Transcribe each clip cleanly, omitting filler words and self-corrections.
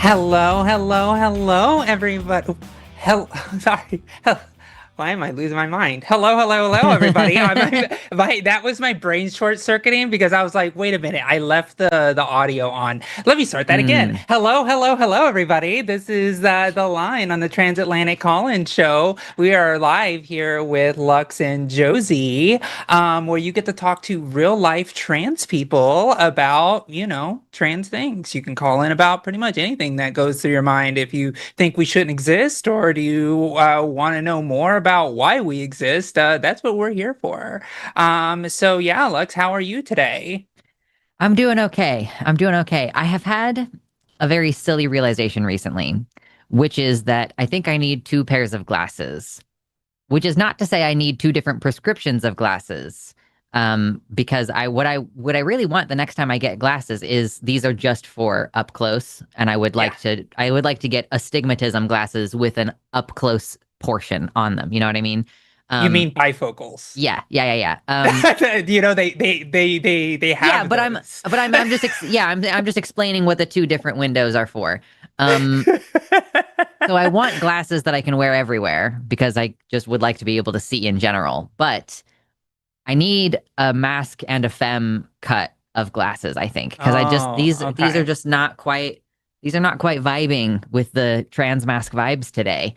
Hello, hello, hello, everybody. Hell, sorry. Why am I losing my mind? Hello, hello, hello, everybody. That was my brain short circuiting because I was like, wait a minute, I left the audio on. Let me start that again. Mm. Hello, hello, hello, everybody. This is the line on the Transatlantic Call-In Show. We are live here with Lux and Josie, where you get to talk to real life trans people about, trans things. You can call in about pretty much anything that goes through your mind. If you think we shouldn't exist, or do you want to know more about why we exist? That's what we're here for. So yeah, Lux, how are you today? I'm doing okay. I'm doing okay. I have had a very silly realization recently, which is that I think I need two pairs of glasses, which is not to say I need two different prescriptions of glasses. Because what I really want the next time I get glasses is these are just for up close, and Yeah. I would like to get astigmatism glasses with an up close portion on them. You know what I mean? You Um, mean bifocals? yeah. They Yeah, have but those. I'm just I'm just explaining what the two different windows are for. Um, so I want glasses that I can wear everywhere because I just would like to be able to see in general. But I need a mask and a femme cut of glasses, I think, because I just Oh, these are okay. just not quite these are not quite vibing with the trans mask vibes today.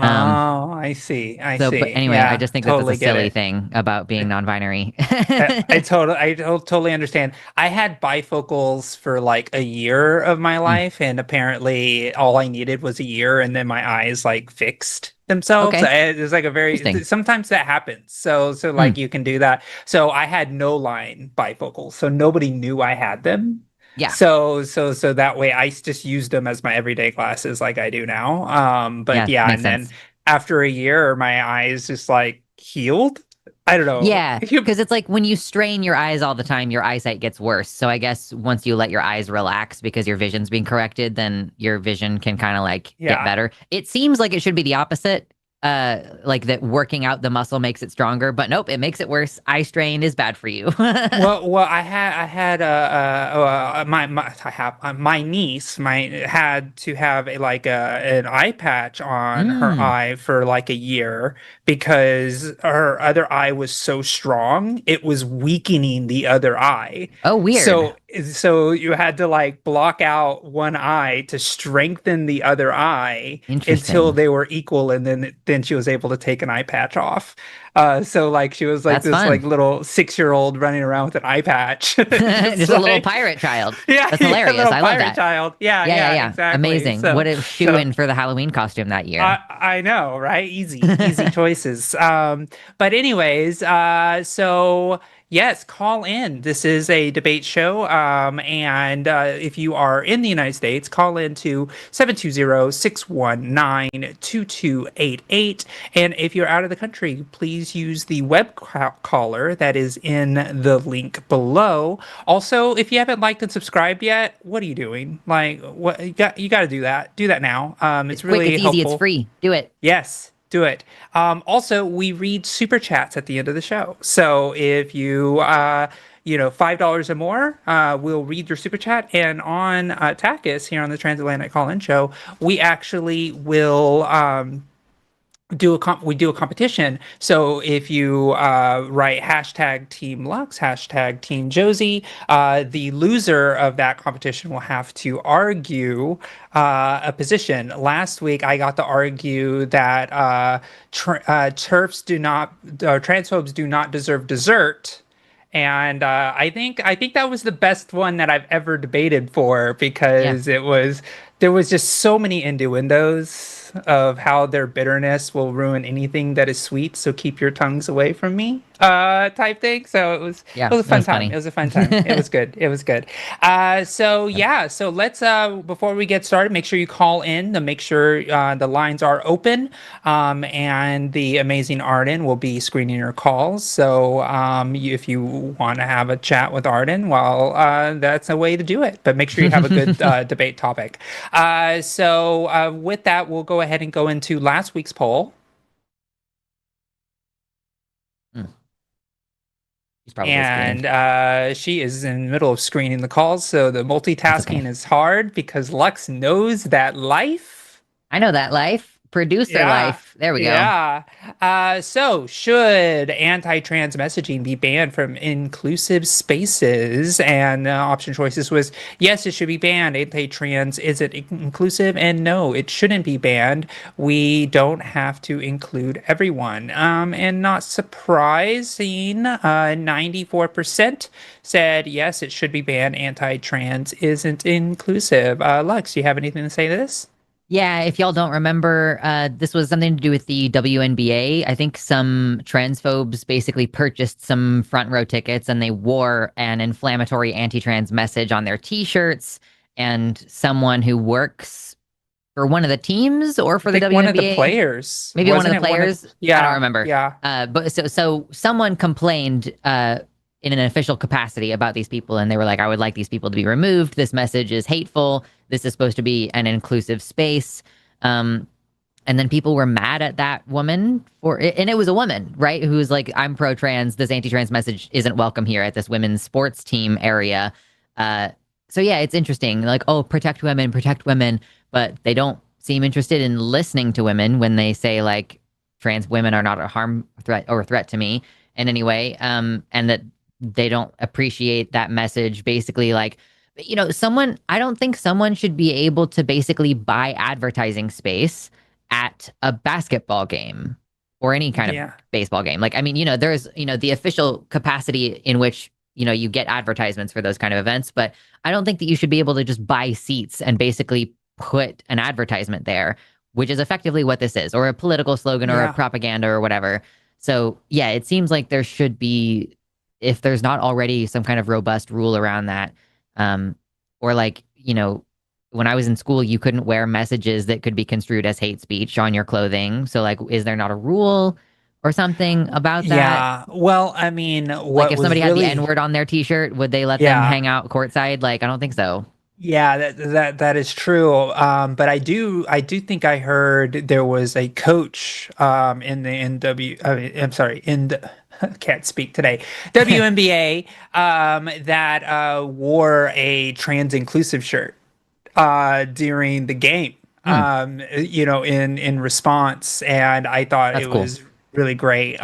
Um, Oh, I see. I so but see. anyway, I Yeah, just think that that's a totally get silly it. thing about being non-binary. I totally understand. I had bifocals for like a year of my Mm, life, and apparently all I needed was a year, and then my eyes like fixed themselves. okay, It's like a very interesting. sometimes that happens. So like Mm, you can do that. So I had no line bifocals, so nobody knew I had them. yeah, So that way I just used them as my everyday glasses like I do now. But yeah, yeah, makes and then sense. after a year, my eyes just like healed. I don't know. Yeah, because it's like when you strain your eyes all the time, your eyesight gets worse. So I guess once you let your eyes relax because your vision's being corrected, then your vision can kind of like get Yeah. better. It seems like it should be the opposite. Like that working out the muscle makes it stronger, but nope, it makes it worse. Eye strain is bad for you. Well, I had my niece had to have an eye patch on her Mm. eye for like a year because her other eye was so strong it was weakening the other eye. Oh, weird. So you had to like block out one eye to strengthen the other eye until Interesting. they were equal, and then she was able to take an eye patch off. So like she was like That's this like fun. little 6 year old running around with an eye patch. Just Just a little like pirate child. yeah, That's yeah, hilarious. little I love pirate that. child. Yeah, Yeah, yeah, yeah. exactly. Amazing. What a shoe So in for the Halloween costume that year. I know, right? Easy choices. But anyways, so yes, call in. This is a debate show. And if you are in the United States, call in to 720-619-2288. And if you're out of the country, please use the caller that is in the link below. Also, if you haven't liked and subscribed yet, what are you doing? Like, what you got to do that. Do that now. It's It's quick, really it's easy, it's helpful. free. Do it. Yes, do it. Also, we read super chats at the end of the show. So if $5 or more, we'll read your super chat. And on TACIS here on the Transatlantic Call-In Show, we actually will we do a competition. So if you write hashtag Team Lux, hashtag Team Josie, the loser of that competition will have to argue a position. Last week, I got to argue that transphobes do not deserve dessert. And I think that was the best one that I've ever debated for Yeah. because there was just so many innuendos of how their bitterness will ruin anything that is sweet. So keep your tongues away from me, type thing. So it Yeah, was a it fun was time. It funny. was a fun time. It was good. It was good. So yeah. So let's before we get started, make sure you call in to make sure the lines are open. And the amazing Arden will be screening your calls. So if you want to have a chat with Arden, well, that's a way to do it. But make sure you have a good debate topic. With that, we'll go ahead and go into last week's poll. Mm. She's probably screened. and she is in the middle of screening the calls, so the That's okay. multitasking is hard because Lux knows that life. I know that life. Producer Yeah, life. There we go. yeah. So should anti-trans messaging be banned from inclusive spaces? And option choices was yes, it should be banned. Anti-trans isn't inclusive, and no, it shouldn't be banned. We don't have to include everyone. And not surprising, 94% said yes, it should be banned. Anti-trans isn't inclusive. Lux, do you have anything to say to this? Yeah, if y'all don't remember, this was something to do with the WNBA. I think some transphobes basically purchased some front row tickets and they wore an inflammatory anti-trans message on their t-shirts. And someone who works for one of the teams or I for the think one of the WNBA, players, maybe one of wasn't the it one of, players, I don't yeah, remember. yeah, But so someone complained in an official capacity about these people, and they were like, "I would like these people to be removed. This message is hateful. This is supposed to be an inclusive space." Um, and then people were mad at that woman for it, and it was a woman, right? Who was like, "I'm pro-trans. This anti-trans message isn't welcome here at this women's sports team area." Uh, so yeah, it's interesting. Like, oh, protect women, but they don't seem interested in listening to women when they say like trans women are not a harm threat or a threat to me in any way. And that they don't appreciate that message. Basically, like, someone. I don't think someone should be able to basically buy advertising space at a basketball game or any kind of yeah, baseball game. Like, I mean, there's, the official capacity in which, you get advertisements for those kind of events, but I don't think that you should be able to just buy seats and basically put an advertisement there, which is effectively what this is, or a political slogan or a yeah, propaganda or whatever. So, yeah, it seems like there should be, if there's not already some kind of robust rule around that, um, or like, when I was in school, you couldn't wear messages that could be construed as hate speech on your clothing. So, like, is there not a rule or something about that? yeah. Well, I mean, Like, what if was somebody had the really, N word on their t-shirt, would they let them yeah, hang out courtside? Like, I don't think so. yeah, that is true. But I do think I heard there was a coach in the NW I'm sorry, in the can't speak today. WNBA that wore a trans inclusive shirt during the game, Hmm, in response, and I thought that's it cool. was really great.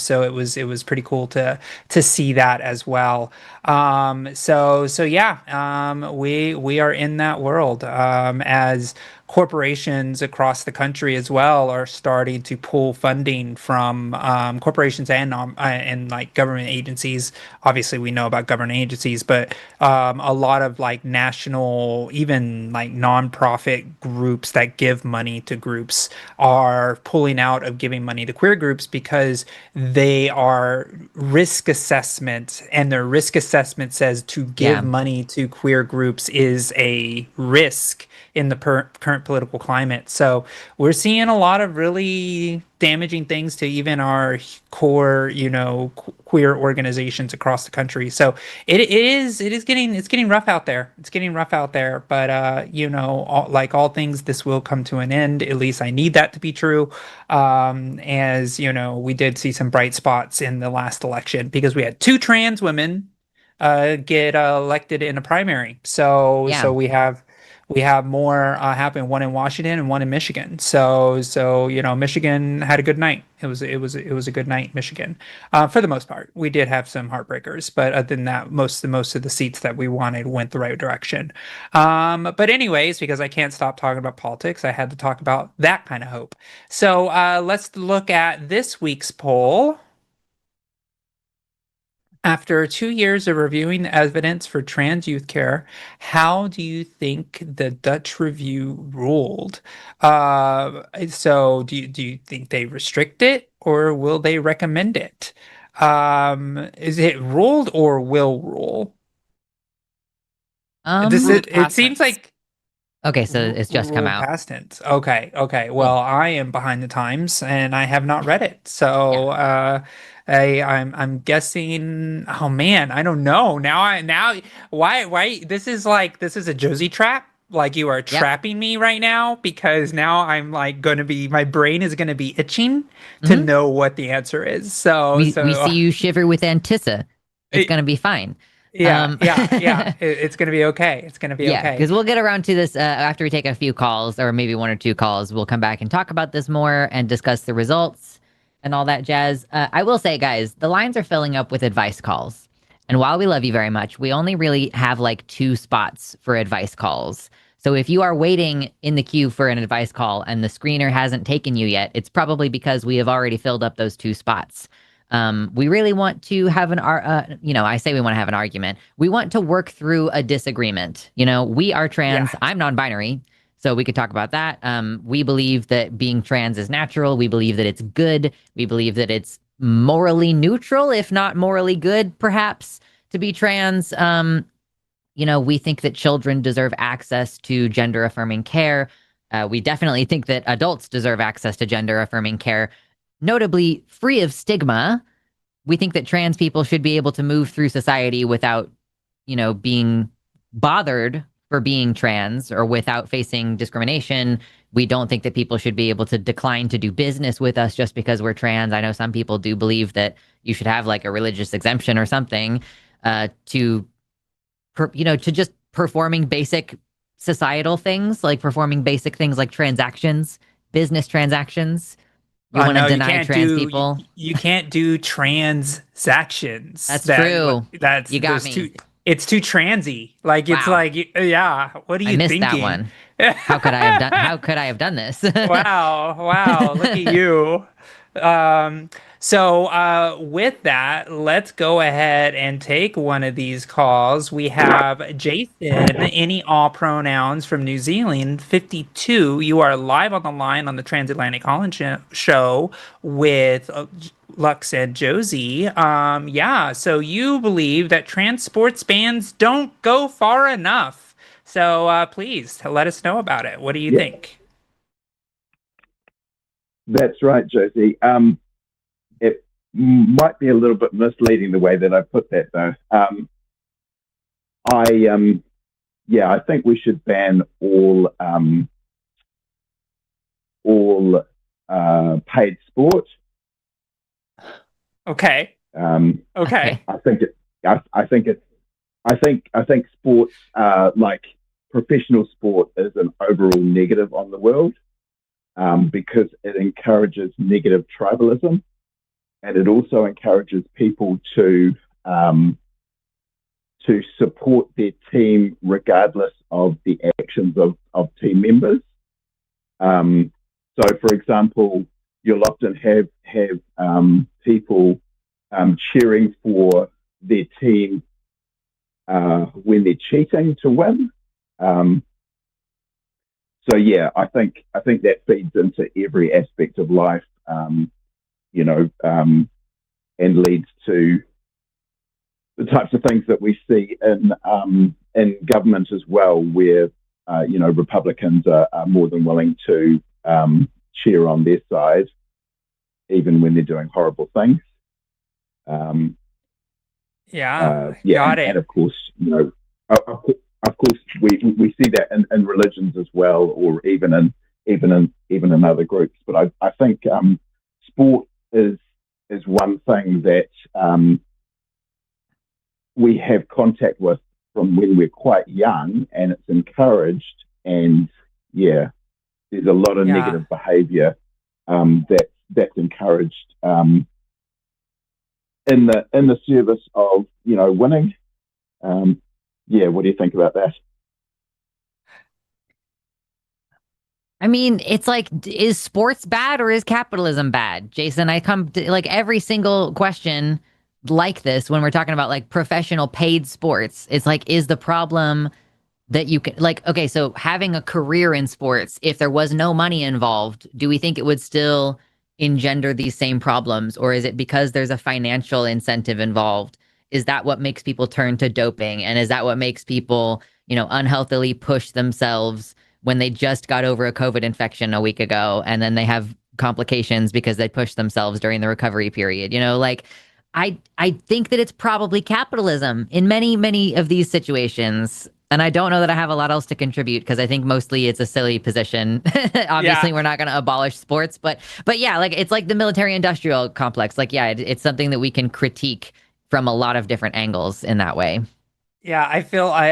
So it was pretty cool to see that as well. So yeah, we are in that world, as corporations across the country as well are starting to pull funding from corporations and like government agencies. Obviously, we know about government agencies, but a lot of like national, even like nonprofit groups that give money to groups are pulling out of giving money to queer groups because they are risk assessment, and their risk assessment says to give Yeah. money to queer groups is a risk in the current political climate. So we're seeing a lot of really damaging things to even our core, queer organizations across the country. So it is getting rough out there. It's getting rough out there, but like all things, this will come to an end. At least I need that to be true. As we did see some bright spots in the last election because we had two trans women get elected in a primary. So Yeah. we have more happen, one in Washington and one in Michigan. So Michigan had a good night. It was a good night, Michigan. For the most part, we did have some heartbreakers, but other than that, most of the seats that we wanted went the right direction. But anyways, because I can't stop talking about politics, I had to talk about that kind of hope. So let's look at this week's poll. After 2 years of reviewing the evidence for trans youth care, how do you think the Dutch review ruled? So do you think they restrict it or will they recommend it? Is it ruled or will rule? This Um, is, Ruled it past seems tense. like okay, so it's just come ruled out. past tense. Okay, okay. Cool. Well, I am behind the times and I have not read it. Yeah. So I'm guessing, oh man, I don't know. Now why this is a Josie trap? Like you are Yep. trapping me right now because now I'm like gonna be my brain is gonna be itching to Hmm. know what the answer is. So We see so you shiver with Antissa. it's going to be fine. Yeah, Um, yeah, yeah. It's gonna be okay. It's gonna be yeah, okay. because we'll get around to this after we take a few calls, or maybe one or two calls. We'll come back and talk about this more and discuss the results and all that jazz. I will say, guys, the lines are filling up with advice calls. And while we love you very much, we only really have like 2 spots for advice calls. So if you are waiting in the queue for an advice call and the screener hasn't taken you yet, it's probably because we have already filled up those 2 spots. We really want to have I say we want to have an argument. We want to work through a disagreement. We are Yeah. trans. I'm non-binary, so we could talk about that. We believe that being trans is natural. We believe that it's good. We believe that it's morally neutral, if not morally good, perhaps, to be trans. We think that children deserve access to gender affirming care. We definitely think that adults deserve access to gender affirming care, notably free of stigma. We think that trans people should be able to move through society without, being bothered for being trans or without facing discrimination. We don't think that people should be able to decline to do business with us just because we're trans. I know some people do believe that you should have like a religious exemption or something to just performing basic societal things, like performing basic things like transactions, business transactions. You want to No, you deny can't trans do people? you can't do transactions. That's true. That's You got there's me. too it's too transy. Like it's Wow. like yeah, what are I you missed that thinking? one. How could I have done this? Wow, wow, look at you. So with that, let's go ahead and take one of these calls. We have Jason, any all pronouns from New Zealand, 52. You are live on the line on the Transatlantic Holland show with Lux and Josie. Yeah, so you believe that trans sports bans don't go far enough. So please let us know about it. What do you Yeah, think? that's right, Josie. It might be a little bit misleading the way that I put that, though. I yeah, I think we should ban all paid sport. Okay. Okay. Okay. I think it. I think it. I think sports, like professional sport, is an overall negative on the world, because it encourages negative tribalism, and it also encourages people to support their team regardless of the actions of team members. So, for example, you'll often have people cheering for their team when they're cheating to win. Um, so yeah, I think that feeds into every aspect of life, you know, and leads to the types of things that we see in government as well, where Republicans are more than willing to cheer on their side, even when they're doing horrible things. Um, Yeah. yeah, Got and it. of course, of course, we see that in religions as well, or even in other groups. But I think sport is one thing that we have contact with from when we're quite young, and it's encouraged. And yeah, there's a lot of Yeah. negative behaviour that's encouraged in the service of winning. Yeah, what do you think about that? I mean, it's like, is sports bad or is capitalism bad? Jason, I come to like every single question like this when we're talking about like professional paid sports. It's like, is the problem that you can, like, okay, so having a career in sports, if there was no money involved, do we think it would still engender these same problems? Or is it because there's a financial incentive involved? Is that what makes people turn to doping? And is that what makes people, unhealthily push themselves when they just got over a COVID infection a week ago and then they have complications because they pushed themselves during the recovery period? Like I think that it's probably capitalism in many, many of these situations. And I don't know that I have a lot else to contribute because I think mostly it's a silly position. Yeah. Obviously, we're not going to abolish sports, but yeah, like it's like the military industrial complex. Like, yeah, it's something that we can critique from a lot of different angles in that way. Yeah, I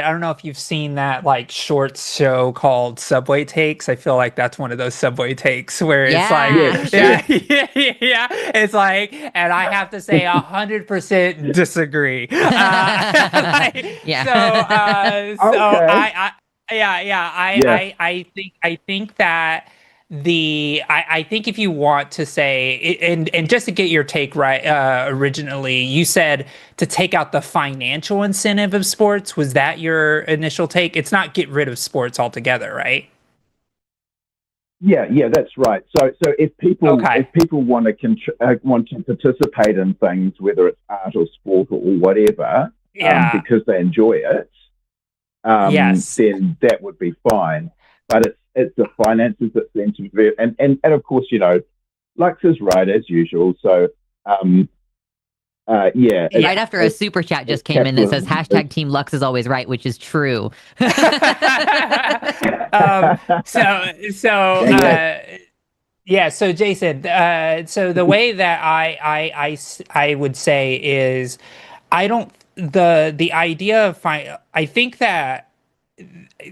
don't know if you've seen that like short show called Subway Takes. I feel like that's one of those Subway takes where it's like, Yes, Yeah. yeah, yes. yeah, it's like, and I have to say 100% disagree. Yeah. Okay. Yeah. I think that I think if you want to say and just to get your take right, originally you said to take out the financial incentive of sports. Was that your initial take? It's not get rid of sports altogether, right? Yeah, that's right. So Okay. if people want to want to participate in things, whether it's art or sport or whatever, Yeah. because they enjoy it, Yes. then that would be fine. But it's the finances that seem to be very, and of course, Lux is right as usual. So yeah, Right after a super chat just it's came in that says capitalism. hashtag Team Lux is always right, which is true. um, so Yeah. yeah, so Jason, so the way that I would say is I don't the idea of I think that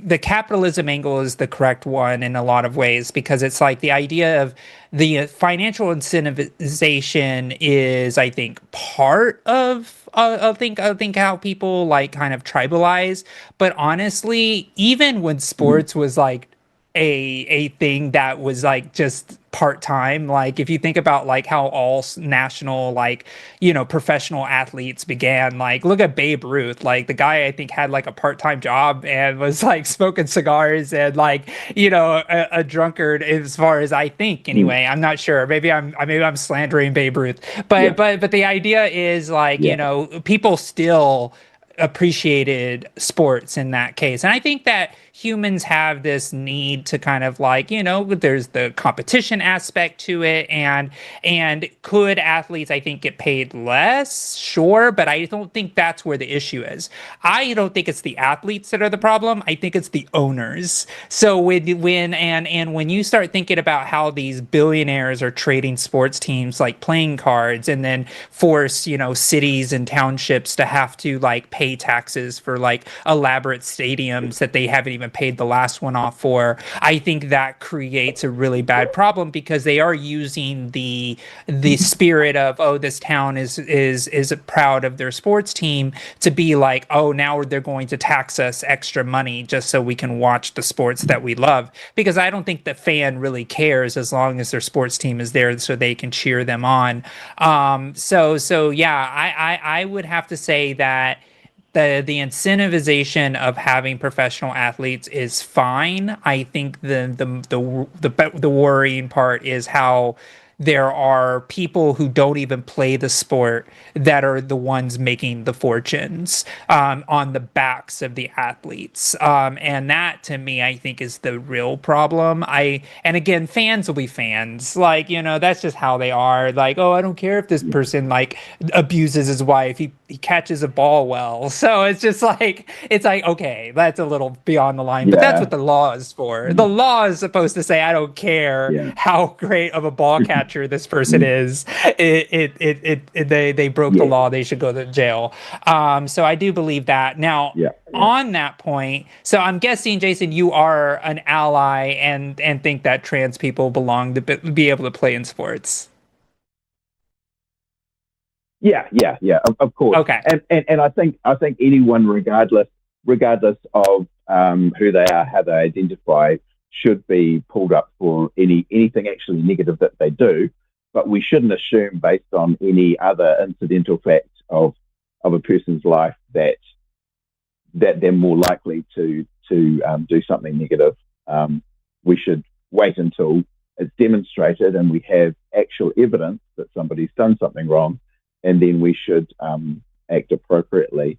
the capitalism angle is the correct one in a lot of ways because it's like the idea of the financial incentivization is I think part of I think how people like kind of tribalize, but honestly even when sports was like a thing that was like just part-time, like if you think about like how all national like professional athletes began, like look at Babe Ruth, like the guy I think had like a part-time job and was like smoking cigars and like a drunkard as far as I think anyway. I'm not sure, maybe I'm slandering Babe Ruth, Yeah. but the idea is like Yeah. people still appreciated sports in that case. And I think that humans have this need to kind of like, there's the competition aspect to it, and could athletes I think get paid less? Sure, but I don't think that's where the issue is. I don't think it's the athletes that are the problem. I think it's the owners. So when you start thinking about how these billionaires are trading sports teams like playing cards and then force, cities and townships to have to like pay taxes for like elaborate stadiums that they haven't even paid the last one off for, I think that creates a really bad problem because they are using the spirit of, oh, this town is proud of their sports team to be like, oh, now they're going to tax us extra money just so we can watch the sports that we love, because I don't think the fan really cares as long as their sports team is there so they can cheer them on. So yeah, I would have to say that the incentivization of having professional athletes is fine. I think the worrying part is how there are people who don't even play the sport that are the ones making the fortunes on the backs of the athletes, and that to me I think is the real problem. And again, fans will be fans, like that's just how they are. Like, oh, I don't care if this person like abuses his wife, he catches a ball well. So it's like okay, that's a little beyond the line, but that's Yeah. what the law is for. The law is supposed to say I don't care Yeah. how great of a ball catcher this person is. They broke the Yeah. law, they should go to jail. So I do believe that. Now Yeah. on that point, so I'm guessing, Jason, you are an ally and think that trans people belong to be able to play in sports. Yeah. Of course, Okay. and I think anyone, regardless of who they are, how they identify, should be pulled up for anything actually negative that they do. But we shouldn't assume, based on any other incidental fact of a person's life, that they're more likely to do something negative. We should wait until it's demonstrated and we have actual evidence that somebody's done something wrong, and then we should act appropriately.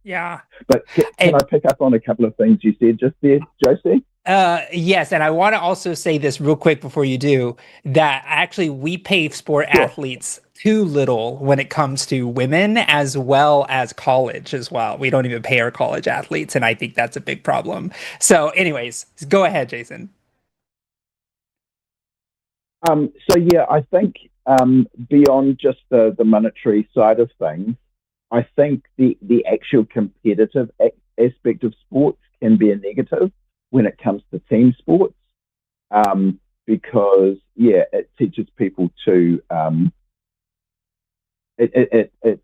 Yeah. But can I pick up on a couple of things you said just there, Josie? Yes, and I want to also say this real quick before you do, that actually we pay sport Sure. athletes too little when it comes to women as well as college as well. We don't even pay our college athletes, and I think that's a big problem. So anyways, go ahead, Jason. So yeah, I think beyond just the monetary side of things, I think the actual competitive aspect of sports can be a negative when it comes to team sports, because it teaches people to it, it, it, it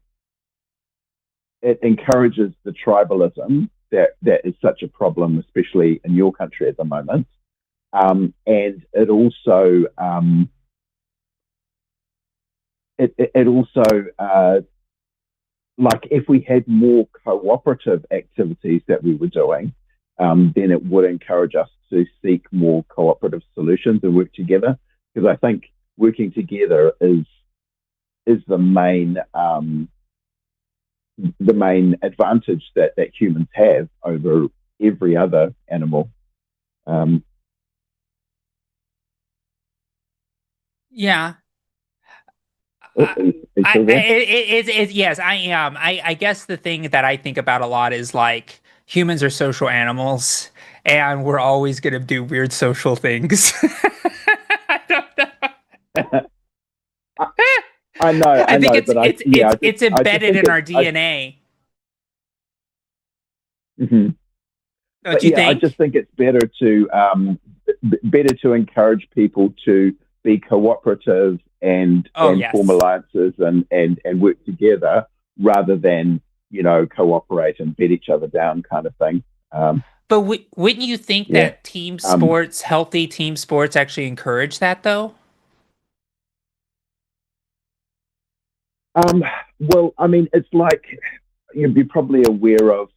it encourages the tribalism that is such a problem, especially in your country at the moment. And it also like if we had more cooperative activities that we were doing, then it would encourage us to seek more cooperative solutions and work together. Because I think working together is the main advantage that humans have over every other animal. Yeah. Yes, I am. I guess the thing that I think about a lot is like humans are social animals and we're always going to do weird social things. I don't know. I I think know, but it's I just embedded think in our DNA. Mhm. Don't But you yeah, I think? just think it's better to encourage people to be cooperative Oh, and form yes. alliances and work together rather than cooperate and beat each other down kind of thing. Um, But wouldn't you think yeah. that Um, healthy team sports actually encourage that though? um, well, I mean, it's like you'd be probably aware of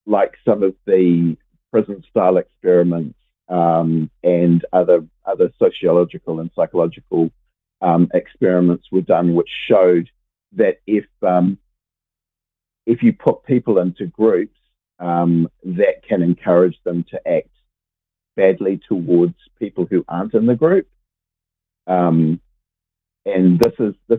like some of the prison style experiments and other sociological and psychological experiments were done, which showed that if you put people into groups, that can encourage them to act badly towards people who aren't in the group. Um, and this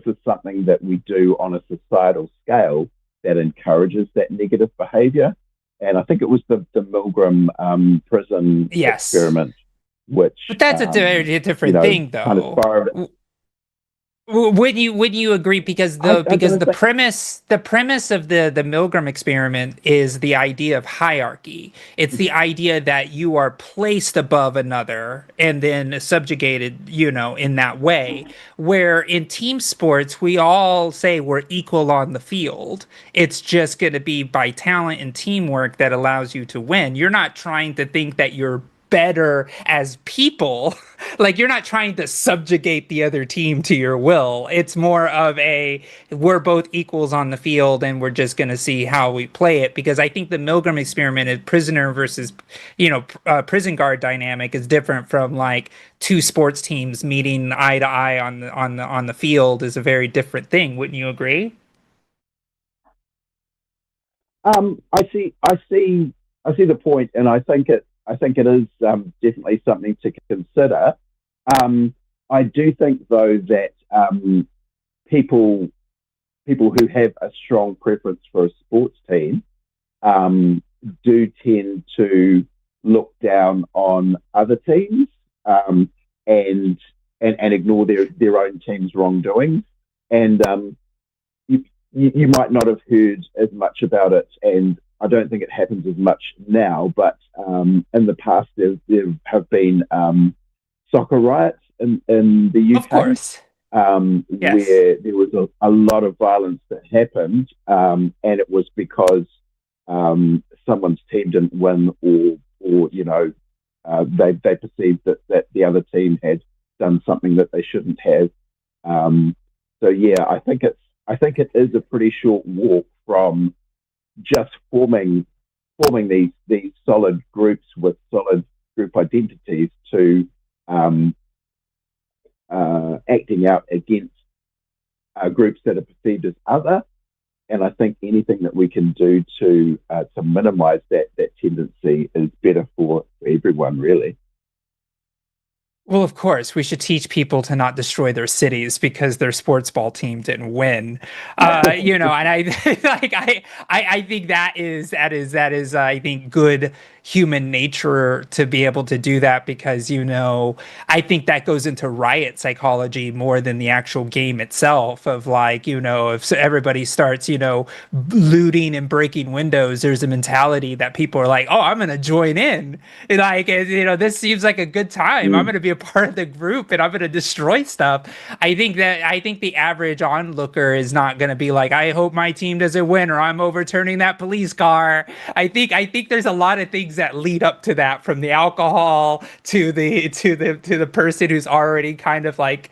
is something that we do on a societal scale that encourages that negative behavior. And I think it was the Milgram prison Yes. experiment, which But that's a very different thing kind of though. spiraled. Wouldn't you agree because I because don't think. the premise of the Milgram experiment is the idea of hierarchy. It's the idea that you are placed above another and then subjugated, in that way. Where in team sports we all say we're equal on the field. It's just going to be by talent and teamwork that allows you to win. You're not trying to think that you're better as people. Like you're not trying to subjugate the other team to your will. It's more of a we're both equals on the field and we're just going to see how we play it, because I think the Milgram experiment is prisoner versus prison guard dynamic is different from like two sports teams meeting eye to eye on the field is a very different thing. Wouldn't you agree? I see the point, and I think it is definitely something to consider. Um, I do think though that people people who have a strong preference for a sports team um, do tend to look down on other teams um, and, and ignore their own team's wrongdoings. And you might not have heard as much about it, and I don't think it happens as much now. But in the past, there have been soccer riots in the Of UK, course. Yes. where there was a lot of violence that happened, and it was because someone's team didn't win, or they perceived that the other team had done something that they shouldn't have. Um, so yeah, I think it is a pretty short walk from just forming these solid groups with solid group identities to um, acting out against groups that are perceived as other. And I think anything that we can do to minimise that tendency is better for everyone, really. Well, of course, we should teach people to not destroy their cities because their sports ball team didn't win. And I like I think that is I think good human nature to be able to do that because, I think that goes into riot psychology more than the actual game itself of like, if everybody starts, looting and breaking windows, there's a mentality that people are like, oh, I'm going to join in. And like, this seems like a good time. I'm going to be a part of the group and I'm going to destroy stuff. I think the average onlooker is not going to be like, I hope my team doesn't win or I'm overturning that police car. I think there's a lot of things that lead up to that, from the alcohol to the person who's already kind of like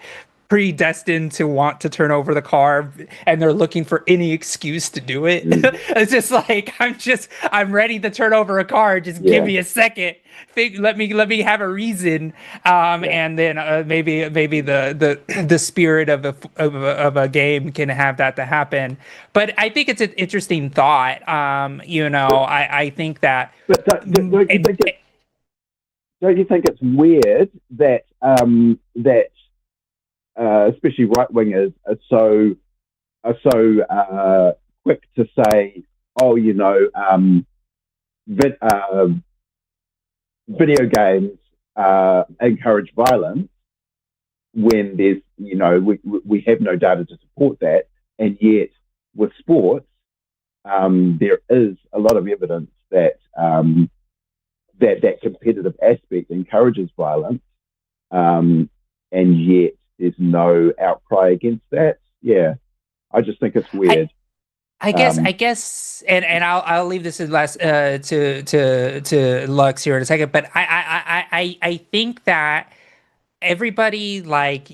predestined to want to turn over the car and they're looking for any excuse to do it. It's just like, I'm ready to turn over a car. Just give me a second. Let me have a reason. And then maybe the spirit of a game can have that to happen. But I think it's an interesting thought. I think that. But don't you think it's weird that especially right wingers are so quick to say, oh, video games encourage violence when there's, we have no data to support that, and yet with sports, there is a lot of evidence that that competitive aspect encourages violence, and yet there's no outcry against that. Yeah, I just think it's weird. I guess, and I'll leave this as last to Lux here in a second. But I think that everybody, like,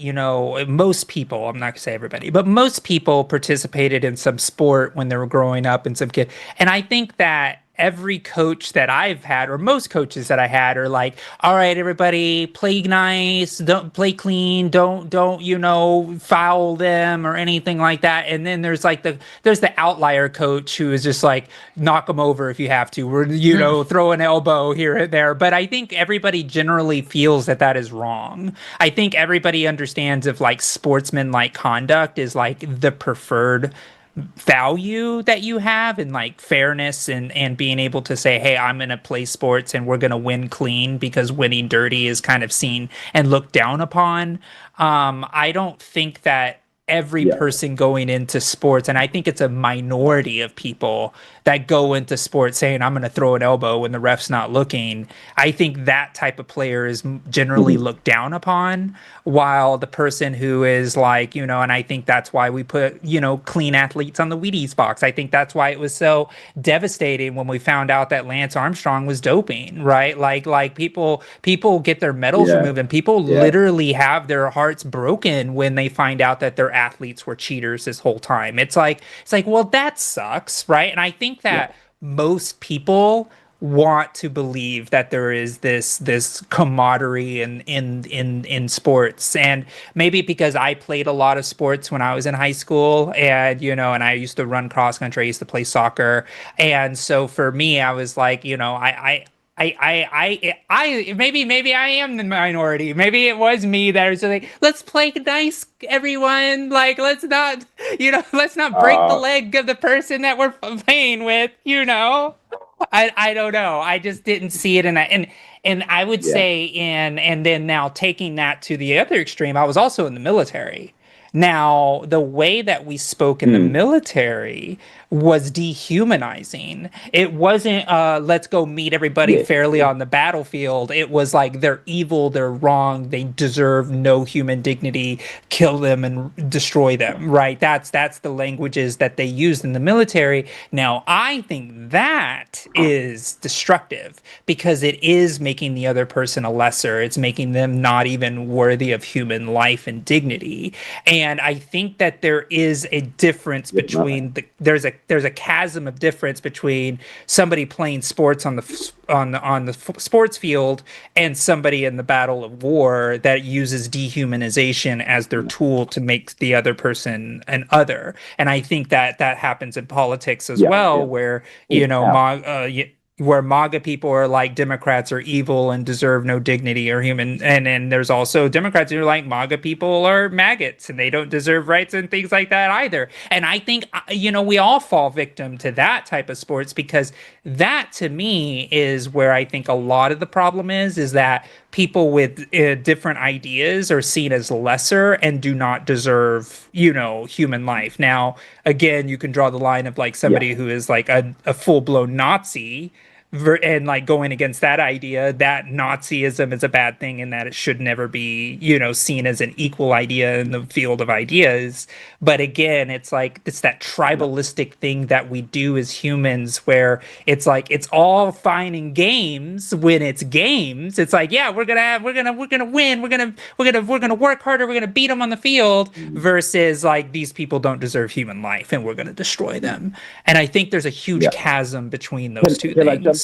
most people, I'm not gonna say everybody, but most people participated in some sport when they were growing up, and some kid. And I think that every coach that I've had, or most coaches that I had, are like, all right, everybody, play nice, don't play clean, don't foul them or anything like that. And then there's the outlier coach who is just like, knock them over if you have to, or throw an elbow here and there. But I think everybody generally feels that that is wrong. I think everybody understands if like sportsman-like conduct is like the preferred value that you have, and like fairness, and being able to say, hey, I'm going to play sports and we're going to win clean, because winning dirty is kind of seen and looked down upon. I don't think that every person going into sports, and I think it's a minority of people that go into sports saying, I'm going to throw an elbow when the ref's not looking. I think that type of player is generally looked down upon, while the person who is like, and I think that's why we put, clean athletes on the Wheaties box. I think that's why it was so devastating when we found out that Lance Armstrong was doping, right? Like people get their medals removed, and people literally have their hearts broken when they find out that their athletes were cheaters this whole time. It's like, well, that sucks, right? And I think that most people want to believe that there is this camaraderie in sports. And maybe because I played a lot of sports when I was in high school, and and I used to run cross country, I used to play soccer, and so for me, I was like, I maybe I am the minority. Maybe it was me that was like, let's play nice, everyone. Like, let's not break the leg of the person that we're playing with. I don't know. I just didn't see it in that. And I would say and then now taking that to the other extreme, I was also in the military. Now, the way that we spoke in the military was dehumanizing. It wasn't let's go meet everybody fairly on the battlefield. It was like, they're evil, they're wrong, they deserve no human dignity, kill them and destroy them, right? That's the languages that they used in the military. Now, I think that is destructive, because it is making the other person a lesser. It's making them not even worthy of human life and dignity. And I think that there is a difference between there's a chasm of difference between somebody playing sports on the sports field and somebody in the battle of war that uses dehumanization as their tool to make the other person an other. And I think that happens in politics as well, where where MAGA people are like Democrats are evil and deserve no dignity or human, and then there's also Democrats who are like MAGA people are maggots and they don't deserve rights and things like that either. And I think we all fall victim to that type of sports, because that to me is where I think a lot of the problem is that people with different ideas are seen as lesser and do not deserve human life. Now again, you can draw the line of like Yeah. somebody who is like a full-blown Nazi, and like going against that idea that Nazism is a bad thing and that it should never be, seen as an equal idea in the field of ideas. But again, it's like it's that tribalistic thing that we do as humans, where it's like it's all fine in games when it's games. It's like, yeah, we're gonna win, we're gonna work harder, we're gonna beat them on the field, versus like these people don't deserve human life and we're gonna destroy them. And I think there's a huge Yeah. chasm between those two Can I jump? things.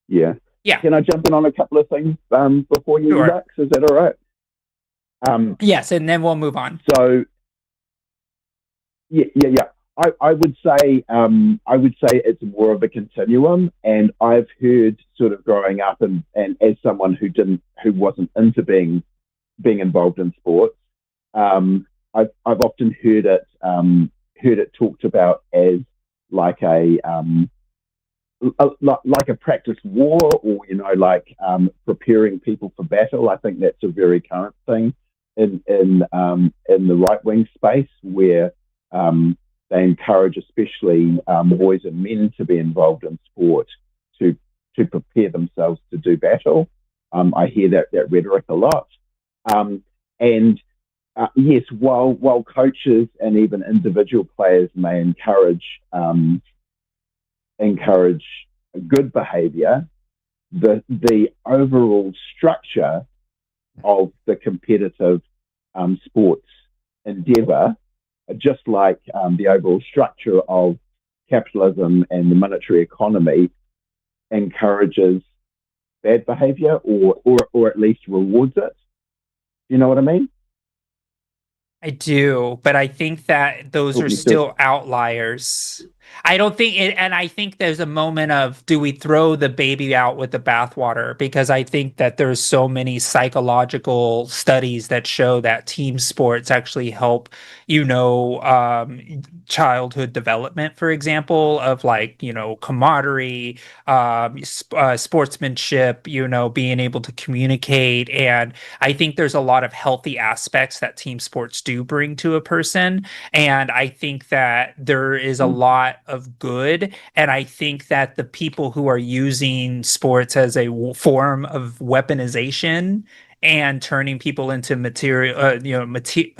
Yeah. Yeah. Can I jump in on a couple of things before you, Sure. Lux? Is that all right? Yes, and then we'll move on. So yeah. I would say it's more of a continuum, and I've heard sort of growing up and as someone who wasn't into being involved in sports, I've often heard it talked about as like a practice war, or preparing people for battle. I think that's a very current thing in the right wing space, where they encourage especially boys and men to be involved in sport to prepare themselves to do battle. I hear that rhetoric a lot, and yes, while coaches and even individual players may encourage good behavior, the overall structure of the competitive sports endeavor, just like the overall structure of capitalism and the monetary economy, encourages bad behavior or at least rewards it. You know what I mean? I do, but I think that those are still outliers. I don't think it, and I think there's a moment of, do we throw the baby out with the bathwater? Because I think that there's so many psychological studies that show that team sports actually help, childhood development, for example, of like, camaraderie, sportsmanship, being able to communicate. And I think there's a lot of healthy aspects that team sports do bring to a person. And I think that there is a lot of good. And I think that the people who are using sports as a form of weaponization and turning people into materialistic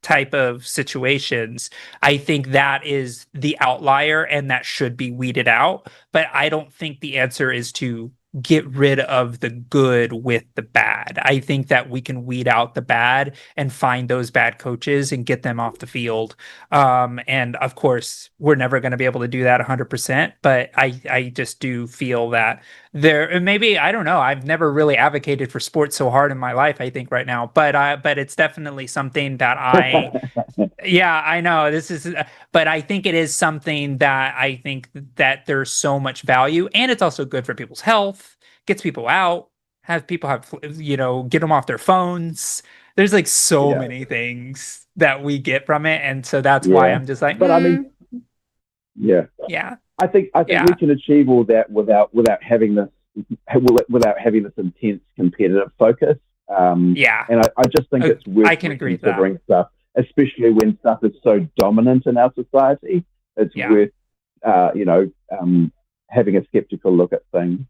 type of situations, I think that is the outlier and that should be weeded out. But I don't think the answer is to get rid of the good with the bad. I think that we can weed out the bad and find those bad coaches and get them off the field. And of course, we're never going to be able to do that 100%, but I just do feel that there, maybe, I don't know, I've never really advocated for sports so hard in my life, I think right now, but it's definitely something that yeah, I know this is, but I think it is something that I think that there's so much value, and it's also good for people's health, gets people out, get them off their phones. There's like so many things that we get from it, and so that's why I'm just like, but I mean, yeah. I think we can achieve all that without having this intense competitive focus. And I just think it's worth considering stuff, especially when stuff is so dominant in our society. It's worth having a skeptical look at things.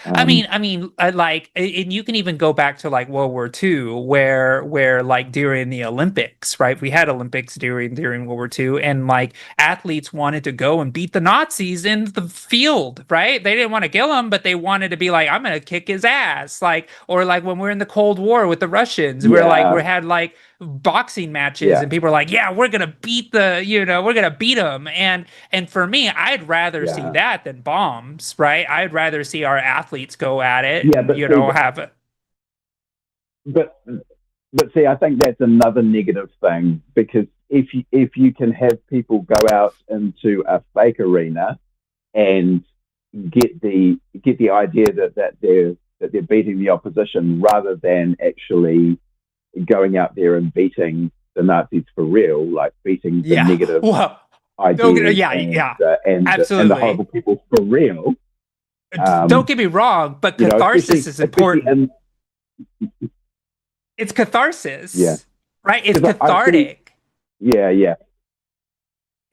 I mean, like, and you can even go back to like World War II, where like during the Olympics, right? We had Olympics during World War II, and like athletes wanted to go and beat the Nazis in the field, right? They didn't want to kill him, but they wanted to be like, I'm gonna kick his ass, like, or like when we're in the Cold War with the Russians, where like we had like boxing matches and people are like, yeah, we're gonna beat we're gonna beat them, and for me, I'd rather see that than bombs, right? I'd rather see our athletes go at it, have it. But see, I think that's another negative thing, because if you can have people go out into a fake arena and get the idea that they're beating the opposition rather than actually going out there and beating the Nazis for real, like beating the negative Well, ideas and the absolutely. horrible people for real. Don't get me wrong, but catharsis is important. It's catharsis, right? It's cathartic. Yeah.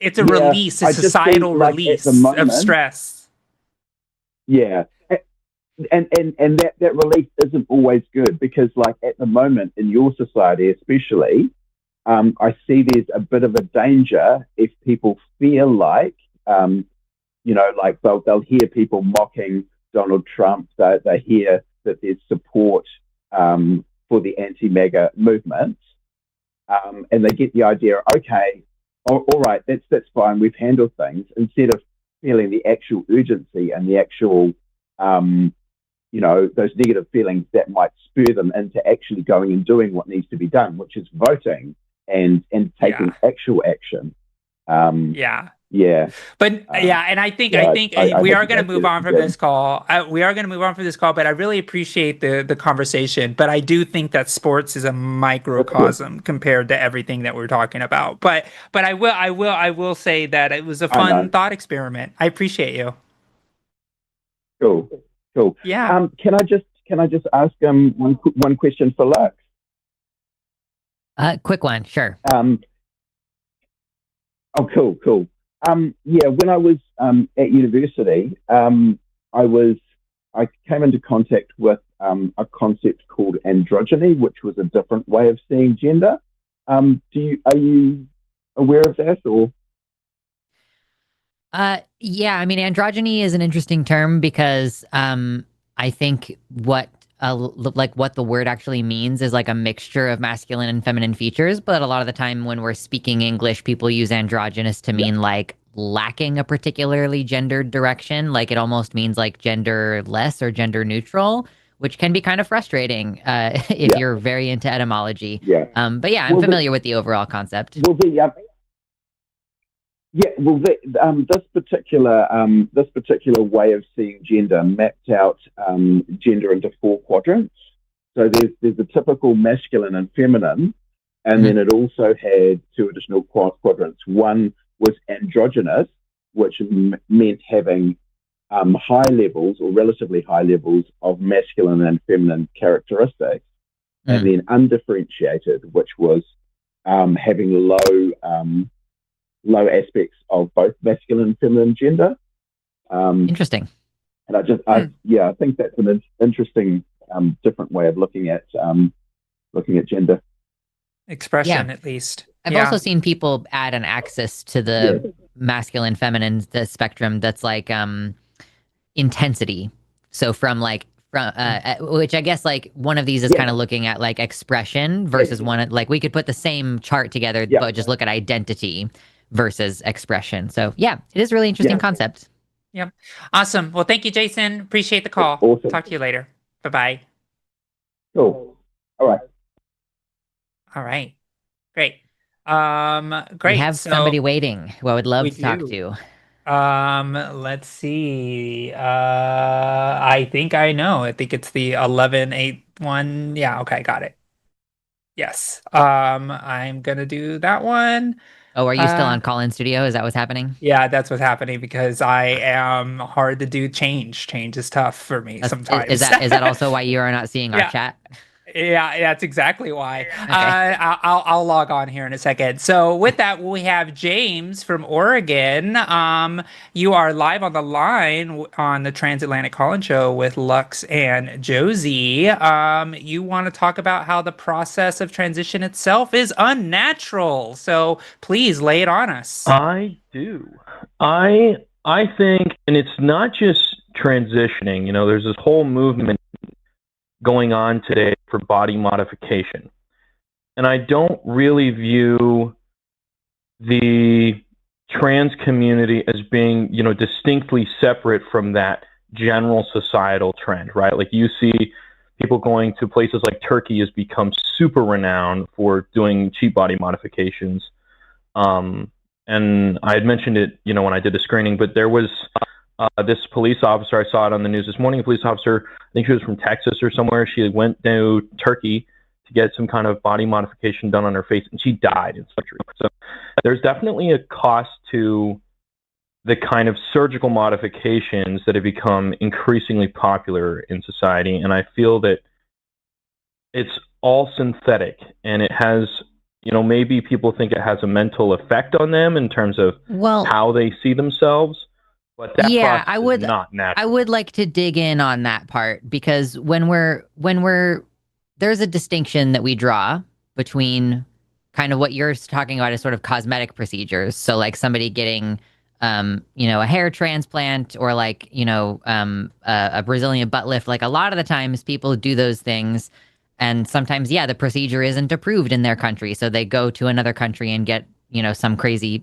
It's a release, a societal release of stress. Yeah. And that release isn't always good because, like, at the moment in your society especially, I see there's a bit of a danger if people feel like, like they'll hear people mocking Donald Trump, they hear that there's support for the anti-MAGA movement, and they get the idea, okay, all right, that's fine, we've handled things, instead of feeling the actual urgency and the actual those negative feelings that might spur them into actually going and doing what needs to be done, which is voting and taking actual action. But and I think we are going to move on from this call. We are going to move on from this call, but I really appreciate the conversation. But I do think that sports is a microcosm compared to everything that we're talking about. But I will say that it was a fun thought experiment. I appreciate you. Cool. Yeah. Can I just ask one question for Lux? Quick one, sure. Cool. When I was at university, I came into contact with a concept called androgyny, which was a different way of seeing gender. Are you aware of that, or? Yeah, I mean, androgyny is an interesting term because I think what the word actually means is like a mixture of masculine and feminine features. But a lot of the time when we're speaking English, people use androgynous to mean like lacking a particularly gendered direction. Like it almost means like genderless or gender neutral, which can be kind of frustrating if you're very into etymology. But yeah, I'm familiar with the overall concept. This particular way of seeing gender mapped out gender into 4 quadrants. So there's a typical masculine and feminine, and then it also had 2 additional quadrants. One was androgynous, which meant having high levels or relatively high levels of masculine and feminine characteristics, and then undifferentiated, which was having low aspects of both masculine and feminine gender. Interesting. And I think that's an interesting, different way of looking at gender expression, at least. I've also seen people add an axis to the masculine, feminine spectrum that's like intensity. So from which I guess like one of these is kind of looking at like expression versus one, like we could put the same chart together, but just look at identity versus expression. So yeah, it is a really interesting concept. Yeah. Awesome. Well, thank you, Jason. Appreciate the call. Awesome. Talk to you later. Bye-bye. Cool. All right. Great. Great. We have somebody waiting who I would love to talk to. Let's see. I think I know. I think it's the 1181. Yeah, okay, got it. Yes. I'm gonna do that one. Oh, are you still on call-in studio? Is that what's happening? Yeah, that's what's happening because I am hard to do change. Change is tough for me sometimes. Is that also why you are not seeing our chat? Yeah, that's exactly why. Okay. I'll log on here in a second. So with that, we have James from Oregon. You are live on the line on the Transatlantic Call-In Show with Lux and Josie. You want to talk about how the process of transition itself is unnatural. So please lay it on us. I do. I think, and it's not just transitioning. There's this whole movement going on today for body modification. And I don't really view the trans community as being, distinctly separate from that general societal trend, right? Like you see people going to places like Turkey has become super renowned for doing cheap body modifications. And I had mentioned it, when I did the screening, but there was this police officer, I saw it on the news this morning, a police officer, I think she was from Texas or somewhere. She went to Turkey to get some kind of body modification done on her face, and she died in surgery. So there's definitely a cost to the kind of surgical modifications that have become increasingly popular in society. And I feel that it's all synthetic, and it has, maybe people think it has a mental effect on them in terms of how they see themselves. But that process is not natural. I would like to dig in on that part, because when there's a distinction that we draw between kind of what you're talking about as sort of cosmetic procedures. So like somebody getting, a hair transplant, or like, a Brazilian butt lift. Like a lot of the times people do those things, and sometimes, the procedure isn't approved in their country. So they go to another country and get, some crazy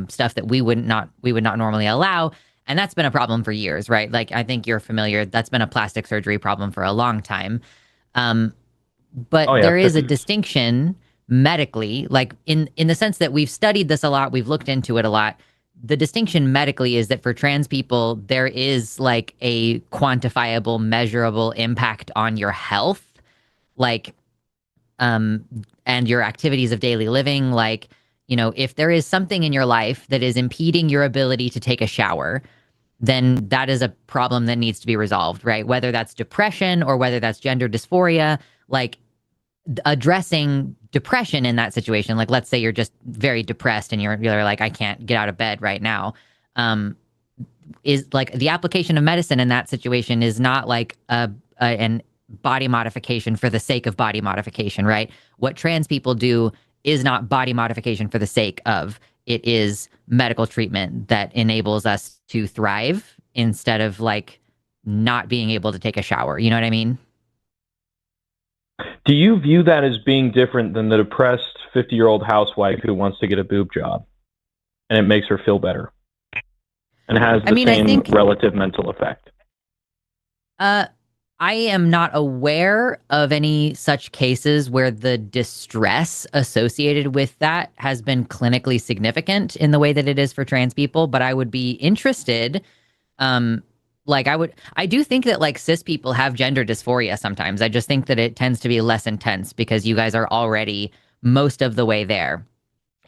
stuff that we would not normally allow. And that's been a problem for years, right? Like, I think you're familiar. That's been a plastic surgery problem for a long time. But there is a distinction medically, like in the sense that we've studied this a lot, we've looked into it a lot. The distinction medically is that for trans people, there is like a quantifiable, measurable impact on your health, like, and your activities of daily living. Like, if there is something in your life that is impeding your ability to take a shower, then that is a problem that needs to be resolved, right? Whether that's depression or whether that's gender dysphoria, like addressing depression in that situation, like let's say you're just very depressed and you're like, I can't get out of bed right now, is like the application of medicine in that situation is not like an body modification for the sake of body modification, right? What trans people do is not body modification for the sake of. It is medical treatment that enables us to thrive instead of like not being able to take a shower. You know what I mean? Do you view that as being different than the depressed 50-year-old housewife who wants to get a boob job and it makes her feel better and has the same relative mental effect? I am not aware of any such cases where the distress associated with that has been clinically significant in the way that it is for trans people, but I would be interested. I do think that like cis people have gender dysphoria sometimes. I just think that it tends to be less intense because you guys are already most of the way there.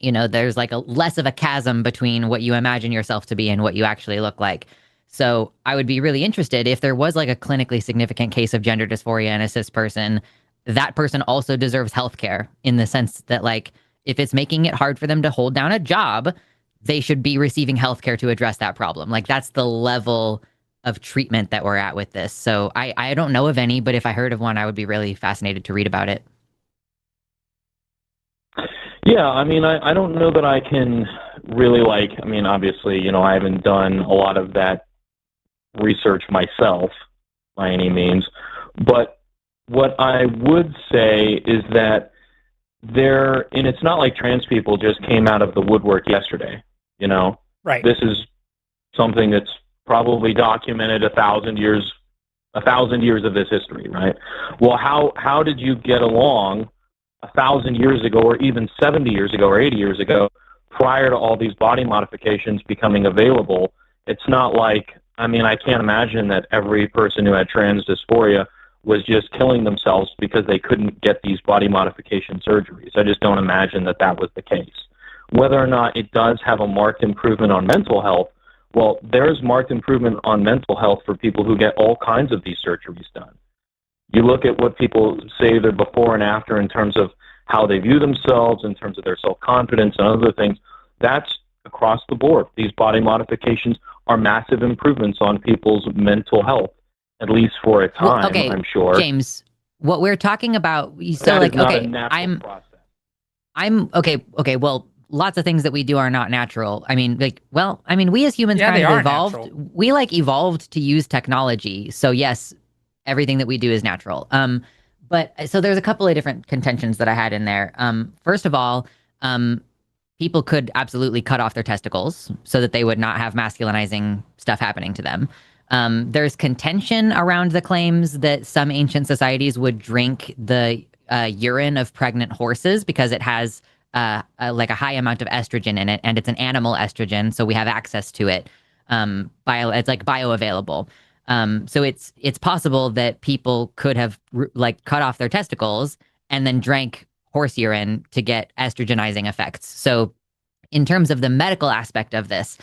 There's like less of a chasm between what you imagine yourself to be and what you actually look like. So I would be really interested if there was like a clinically significant case of gender dysphoria in a cis person. That person also deserves healthcare in the sense that like if it's making it hard for them to hold down a job, they should be receiving healthcare to address that problem. Like that's the level of treatment that we're at with this. So I don't know of any, but if I heard of one, I would be really fascinated to read about it. Yeah, I mean, I don't know that I can really obviously, I haven't done a lot of that research myself by any means, but what I would say is that and it's not like trans people just came out of the woodwork yesterday, Right. This is something that's probably documented 1,000 years of this history, right? Well, how did you get along 1,000 years ago, or even 70 years ago, or 80 years ago, prior to all these body modifications becoming available? It's not like, I can't imagine that every person who had trans dysphoria was just killing themselves because they couldn't get these body modification surgeries. I just don't imagine that was the case. Whether or not it does have a marked improvement on mental health, well, there's marked improvement on mental health for people who get all kinds of these surgeries done. You look at what people say their before and after in terms of how they view themselves, in terms of their self-confidence and other things. That's across the board. These body modifications are massive improvements on people's mental health, at least for a time, I'm sure. James, what we're talking about, well, lots of things that we do are not natural. We as humans kind of evolved. Natural. We evolved to use technology. So yes, everything that we do is natural. But so there's a couple of different contentions that I had in there. First of all, people could absolutely cut off their testicles so that they would not have masculinizing stuff happening to them. There's contention around the claims that some ancient societies would drink the urine of pregnant horses because it has like a high amount of estrogen in it, and it's an animal estrogen, so we have access to it. It's like bioavailable. So it's possible that people could have like cut off their testicles and then drank horse urine to get estrogenizing effects. So in terms of the medical aspect of this,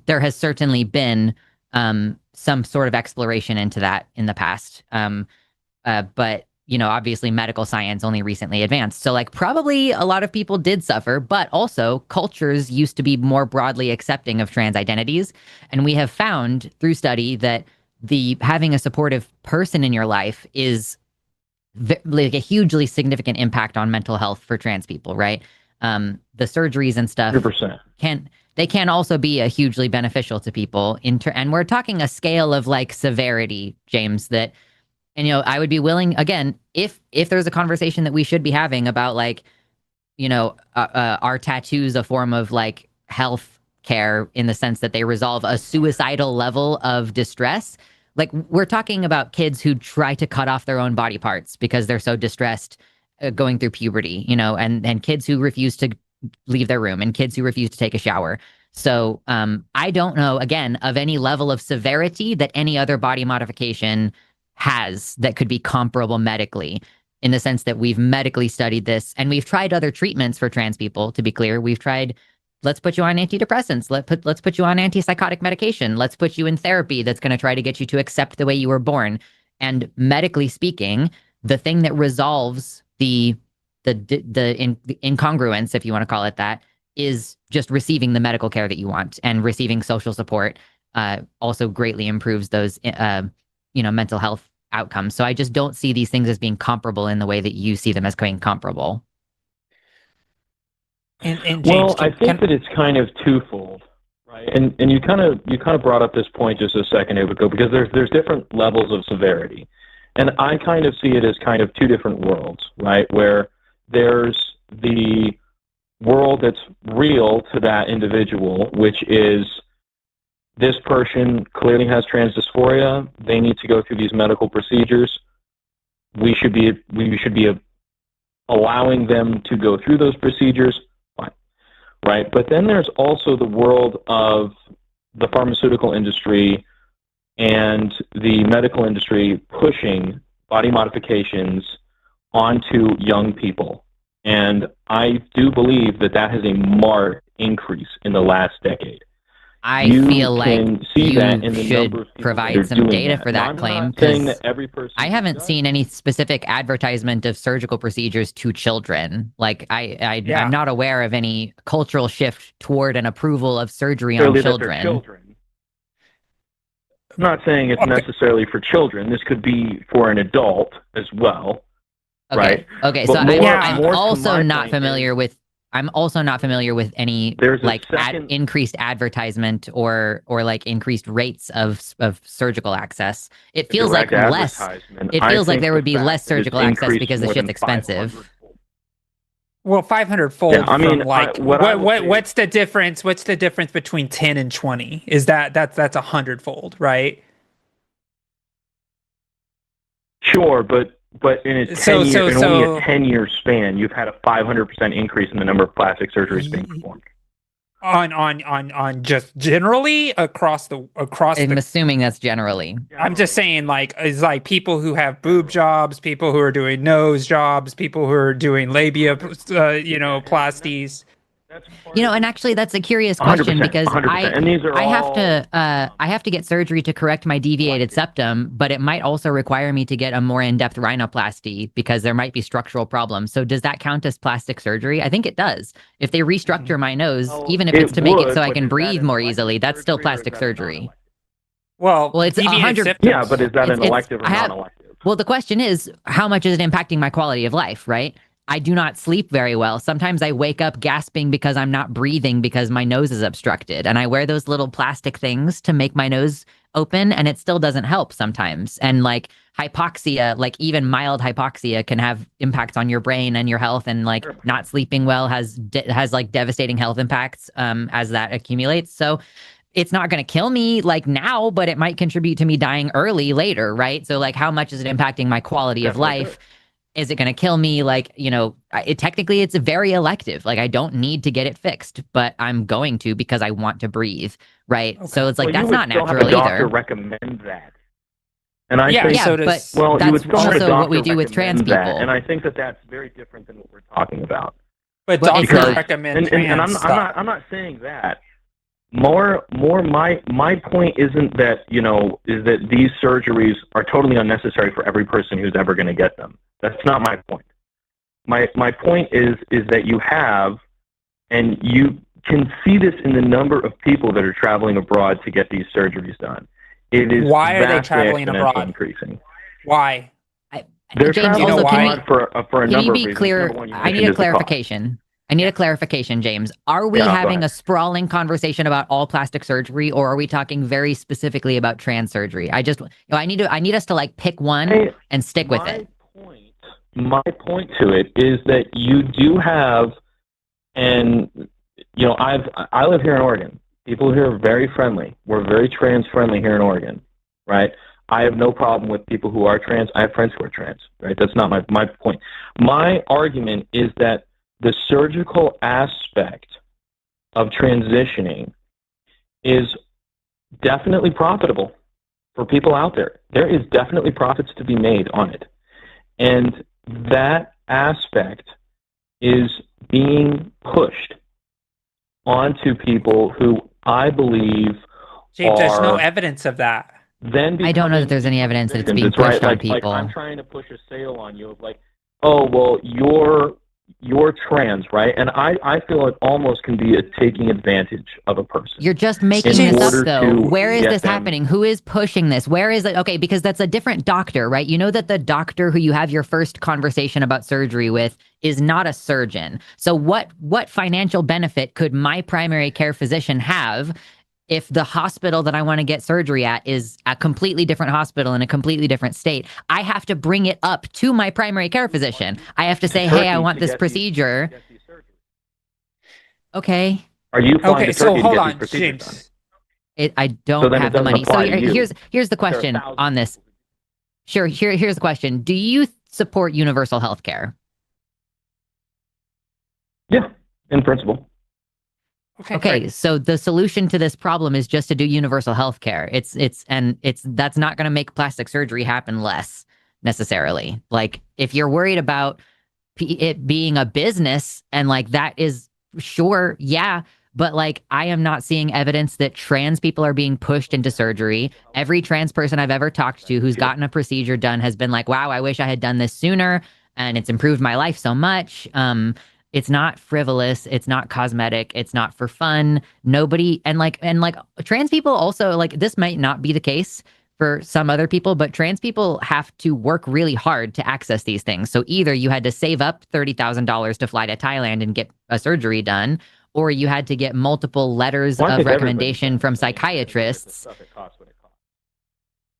there has certainly been some sort of exploration into that in the past. But obviously medical science only recently advanced. So like probably a lot of people did suffer, but also cultures used to be more broadly accepting of trans identities. And we have found through study that having a supportive person in your life is like a hugely significant impact on mental health for trans people, right? The surgeries and stuff 100%. can also be a hugely beneficial to people. And we're talking a scale of like severity, James, that, and I would be willing, again, if there's a conversation that we should be having about like, are tattoos a form of like health care in the sense that they resolve a suicidal level of distress? Like we're talking about kids who try to cut off their own body parts because they're so distressed going through puberty, and kids who refuse to leave their room and kids who refuse to take a shower. So I don't know, again, of any level of severity that any other body modification has that could be comparable medically, in the sense that we've medically studied this and we've tried other treatments for trans people. To be clear, we've tried, let's put you on antidepressants, let's put you on antipsychotic medication, let's put you in therapy that's going to try to get you to accept the way you were born. And medically speaking, the thing that resolves the incongruence, if you want to call it that, is just receiving the medical care that you want, and receiving social support also greatly improves those mental health outcomes. So I just don't see these things as being comparable in the way that you see them as being comparable. And James, well, I think that it's kind of twofold, right? And you kind of brought up this point just a second ago, because there's different levels of severity, and I kind of see it as kind of two different worlds, right? Where there's the world that's real to that individual, which is this person clearly has trans dysphoria. They need to go through these medical procedures. We should be allowing them to go through those procedures, right? But then there's also the world of the pharmaceutical industry and the medical industry pushing body modifications onto young people. And I do believe that has a marked increase in the last decade. I feel like you should provide some data for that claim, because I haven't seen any specific advertisement of surgical procedures to children. Like I'm not aware of any cultural shift toward an approval of surgery on children. I'm not saying it's necessarily for children. This could be for an adult as well. Okay. Right? Okay. So I'm also not familiar with. I'm also not familiar with any like increased advertisement or like increased rates of surgical access. It feels like less. It feels like there would be less surgical access because the shit's expensive. Well, 500-fold. Yeah, I mean, what's the difference? What's the difference between 10 and 20? Is that's 100-fold, right? Sure, but in a 10-year span, you've had a 500% increase in the number of plastic surgeries being performed. On just generally across I'm assuming that's generally. I'm just saying, like, it's like people who have boob jobs, people who are doing nose jobs, people who are doing labia, plasties. And actually that's a curious question, because I have to get surgery to correct my deviated septum, but it might also require me to get a more in-depth rhinoplasty because there might be structural problems. So does that count as plastic surgery? I think it does. If they restructure my nose, even if it's to make it so I can breathe more easily, that's still plastic surgery. Well, it's 100. Yeah, but is that an elective or non-elective? Well, the question is, how much is it impacting my quality of life, right? I do not sleep very well. Sometimes I wake up gasping because I'm not breathing because my nose is obstructed. And I wear those little plastic things to make my nose open, and it still doesn't help sometimes. And like hypoxia, like even mild hypoxia can have impacts on your brain and your health. And like not sleeping well has like devastating health impacts as that accumulates. So it's not going to kill me like now, but it might contribute to me dying early later, right? So like how much is it impacting my quality of life? Is it going to kill me? Like, technically it's very elective. Like, I don't need to get it fixed, but I'm going to because I want to breathe, right? Okay. So it's like, Well, that's you would not still have natural a doctor either. recommend that. And I Yeah, think, Yeah, so but does well, you would that's still have a also what we doctor do with trans recommend that. people. And I think that that's very different than what we're talking about. but But it's doctors not. recommend And trans I'm stuff. not saying that. More my point isn't that, is that these surgeries are totally unnecessary for every person who's ever going to get them. That's not my point. My point is that you have, and you can see this in the number of people that are traveling abroad to get these surgeries done. It is Why are they vastly traveling exponentially abroad? increasing. Why? They're James, traveling also, abroad for a can number you of be reasons. clear? Number one, you I need mentioned a is the cost. clarification. I need a clarification, James. Are we Yeah, go having ahead. a sprawling conversation about all plastic surgery, or are we talking very specifically about trans surgery? I need us to like pick one and stick with it. My point to it is that you do have, and I live here in Oregon. People here are very friendly. We're very trans friendly here in Oregon, right? I have no problem with people who are trans. I have friends who are trans, right? That's not my point. My argument is that the surgical aspect of transitioning is definitely profitable for people out there. There is definitely profits to be made on it. And that aspect is being pushed onto people who I believe James, there's no are evidence of that. then I don't know that there's any evidence that it's being victims. pushed on Like people. I'm trying to push a sale on you of like, oh, well, you're trans, right? And I feel it almost can be a taking advantage of a person. You're just making In this up, order though. to Where is get this them- happening? Who is pushing this? Where is it? Okay, because that's a different doctor, right? You know that the doctor who you have your first conversation about surgery with is not a surgeon. So what financial benefit could my primary care physician have if the hospital that I want to get surgery at is a completely different hospital in a completely different state? I have to bring it up to my primary care physician. I have to say, hey, I want this procedure. Okay. Are you flying Okay, to so Turkey to hold get on, these procedures done? James. I So don't then it have the doesn't money. So apply to you. here's the There are question thousands on this. of people. Sure, here's the question. Do you support universal health care? Yeah, in principle. Okay, Okay, great. so the solution to this problem is just to do universal health care. That's not going to make plastic surgery happen less necessarily. Like, if you're worried about it being a business and like that is sure, yeah, but like I am not seeing evidence that trans people are being pushed into surgery. Every trans person I've ever talked to who's gotten a procedure done has been like, wow, I wish I had done this sooner and it's improved my life so much. It's not frivolous, it's not cosmetic, it's not for fun. Nobody and like trans people also, like, this might not be the case for some other people, but trans people have to work really hard to access these things. So either you had to save up $30,000 to fly to Thailand and get a surgery done, or you had to get multiple letters of recommendation from psychiatrists.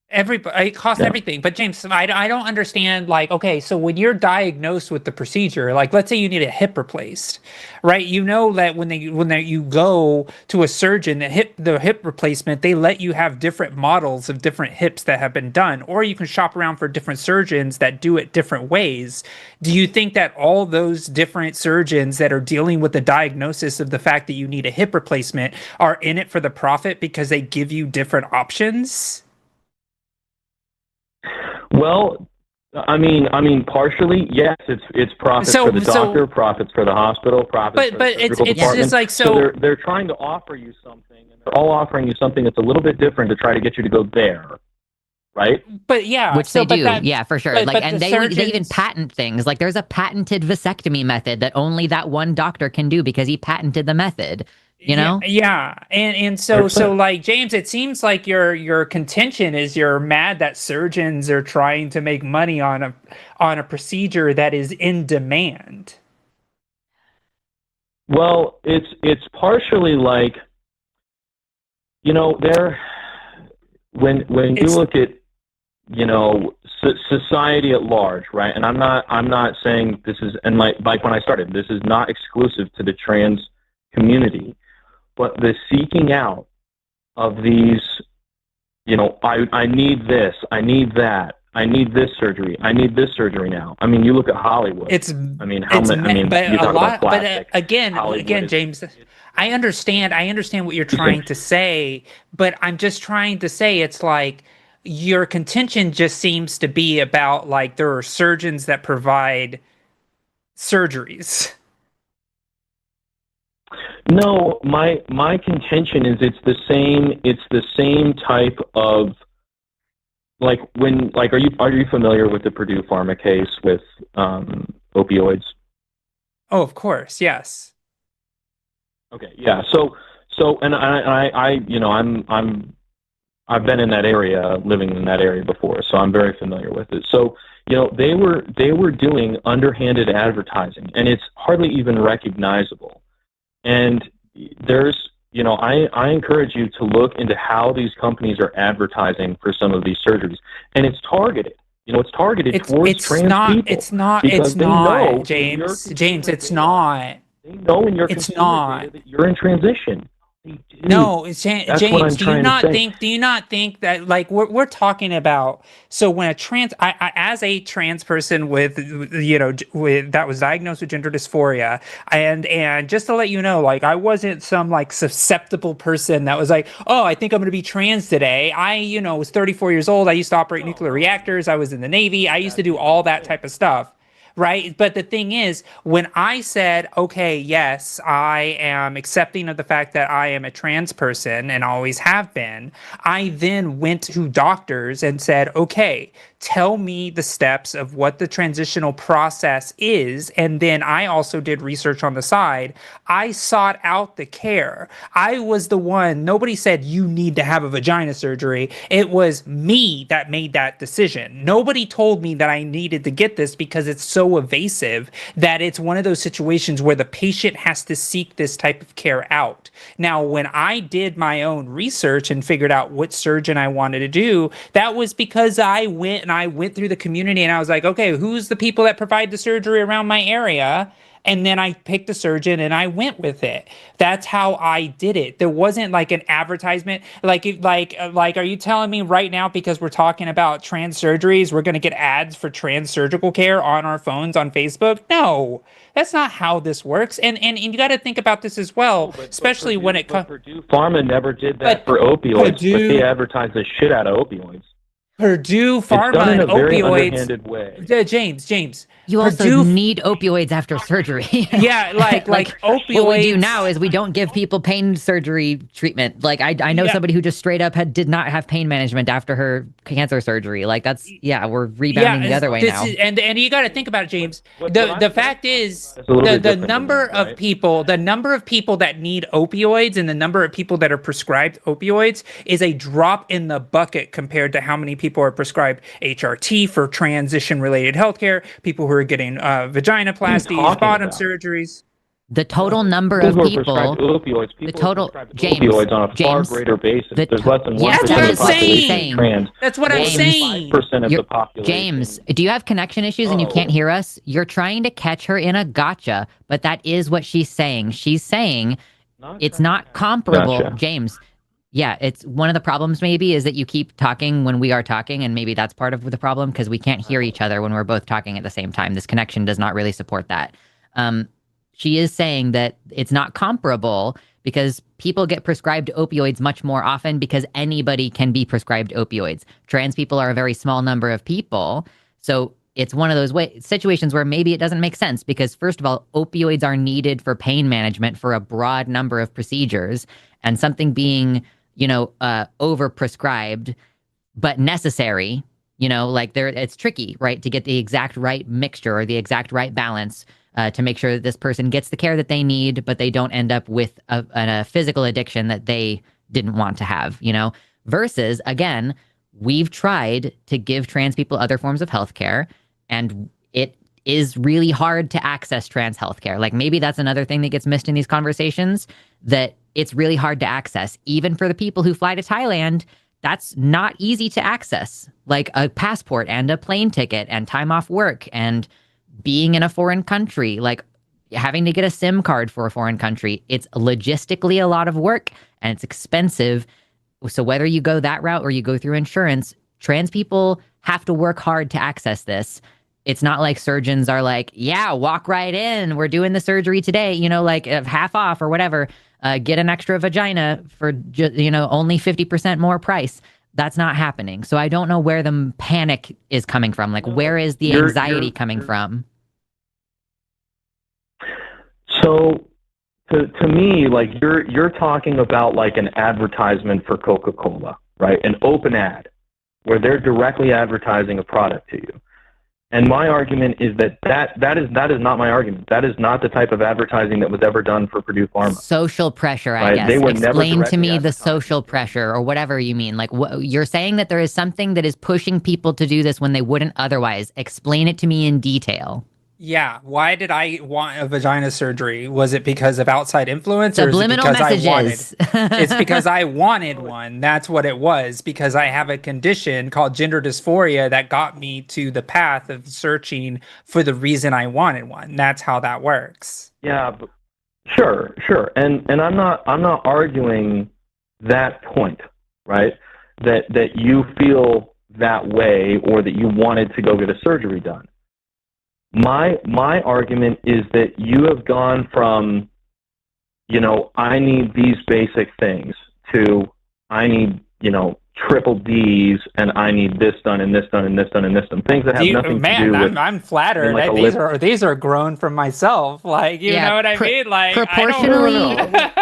Everybody, it costs everything. But James, I don't understand. Like, okay, so when you're diagnosed with the procedure, like, let's say you need a hip replaced, right? You know that when you go to a surgeon, the hip replacement, they let you have different models of different hips that have been done, or you can shop around for different surgeons that do it different ways. Do you think that all those different surgeons that are dealing with the diagnosis of the fact that you need a hip replacement are in it for the profit because they give you different options? Well, I mean, partially, yes. It's profits for the doctor, profits for the hospital, profits for the surgical department. Just like so they're trying to offer you something, and they're all offering you something that's a little bit different to try to get you to go there, right? But yeah, which they do, yeah, for sure. Like, and they even patent things. Like, there's a patented vasectomy method that only that one doctor can do because he patented the method. You know? Yeah. And so like, James, it seems like your contention is you're mad that surgeons are trying to make money on a procedure that is in demand. Well, it's partially like, when you look at, society at large, right? And I'm not saying this is, and like when I started, this is not exclusive to the trans community. But the seeking out of these, I need this, I need that, I need this surgery. I need this surgery now. I mean, you look at Hollywood. It's I mean, how it's many? I mean, but you a talk about lot. But plastic. again, Hollywood is, James, I understand. I understand what you're trying to say, but I'm just trying to say it's like your contention just seems to be about like there are surgeons that provide surgeries. No, my contention is it's the same type of like when like are you familiar with the Purdue Pharma case with opioids? Oh, of course, yes. Okay, yeah. So and I you know I've been in that area, living in that area before, so I'm very familiar with it. So you know they were doing underhanded advertising, and it's hardly even recognizable. And there's, you know, I encourage you to look into how these companies are advertising for some of these surgeries, and it's targeted. You know, it's targeted towards trans people. It's not, James. James, it's not. They know in your consumer data that you're in transition. They do. No, That's James, what I'm trying to say. do you not think that like we're talking about, so when I as a trans person with, you know, with that was diagnosed with gender dysphoria, and just to let you know, like I wasn't some like susceptible person that was like, oh, I think I'm going to be trans today. I, you know, was 34 years old. I used to operate nuclear reactors. I was in the Navy. I used to do all that type of stuff. Right. But the thing is, when I said, okay, yes, I am accepting of the fact that I am a trans person and always have been, I then went to doctors and said, okay, tell me the steps of what the transitional process is. And then I also did research on the side. I sought out the care. I was the one, nobody said you need to have a vagina surgery. It was me that made that decision. Nobody told me that I needed to get this because it's so evasive that it's one of those situations where the patient has to seek this type of care out. Now, when I did my own research and figured out what surgeon I wanted to do, that was because I went through the community and I was like, okay, who's the people that provide the surgery around my area? And then I picked a surgeon and I went with it. That's how I did it. There wasn't like an advertisement. Are you telling me right now, because we're talking about trans surgeries, we're going to get ads for trans surgical care on our phones on Facebook? No, that's not how this works. And you got to think about this as well, especially when it comes. Purdue Pharma never did that for opioids, but they advertised the shit out of opioids. Purdue Pharma and opioids. James. You also need opioids after surgery. Yeah, like opioids. What we do now is we don't give people pain surgery treatment. Like I know somebody who just straight up did not have pain management after her cancer surgery. Like we're rebounding the other way now. And you got to think about it, James. The fact is the number of people that need opioids and the number of people that are prescribed opioids is a drop in the bucket compared to how many people are prescribed HRT for transition related healthcare, people who are getting vaginoplasties, bottom surgeries. The total number of people, opioids, the total, James, opioids on a far greater basis. There's less than 1% of the population trans. That's what I'm saying. 5% of the population. James, do you have connection issues and you can't hear us? You're trying to catch her in a gotcha, but that is what she's saying. She's saying it's not comparable, Gotcha. James. Yeah, it's one of the problems maybe is that you keep talking when we are talking, and maybe that's part of the problem because we can't hear each other when we're both talking at the same time. This connection does not really support that. She is saying that it's not comparable because people get prescribed opioids much more often because anybody can be prescribed opioids. Trans people are a very small number of people. So it's one of those situations where maybe it doesn't make sense because, first of all, opioids are needed for pain management for a broad number of procedures, and something being overprescribed, but necessary, it's tricky, right? To get the exact right mixture or the exact right balance to make sure that this person gets the care that they need, but they don't end up with a physical addiction that they didn't want to have, versus, again, we've tried to give trans people other forms of healthcare, and it is really hard to access trans healthcare. Like maybe that's another thing that gets missed in these conversations, that it's really hard to access. Even for the people who fly to Thailand, that's not easy to access. Like a passport and a plane ticket and time off work and being in a foreign country, like having to get a SIM card for a foreign country. It's logistically a lot of work and it's expensive. So whether you go that route or you go through insurance, trans people have to work hard to access this. It's not like surgeons are like, yeah, walk right in. We're doing the surgery today, like half off or whatever. Get an extra vagina for, only 50% more price. That's not happening. So I don't know where the panic is coming from. Like, where is the anxiety coming from? So to me, like you're talking about like an advertisement for Coca-Cola, right? An open ad where they're directly advertising a product to you. And my argument is that is not my argument. That is not the type of advertising that was ever done for Purdue Pharma. Social pressure, I guess. Explain to me the social pressure or whatever you mean. Like, you're saying that there is something that is pushing people to do this when they wouldn't otherwise. Explain it to me in detail. Yeah. Why did I want a vagina surgery? Was it because of outside influence, Subliminal or is it because messages. I wanted? It's because I wanted one. That's what it was. Because I have a condition called gender dysphoria that got me to the path of searching for the reason I wanted one. That's how that works. Yeah. But sure. And I'm not arguing that point, right? That you feel that way or that you wanted to go get a surgery done. My argument is that you have gone from, I need these basic things to I need, triple D's and I need this done and this done and this done and this done. Things that have nothing to do with. I'm flattered. Like these are grown from myself. Like, you know what I mean? Like, proportionally,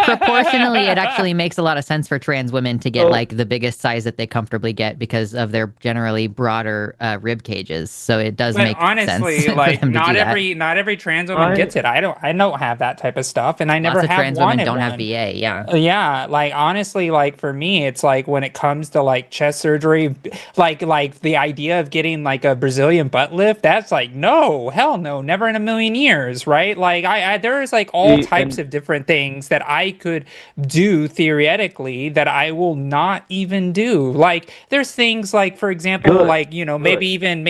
proportionally, it actually makes a lot of sense for trans women to get like the biggest size that they comfortably get because of their generally broader rib cages. So it does make honestly, sense. like not every trans woman gets it. I don't have that type of stuff, and I never have trans wanted women don't one. have VA. Yeah. Yeah. Like honestly, like for me, it's like when it comes to like chest surgery, like the idea of getting like a Brazilian butt lift, that's like no, hell no, never in a million years, right? Like I there's like all types of different things that I could do theoretically that I will not even do. Like there's things like, for example, like maybe even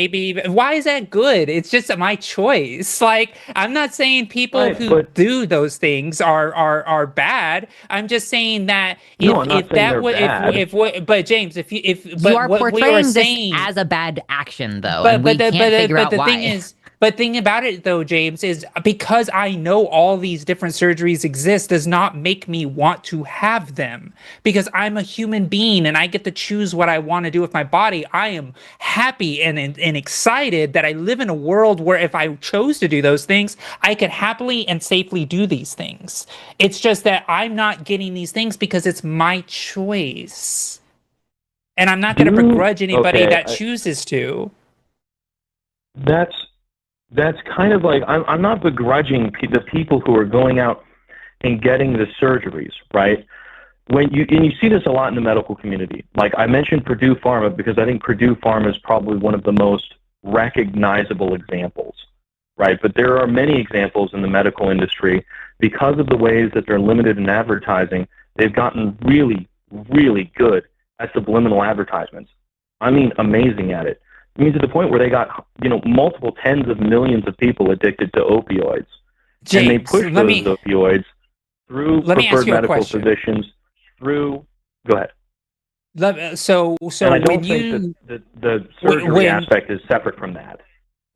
why is that good? It's just my choice. Like I'm not saying people who do those things are bad. I'm just saying that but James, you are portraying this as a bad action, though, and we can't figure out why. But thing about it, though, James, is because I know all these different surgeries exist does not make me want to have them. Because I'm a human being and I get to choose what I want to do with my body. I am happy and excited that I live in a world where if I chose to do those things, I could happily and safely do these things. It's just that I'm not getting these things because it's my choice. And I'm not going to begrudge anybody that chooses to. That's kind of like, I'm not begrudging the people who are going out and getting the surgeries, right? And you see this a lot in the medical community. Like I mentioned Purdue Pharma because I think Purdue Pharma is probably one of the most recognizable examples, right? But there are many examples in the medical industry because of the ways that they're limited in advertising. They've gotten really, really good at subliminal advertisements. I mean, amazing at it. I mean, to the point where they got, multiple tens of millions of people addicted to opioids. James, and they push those opioids through preferred medical physicians, go ahead. So and I don't think that the surgery aspect is separate from that.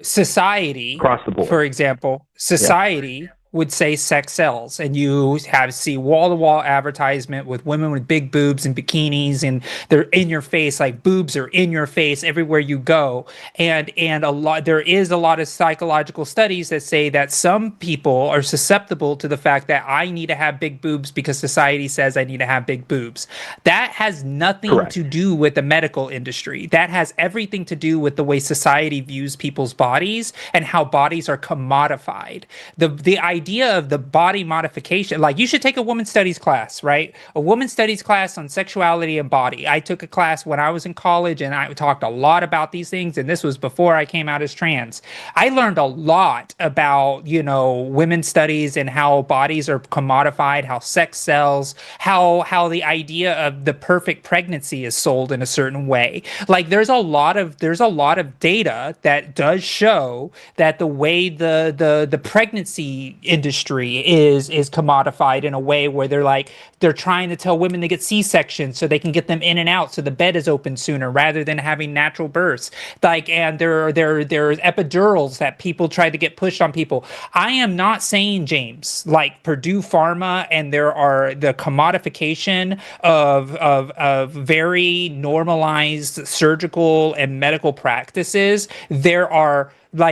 Society, across the board. For example, society would say sex sells, and you see wall-to-wall advertisement with women with big boobs and bikinis, and they're in your face, like boobs are in your face everywhere you go. And there is a lot of psychological studies that say that some people are susceptible to the fact that I need to have big boobs because society says I need to have big boobs. That has nothing to do with the medical industry. That has everything to do with the way society views people's bodies and how bodies are commodified. The idea of the body modification, like you should take a women's studies class, right? A women's studies class on sexuality and body. I took a class when I was in college and I talked a lot about these things, and this was before I came out as trans. I learned a lot about, women's studies and how bodies are commodified, how sex sells, how the idea of the perfect pregnancy is sold in a certain way. Like there's a lot of data that does show that the way the pregnancy industry is commodified in a way where they're trying to tell women to get C-sections so they can get them in and out so the bed is open sooner rather than having natural births. And there's epidurals that people try to get pushed on people. I am not saying, James, like Purdue Pharma, and there are the commodification of very normalized surgical and medical practices. There are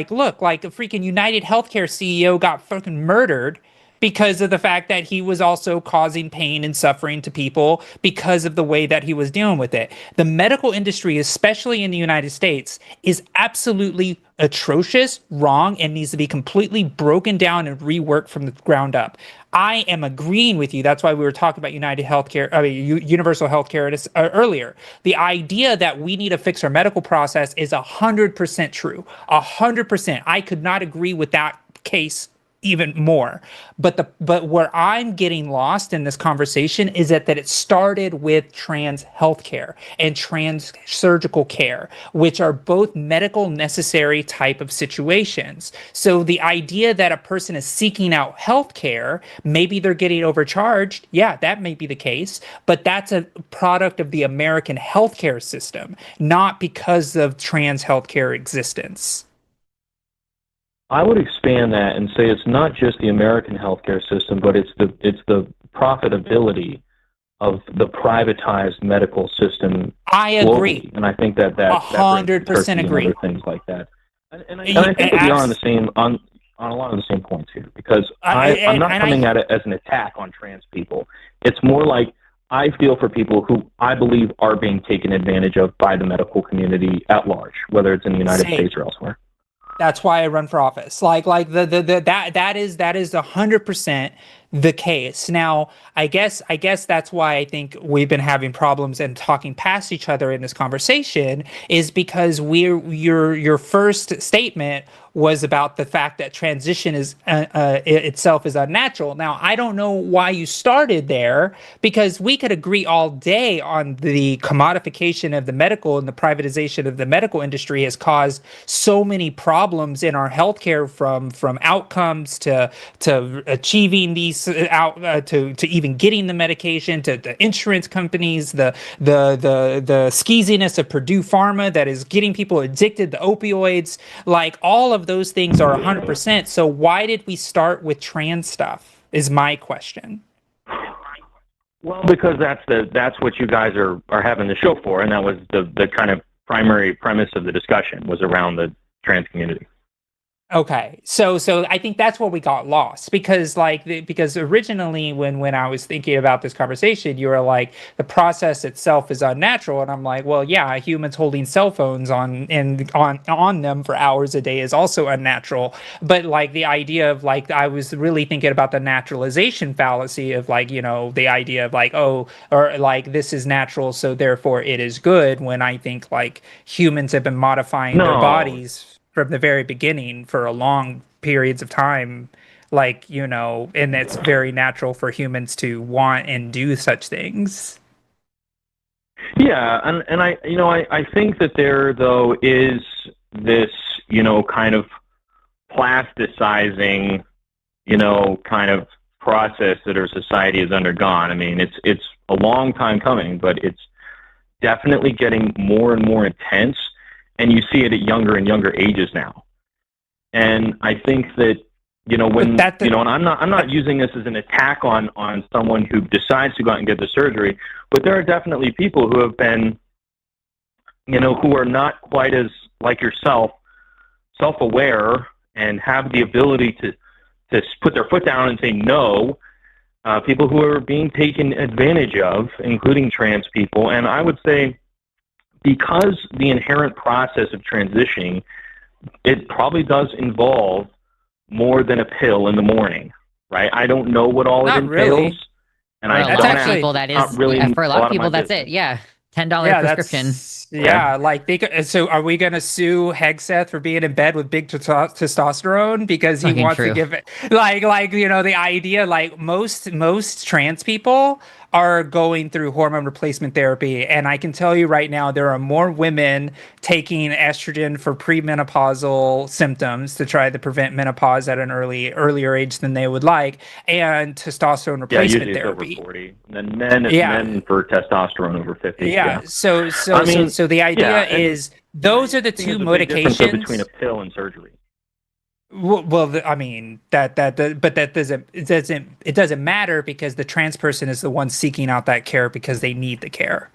look, like a freaking United Healthcare CEO got fucking murdered because of the fact that he was also causing pain and suffering to people because of the way that he was dealing with it. The medical industry, especially in the United States, is absolutely atrocious, wrong, and needs to be completely broken down and reworked from the ground up. I am agreeing with you. That's why we were talking about universal healthcare earlier. The idea that we need to fix our medical process is 100% true. 100%. I could not agree with that case even more. But where I'm getting lost in this conversation is that it started with trans healthcare and trans surgical care, which are both medical necessary type of situations. So the idea that a person is seeking out healthcare, maybe they're getting overcharged. Yeah, that may be the case, but that's a product of the American healthcare system, not because of trans healthcare existence. I would expand that and say it's not just the American healthcare system, but it's the profitability of the privatized medical system. I agree, globally. And I think that 100% agree. Other things like that, and I think we are on the same on a lot of the same points here, because I'm not coming at it as an attack on trans people. It's more like I feel for people who I believe are being taken advantage of by the medical community at large, whether it's in the United States or elsewhere. That's why I run for office. That is 100% the case. Now, I guess that's why I think we've been having problems and talking past each other in this conversation, is because your first statement was about the fact that transition is itself is unnatural. Now, I don't know why you started there, because we could agree all day on the commodification of the medical and the privatization of the medical industry has caused so many problems in our healthcare, from outcomes to achieving these to even getting the medication, to the insurance companies, the skeeziness of Purdue Pharma that is getting people addicted to opioids. Like, all of those things are 100%. So why did we start with trans stuff is my question. Well, because that's what you guys are having the show for, and that was the kind of primary premise of the discussion, was around the trans community. Okay, so I think that's where we got lost, because because originally when I was thinking about this conversation, you were like, the process itself is unnatural, and I'm like, well, yeah, humans holding cell phones on them for hours a day is also unnatural. But the idea of I was really thinking about the naturalization fallacy of the idea of this is natural, so therefore it is good. When I think humans have been modifying their bodies from the very beginning for a long periods of time, and it's very natural for humans to want and do such things. Yeah, and I think that there, though, is this, kind of plasticizing, kind of process that our society has undergone. I mean, it's a long time coming, but it's definitely getting more and more intense. And you see it at younger and younger ages now. And I think that, when, and I'm not using this as an attack on someone who decides to go out and get the surgery, but there are definitely people who have been, who are not quite as, like yourself, self-aware and have the ability to put their foot down and say no, people who are being taken advantage of, including trans people. And I would say, because the inherent process of transitioning, it probably does involve more than a pill in the morning, right? I don't know what all it entails. Really. And for I a lot of people, that is, really for a lot of people, that's it. Yeah. $10 prescription. So are we going to sue Hegseth for being in bed with big testosterone because he wants to give it the idea, most trans people are going through hormone replacement therapy. And I can tell you right now, there are more women taking estrogen for premenopausal symptoms to try to prevent menopause at an earlier age than they would like, and testosterone replacement usually therapy. It's over 40. And then men for testosterone over 50. So the idea is those are the two there's a big difference, though, motivations between a pill and surgery. Well, I mean but that doesn't matter, because the trans person is the one seeking out that care because they need the care,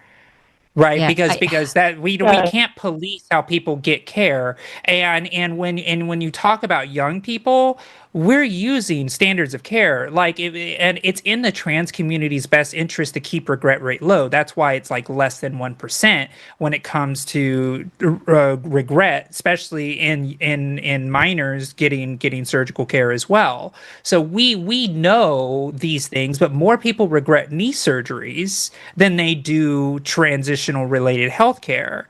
right? Yeah, Because that we can't police how people get care, and when you talk about young people, we're using standards of care and it's in the trans community's best interest to keep regret rate low. That's why it's like less than 1% when it comes to regret, especially in minors getting surgical care as well. So we know these things, but more people regret knee surgeries than they do transitional related health care.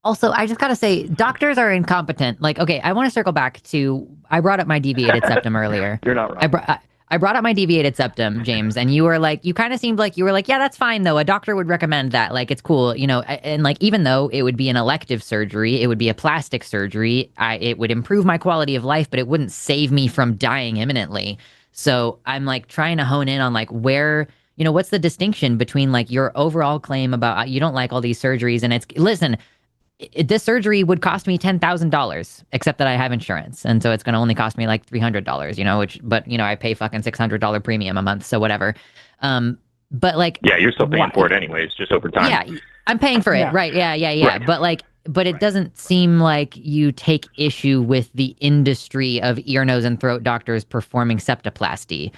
Also, I just gotta say, doctors are incompetent. Like, okay, I want to circle back to, I brought up my deviated septum earlier. You're not wrong. I brought up my deviated septum, James, and you were like, you kind of seemed like you were like, yeah, that's fine though. A doctor would recommend that. Like, it's cool, and like, even though it would be an elective surgery, it would be a plastic surgery, it would improve my quality of life, but it wouldn't save me from dying imminently. So I'm like trying to hone in on like where, what's the distinction between like your overall claim about you don't like all these surgeries, and listen, this surgery would cost me $10,000, except that I have insurance, and so it's going to only cost me like $300, but I pay fucking $600 premium a month, so whatever. But like, yeah, you're still paying for it anyways, just over time. Yeah, I'm paying for it, right? Yeah. Right. But it doesn't seem like you take issue with the industry of ear, nose, and throat doctors performing septoplasty.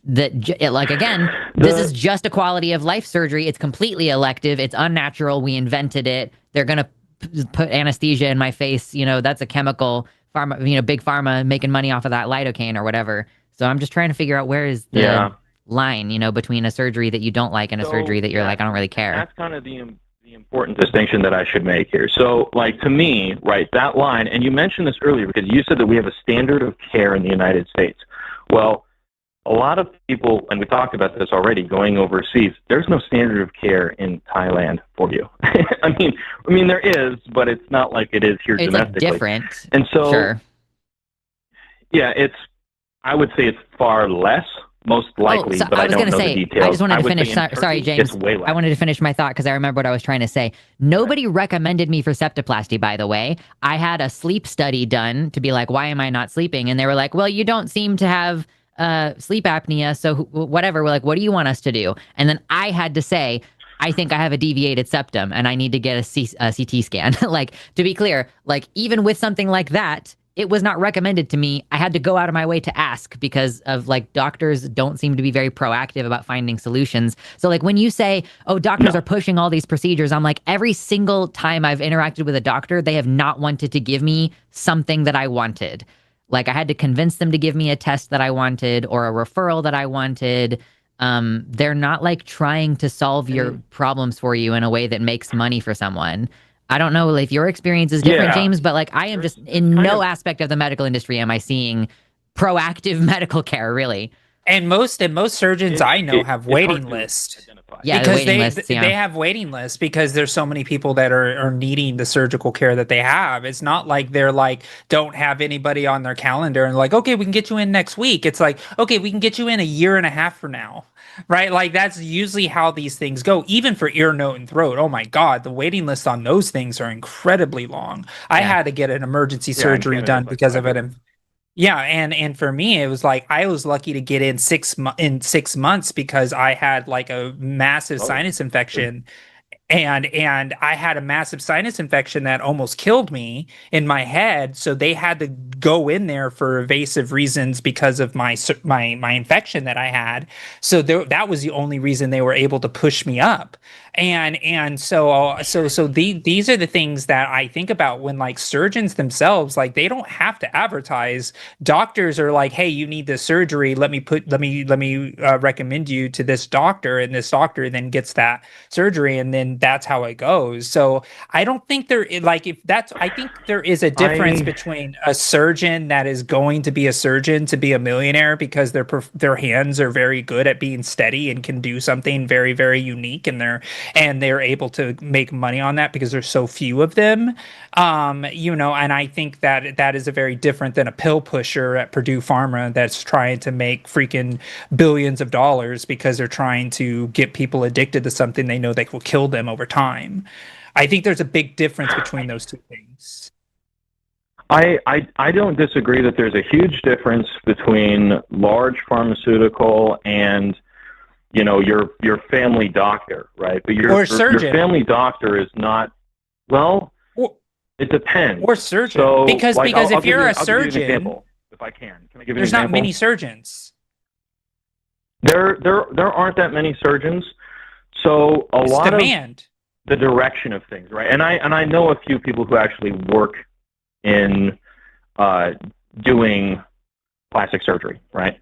Again, this is just a quality of life surgery. It's completely elective. It's unnatural. We invented it. They're gonna put anesthesia in my face. That's a chemical. Pharma, big pharma making money off of that lidocaine or whatever. So I'm just trying to figure out where is the line, between a surgery that you don't like and a surgery that you're like, I don't really care. That's kind of the important distinction that I should make here. So, like, to me, right, that line, and you mentioned this earlier because you said that we have a standard of care in the United States. Well, a lot of people, and we talked about this already, going overseas, there's no standard of care in Thailand for you. I mean, there is, but it's not like it is here domestically. It's like different. And so, sure. Yeah, I would say it's far less, most likely, but I don't know the details. I just wanted to finish. Sorry, James. I wanted to finish my thought because I remember what I was trying to say. Nobody recommended me for septoplasty, by the way. I had a sleep study done to be like, why am I not sleeping? And they were like, well, you don't seem to have sleep apnea, so whatever. We're like, what do you want us to do? And then I had to say, I think I have a deviated septum and I need to get a CT scan. Like, to be clear, like, even with something like that, it was not recommended to me. I had to go out of my way to ask because of like doctors don't seem to be very proactive about finding solutions. So like when you say, oh, doctors are pushing all these procedures, I'm like, every single time I've interacted with a doctor, they have not wanted to give me something that I wanted. Like I had to convince them to give me a test that I wanted or a referral that I wanted. They're not like trying to solve your problems for you in a way that makes money for someone. I don't know if your experience is different, James, but like I am just in no aspect of the medical industry am I seeing proactive medical care, really. And most surgeons I know have waiting lists. Yeah, because they have waiting lists because there's so many people that are needing the surgical care that they have. It's not like they're like don't have anybody on their calendar and like, okay, we can get you in next week. It's like, okay, we can get you in a year and a half from now. Right? Like that's usually how these things go, even for ear, nose, and throat. Oh my God, the waiting lists on those things are incredibly long. I had to get an emergency surgery done because of it. Yeah, and for me, it was like I was lucky to get in 6 months because I had like a massive sinus infection. And I had a massive sinus infection that almost killed me in my head. So they had to go in there for evasive reasons because of my infection that I had. So that was the only reason they were able to push me up. And so these are the things that I think about when like surgeons themselves, like they don't have to advertise. Doctors are like, hey, you need this surgery. Let me recommend you to this doctor, and this doctor then gets that surgery, and then that's how it goes. So I don't think I think there is a difference between a surgeon that is going to be a surgeon to be a millionaire because their hands are very good at being steady and can do something very, very unique, and they're able to make money on that because there's so few of them. And I think that is a very different than a pill pusher at Purdue Pharma that's trying to make freaking billions of dollars because they're trying to get people addicted to something they know that will kill them over time. I think there's a big difference between those two things. I don't disagree that there's a huge difference between large pharmaceutical and your family doctor, right? But your family doctor is not, well, it depends. Or surgeon. So, because if you're a surgeon, I'll give you an example, if I can I give you an example? There's not many surgeons. There aren't that many surgeons. So a lot demand. Of the direction of things, right? And I know a few people who actually work in doing plastic surgery, right?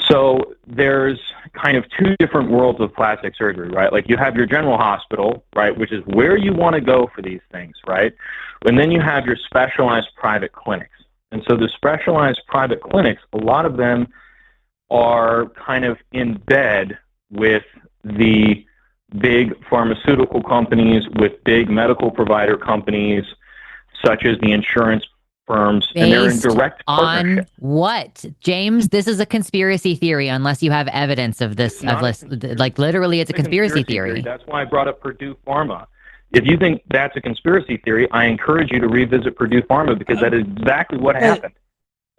So there's kind of two different worlds of plastic surgery, right? Like you have your general hospital, right, which is where you want to go for these things, right? And then you have your specialized private clinics. And so the specialized private clinics, a lot of them are kind of in bed with the big pharmaceutical companies, with big medical provider companies, such as the insurance firms, and they're in direct partnership. On what, James? This is a conspiracy theory unless you have evidence of this. Literally, it's a conspiracy theory. That's why I brought up Purdue Pharma. If you think that's a conspiracy theory, I encourage you to revisit Purdue Pharma because that is exactly what happened.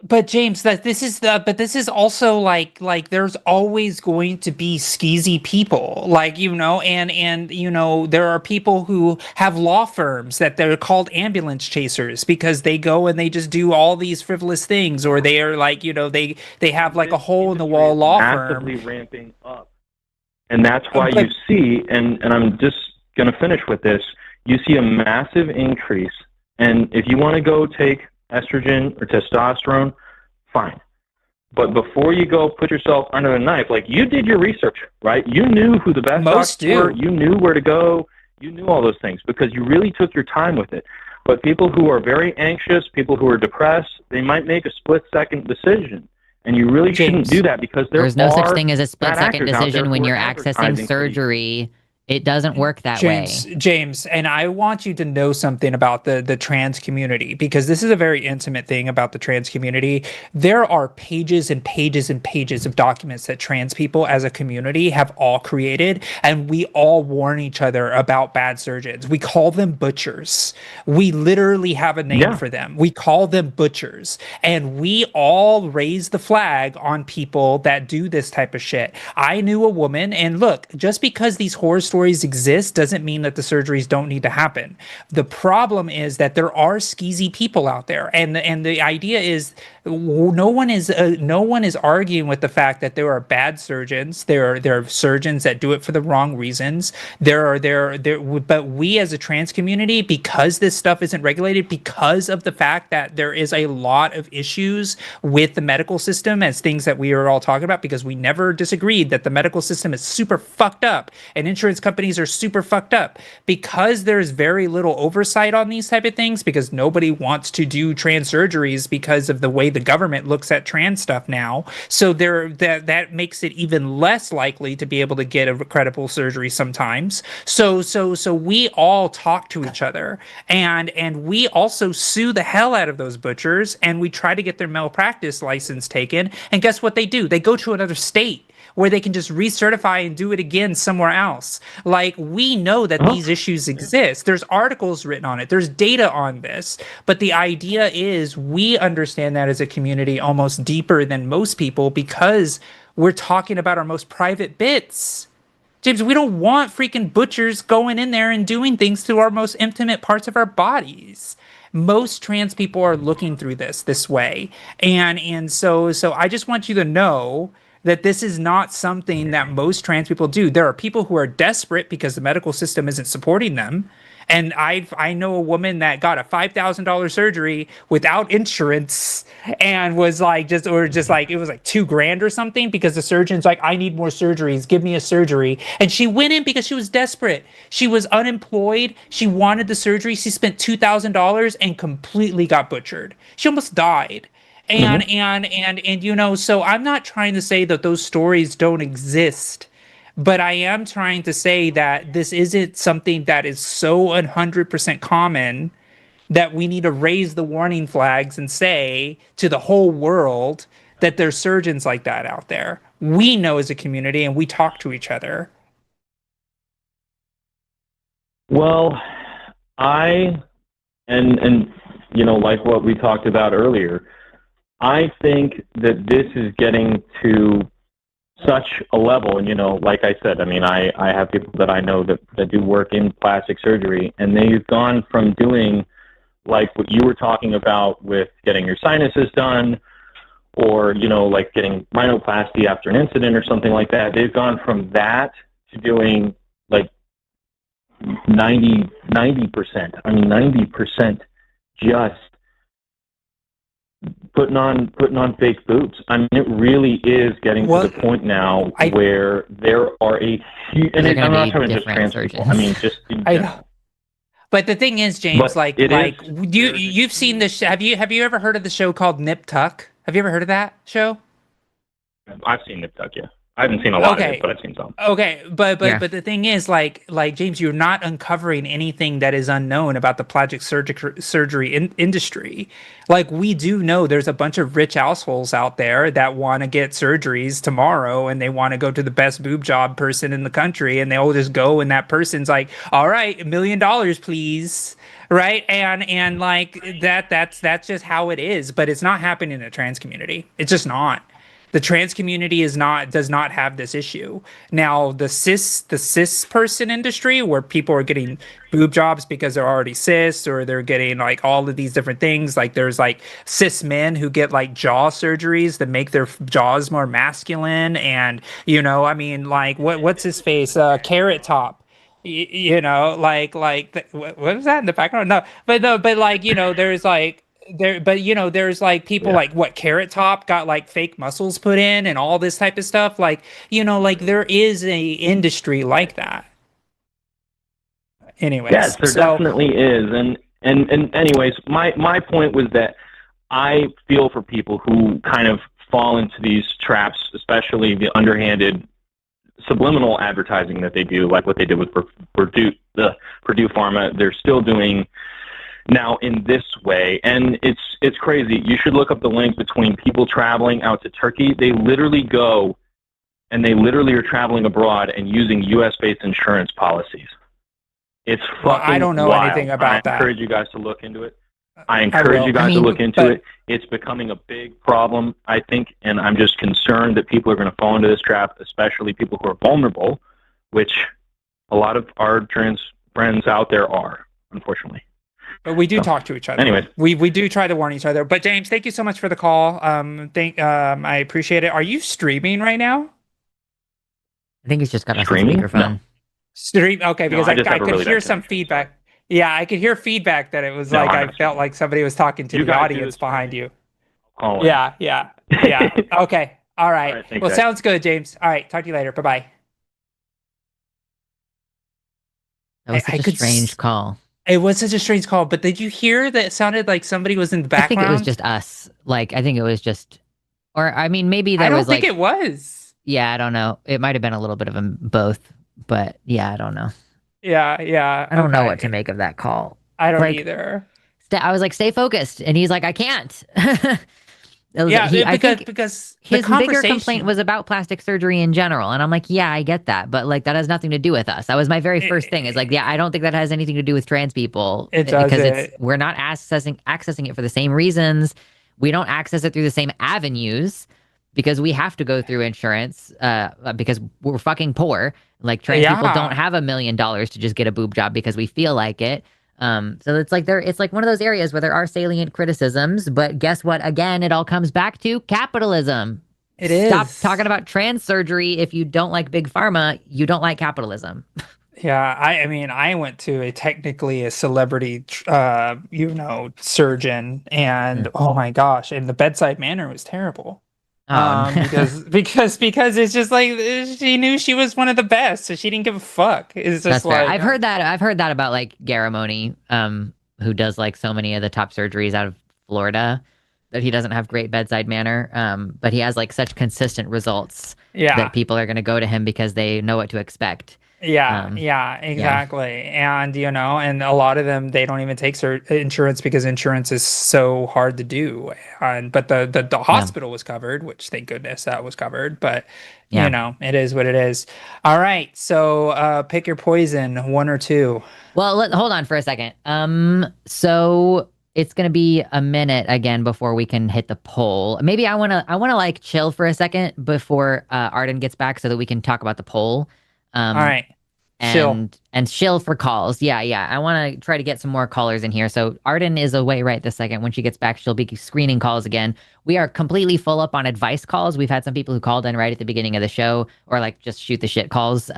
But James, this is also like there's always going to be skeezy people, and there are people who have law firms that they're called ambulance chasers because they go and they just do all these frivolous things, or they are they have like a hole in the wall law firm. Massively ramping up, and that's why you see, and I'm just going to finish with this. You see a massive increase, and if you want to go take estrogen or testosterone, fine. But before you go put yourself under a knife, like you did your research, right? You knew who the best doctors were. You knew where to go. You knew all those things because you really took your time with it. But people who are very anxious, people who are depressed, they might make a split-second decision. And you really shouldn't do that because there's no such thing as a split-second decision when you're accessing surgery. It doesn't work that way. James, and I want you to know something about the trans community, because this is a very intimate thing about the trans community. There are pages and pages and pages of documents that trans people as a community have all created, and we all warn each other about bad surgeons. We call them butchers. We literally have a name for them. We call them butchers, and we all raise the flag on people that do this type of shit. I knew a woman, and look, just because these horror stories exist doesn't mean that the surgeries don't need to happen. The problem is that there are skeezy people out there, and the idea is no one is arguing with the fact that there are bad surgeons. There are surgeons that do it for the wrong reasons. But we as a trans community, because this stuff isn't regulated, because of the fact that there is a lot of issues with the medical system, as things that we are all talking about, because we never disagreed that the medical system is super fucked up and insurance companies are super fucked up, because there's very little oversight on these type of things, because nobody wants to do trans surgeries because of the way the government looks at trans stuff now. So that makes it even less likely to be able to get a credible surgery sometimes. So we all talk to each other, and we also sue the hell out of those butchers, and we try to get their malpractice license taken. And guess what they do? They go to another state where they can just recertify and do it again somewhere else. Like, we know that these issues exist. There's articles written on it. There's data on this. But the idea is we understand that as a community almost deeper than most people, because we're talking about our most private bits. James, we don't want freaking butchers going in there and doing things to our most intimate parts of our bodies. Most trans people are looking through this way. And so I just want you to know that this is not something that most trans people do. There are people who are desperate because the medical system isn't supporting them, And I know a woman that got a $5,000 surgery without insurance and was like just like it was like $2,000 or something because the surgeon's like, I need more surgeries, give me a surgery. And she went in because she was desperate. She was unemployed. She wanted the surgery. She spent $2,000 and completely got butchered. She almost died. And you know, so I'm not trying to say that those stories don't exist, but I am trying to say that this isn't something that is so 100% common that we need to raise the warning flags and say to the whole world that there's surgeons like that out there. We know as a community and we talk to each other. Well, and you know, like what we talked about earlier, I think that this is getting to such a level, and you know, like I said, I mean, I have people that I know that do work in plastic surgery, and they've gone from doing like what you were talking about with getting your sinuses done, or you know, like getting rhinoplasty after an incident or something like that. They've gone from that to doing like 90%. I mean, 90% just putting on fake boobs. I mean, it really is getting to the point now where there are a huge, and I'm not talking just trans people. I mean, just in general. But the thing is, James, you've seen this. Have you ever heard of the show called Nip Tuck? Have you ever heard of that show? I've seen Nip Tuck, yeah. I haven't seen a lot of it, but I've seen some. Okay, but the thing is, like James, you're not uncovering anything that is unknown about the plastic surgery industry. Like, we do know there's a bunch of rich assholes out there that want to get surgeries tomorrow, and they want to go to the best boob job person in the country, and they'll just go, and that person's like, all right, $1 million, please. Right. And like that's just how it is. But it's not happening in the trans community. It's just not. The trans community does not have this issue. Now, the cis person industry, where people are getting boob jobs because they're already cis, or they're getting like all of these different things. Like there's like cis men who get like jaw surgeries that make their jaws more masculine. And, you know, I mean, like what's his face? Carrot Top. You know, like what was that in the background? No, but like, you know, there's like there's like people like what Carrot Top got like fake muscles put in and all this type of stuff. Like, you know, like there is a industry like that. Anyways, yes, there definitely is. And anyways, my point was that I feel for people who kind of fall into these traps, especially the underhanded subliminal advertising that they do, like what they did with Purdue Pharma. They're still doing now in this way, and it's crazy. You should look up the link between people traveling out to Turkey. They literally go and they literally are traveling abroad and using U.S.-based insurance policies. It's fucking wild. I don't know anything about that. I encourage you guys to look into it. I encourage you guys to look into it. It's becoming a big problem, I think, and I'm just concerned that people are going to fall into this trap, especially people who are vulnerable, which a lot of our trans friends out there are, unfortunately. But we do talk to each other. Anyways, we do try to warn each other. But James, thank you so much for the call. I appreciate it. Are you streaming right now? I think he's just got a speakerphone. No. Stream, okay, because I could hear some feedback. Yeah, I could hear feedback that it was I felt like somebody was talking to the audience behind you. Oh, yeah. Okay. All right. Well, sounds good, James. All right. Talk to you later. Bye-bye. That was such a strange call. It was such a strange call, but did you hear that it sounded like somebody was in the background? I think it was just us. Like, I think it was just, or I mean, maybe there was like. I don't think it was. Yeah, I don't know. It might have been a little bit of them both, but yeah, I don't know. Yeah. I don't know what to make of that call. I don't either. I was like, stay focused. And he's like, I can't. Because his bigger complaint was about plastic surgery in general. And I'm like, yeah, I get that. But like, that has nothing to do with us. That was my very first thing is like, yeah, I don't think that has anything to do with trans people. We're not accessing it for the same reasons. We don't access it through the same avenues because we have to go through insurance because we're fucking poor. Like trans people don't have $1 million to just get a boob job because we feel like it. So it's like one of those areas where there are salient criticisms, but guess what? Again, it all comes back to capitalism. It is. Stop talking about trans surgery. If you don't like big pharma, you don't like capitalism. Yeah, I mean, I went to technically a celebrity, surgeon, and Mm. oh my gosh, and the bedside manner was terrible. Oh, no. Because it's just like she knew she was one of the best, so she didn't give a fuck. It's just That's fair. like, I've heard that. I've heard that about like Garamoni, who does like so many of the top surgeries out of Florida, that he doesn't have great bedside manner. But he has like such consistent results yeah. that people are going to go to him because they know what to expect. Yeah, Um, yeah, yeah, exactly. And and a lot of them they don't even take insurance because insurance is so hard to do. And but the yeah, hospital was covered, which thank goodness that was covered. But yeah. it is what it is. All right, so pick your poison, one or two. Well, hold on for a second. So it's gonna be a minute again before we can hit the poll. Maybe I wanna like chill for a second before Arden gets back so that we can talk about the poll. All Um, right, chill. and chill for calls. Yeah, yeah. I want to try to get some more callers in here. So Arden is away right this second. When she gets back, she'll be screening calls again. We are completely full up on advice calls. We've had some people who called in right at the beginning of the show, or like just shoot the shit calls.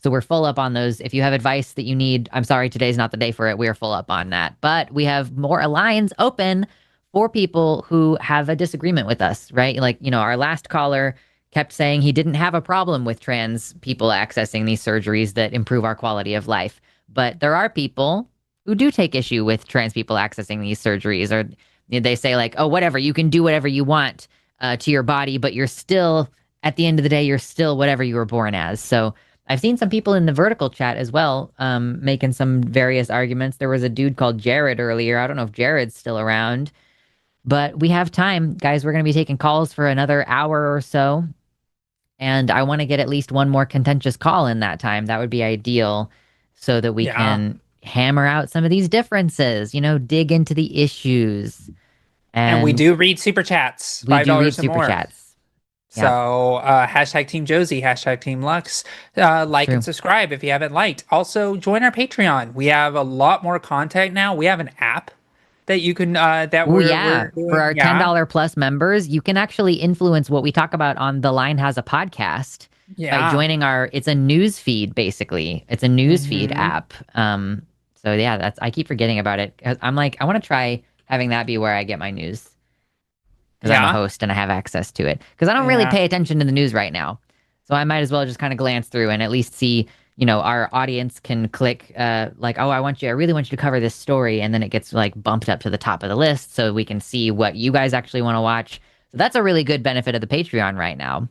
So we're full up on those. If you have advice that you need, I'm sorry, today's not the day for it. We are full up on that. But we have more lines open for people who have a disagreement with us, right? Like, our last caller kept saying he didn't have a problem with trans people accessing these surgeries that improve our quality of life. But there are people who do take issue with trans people accessing these surgeries, or they say like, oh, whatever, you can do whatever you want to your body, but you're still, at the end of the day, you're still whatever you were born as. So I've seen some people in the vertical chat as well, making some various arguments. There was a dude called Jared earlier. I don't know if Jared's still around, but we have time, guys. We're going to be taking calls for another hour or so. And I want to get at least one more contentious call in that time. That would be ideal so that we Yeah, can hammer out some of these differences, dig into the issues. and we And do read super chats, we do $5 read or super more. chats. Yeah, So hashtag Team Josie, hashtag Team Lux. Like and true. subscribe if you haven't liked. Also join our Patreon. We have a lot more content now. We have an app that you can that Oh, we're yeah. For doing. our Yeah, $10 plus members, you can actually influence what we talk about on The Line Has a Podcast by yeah. joining it's a news feed, basically. It's a news feed Hmm. app. So yeah, I keep forgetting about it. I'm like, I want to try having that be where I get my news because I'm a Yeah, host and I have access to it. Because I don't really yeah, pay attention to the news right now. So I might as well just kind of glance through and at least see, our audience can click like, oh, I really want you to cover this story. And then it gets like bumped up to the top of the list so we can see what you guys actually want to watch. So that's a really good benefit of the Patreon right now.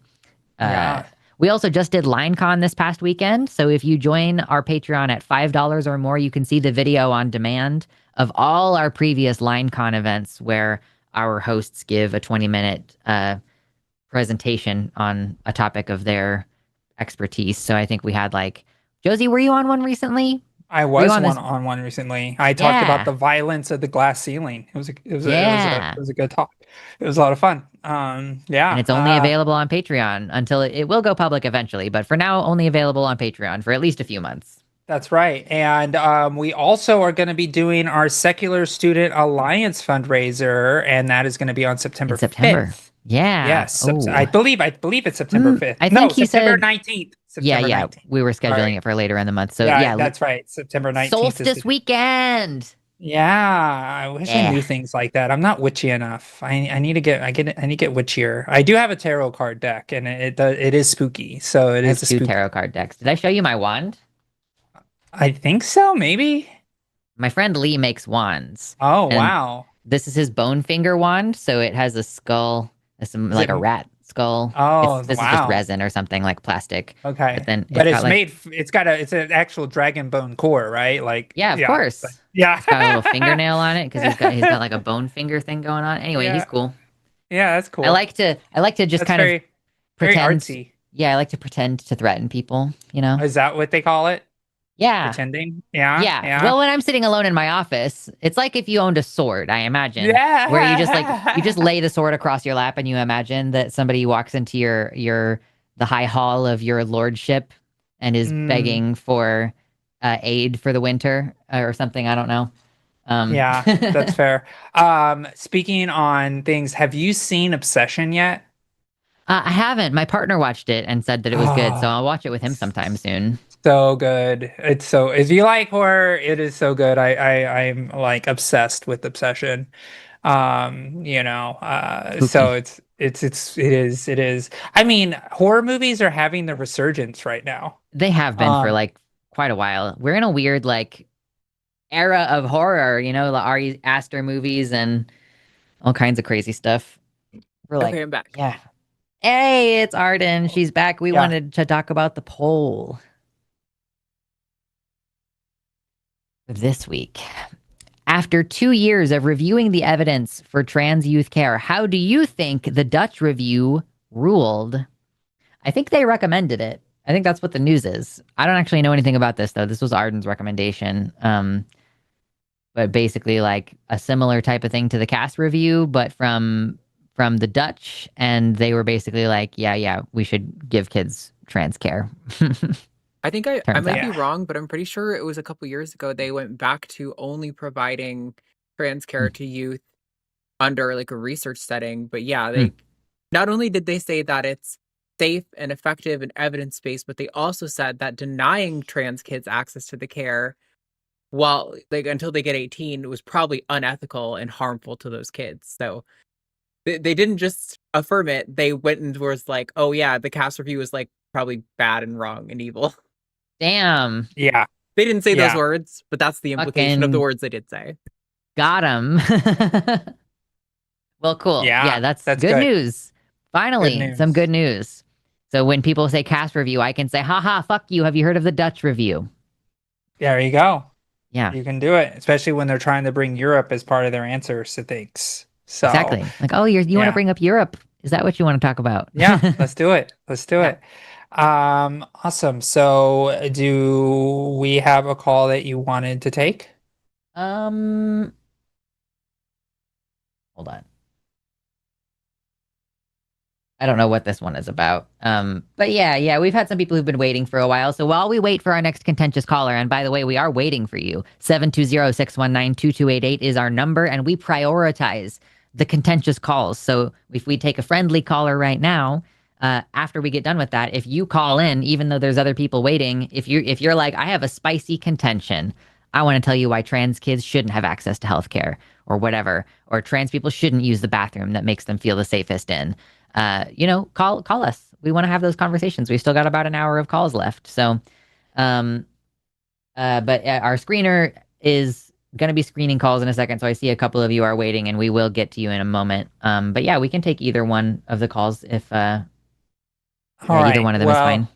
Uh, yeah. we also just did LineCon this past weekend. So if you join our Patreon at $5 or more, you can see the video on demand of all our previous LineCon events where our hosts give a 20-minute presentation on a topic of their expertise. So I think we had like, Josie, were you on one recently? I Were you was on one this? on one recently. I talked about Yeah. the violence of the glass ceiling. It Yeah. was a good talk. It was a lot of fun. And Yeah. it's only available on Patreon until it will go public eventually. But for now, only available on Patreon for at least a few months. That's right. And we also are going to be doing our Secular Student Alliance fundraiser, and that is going to be on In September September. 5th. Yeah. Yes, I Oh. believe it's September 5th. I No, think he September said, 19th. yeah, September yeah. 19th. We were scheduling Sorry. it for later in the month. So Yeah, yeah, that's right. September 19th is solstice weekend. Yeah, I wish I Yeah. knew things like that. I'm not witchy enough. I need to get I need to get witchier. I do have a tarot card deck and it is spooky. So it I have is a two spooky. tarot card decks. Did I show you my wand? I think so, maybe. My friend Lee makes wands. Oh, And wow. this is his bone finger wand, so it has a skull, Is like it a rat skull. Oh, This is just wow. resin or something like plastic, but Okay. then But it's got like, it's an actual dragon bone core, right? Like, yeah, of yeah. course, Yeah. it's got a little fingernail on it because he's got like a bone finger thing going on. Anyway, he's Yeah. cool. Yeah, that's I cool. like to just That's kind of very pretend. artsy. Yeah, I like to pretend to threaten people. Is that what they call it? Yeah, Pretending? Yeah. yeah. Yeah. Well, when I'm sitting alone in my office, it's like if you owned a sword, I imagine, where you just Yeah. lay the sword across your lap and you imagine that somebody walks into the high hall of your lordship and is Mm. begging for aid for the winter or something. I don't know. Yeah, that's fair. Speaking on things, have you seen Obsession yet? I haven't. My partner watched it and said that it was good, so Oh, I'll watch it with him sometime soon. So good. It's so, if you like horror, it is so good. I'm like obsessed with Obsession. Spooky. So it is. I mean, horror movies are having the resurgence right now. They have been for Um, like quite a while. We're in a weird like era of horror, the Ari Aster movies and all kinds of crazy stuff. We're like, Okay, I'm back. yeah. Hey, it's Arden. She's back. We Yeah. wanted to talk about the poll this week. After 2 years of reviewing the evidence for trans youth care, how do you think the Dutch review ruled? I think they recommended it. I think that's what the news is. I don't actually know anything about this though. This was Arden's recommendation. But basically like a similar type of thing to the cast review, but from the Dutch, and they were basically like, yeah, we should give kids trans care. I think I Turns might out. be wrong, but I'm pretty sure it was a couple years ago they went back to only providing trans care to youth under like a research setting. But yeah, they not only did they say that it's safe and effective and evidence-based, but they also said that denying trans kids access to the care while like until they get 18 was probably unethical and harmful to those kids. So they didn't just affirm it, they went and was like, oh yeah, the cast review was like probably bad and wrong and evil. Damn. yeah. They didn't say those Yeah. words, but that's the implication of the Fucking words they did say. got him. Well, cool. Yeah, That's that's good good. news. Finally, Good some news. good news. So when people say cast review, I can say, haha, fuck you. Have you heard of the Dutch review? There you go. Yeah, You can do it, especially when they're trying to bring Europe as part of their answers to things. So exactly. Like, oh, you want to yeah. bring up Europe? Is that what you want to talk about? Yeah, let's do it. Let's do Yeah. it. Awesome. So do we have a call that you wanted to take? Hold on. I don't know what this one is about. But yeah, we've had some people who've been waiting for a while. So while we wait for our next contentious caller, and by the way, we are waiting for you. 720-619-2288 is our number, and we prioritize the contentious calls. So if we take a friendly caller right now, after we get done with that, if you call in, even though there's other people waiting, if you're like, I have a spicy contention, I want to tell you why trans kids shouldn't have access to healthcare or whatever, or trans people shouldn't use the bathroom that makes them feel the safest in. Call us. We want to have those conversations. We've still got about an hour of calls left. So, but our screener is going to be screening calls in a second. So I see a couple of you are waiting, and we will get to you in a moment. But yeah, we can take either one of the calls if either one of them is fine.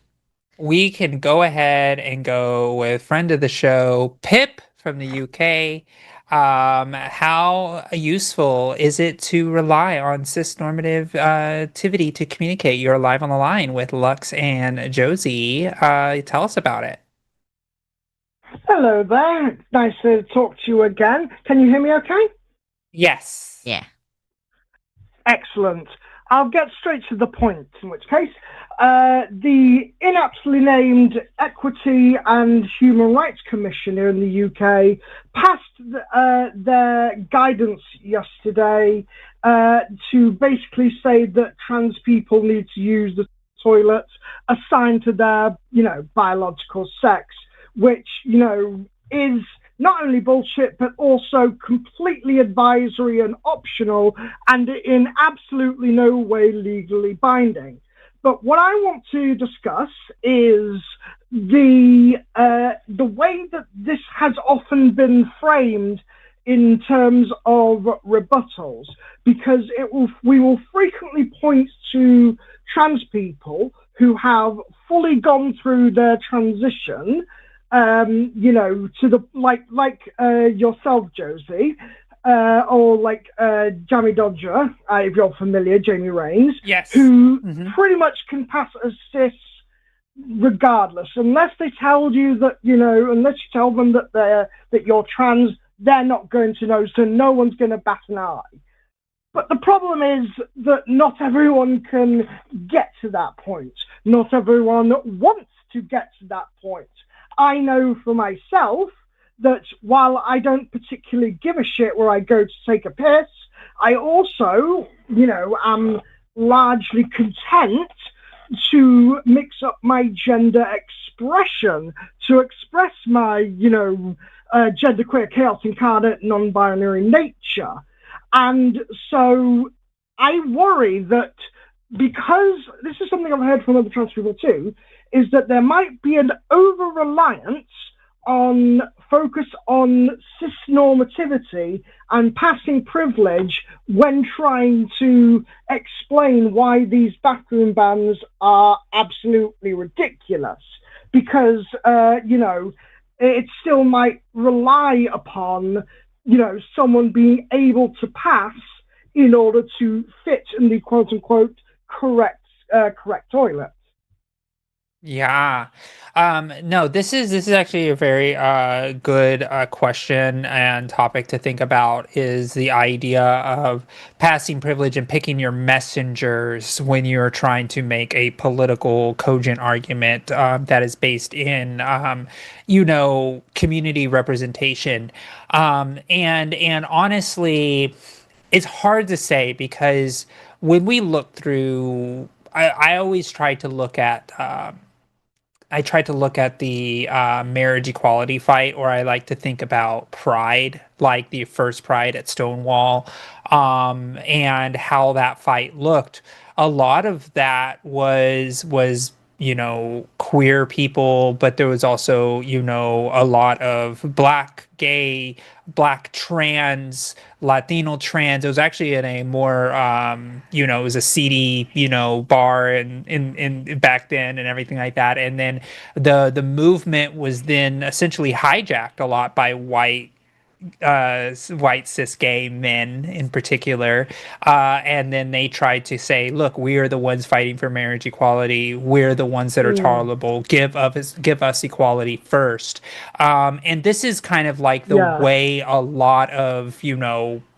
We can go ahead and go with friend of the show, Pip from the UK. How useful is it to rely on cis-normative activity to communicate? You're live on the line with Lux and Josie. Tell us about it. Hello there. It's nice to talk to you again. Can you hear me okay? Yes. Yeah. Excellent. I'll get straight to the point, in which case, the inaptly named Equity and Human Rights Commission here in the UK passed their guidance yesterday to basically say that trans people need to use the toilets assigned to their, biological sex, which, is not only bullshit, but also completely advisory and optional, and in absolutely no way legally binding. But what I want to discuss is the way that this has often been framed in terms of rebuttals, because we will frequently point to trans people who have fully gone through their transition, to the like yourself, Josie, or like Jamie Dodger, if you're familiar, Jamie Raines, Yes. who pretty much can pass as cis regardless, unless they tell you that, unless you tell them that you're trans, they're not going to know, so no one's going to bat an eye. But the problem is that not everyone can get to that point. Not everyone wants to get to that point. I know for myself that while I don't particularly give a shit where I go to take a piss, I also, am largely content to mix up my gender expression, to express my, genderqueer, chaos incarnate, non-binary nature. And so I worry that, because this is something I've heard from other trans people too, is that there might be an over-reliance on focus on cis-normativity and passing privilege when trying to explain why these bathroom bans are absolutely ridiculous. Because, it still might rely upon, someone being able to pass in order to fit in the quote-unquote correct toilet. Yeah. No, this is actually a very good question and topic to think about, is the idea of passing privilege and picking your messengers when you're trying to make a political cogent argument that is based in community representation. And honestly, it's hard to say, because when we look through, I always try to look at the marriage equality fight, or I like to think about Pride, like the first Pride at Stonewall, and how that fight looked. A lot of that was queer people, but there was also a lot of black, gay, black trans, Latino trans. It was actually in a more it was a seedy bar in back then and everything like that. And then the movement was then essentially hijacked a lot by white cis gay men in particular, and then they tried to say, look, we are the ones fighting for marriage equality, we're the ones that are tolerable, give us equality first. And this is kind of like the way a lot of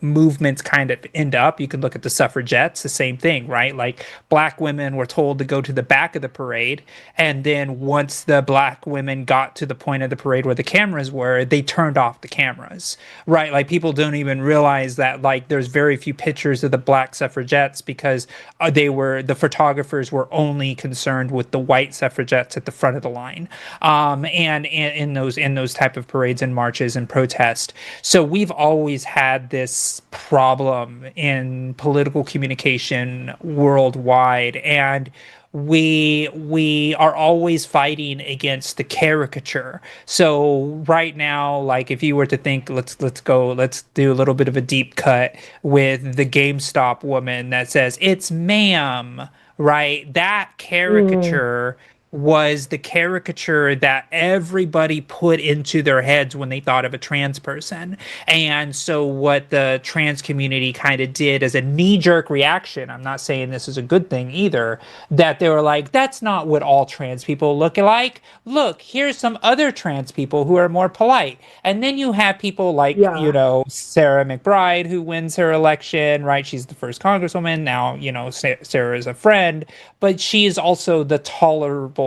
movements kind of end up. You could look at the suffragettes, the same thing, right? Like, black women were told to go to the back of the parade, and then once the black women got to the point of the parade where the cameras were, they turned off the cameras, right? Like, people don't even realize that, like, there's very few pictures of the black suffragettes, because the photographers were only concerned with the white suffragettes at the front of the line, and in those type of parades and marches and protests. So we've always had this problem in political communication worldwide, and we are always fighting against the caricature. So right now, like, if you were to think, let's do a little bit of a deep cut with the GameStop woman that says, "It's ma'am," right? That caricature was the caricature that everybody put into their heads when they thought of a trans person. And so what the trans community kind of did as a knee-jerk reaction, I'm not saying this is a good thing either, that they were like, that's not what all trans people look like. Look, here's some other trans people who are more polite. And then you have people like, Sarah McBride, who wins her election, right? She's the first congresswoman. Now, Sarah is a friend, but she is also the tolerable,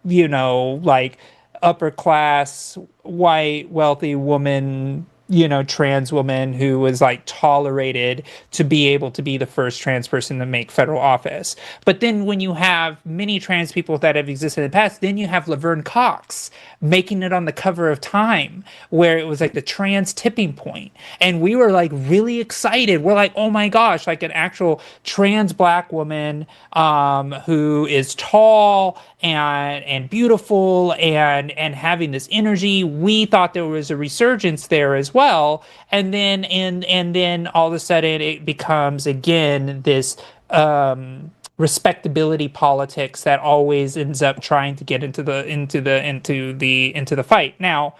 like, upper class, white, wealthy woman, trans woman who was like tolerated to be able to be the first trans person to make federal office. But then when you have many trans people that have existed in the past, then you have Laverne Cox making it on the cover of Time, where it was like the trans tipping point. And we were like really excited. We're like, oh my gosh, like an actual trans black woman who is tall and beautiful and having this energy. We thought there was a resurgence there as well. And then all of a sudden it becomes again this respectability politics that always ends up trying to get into the fight. Now,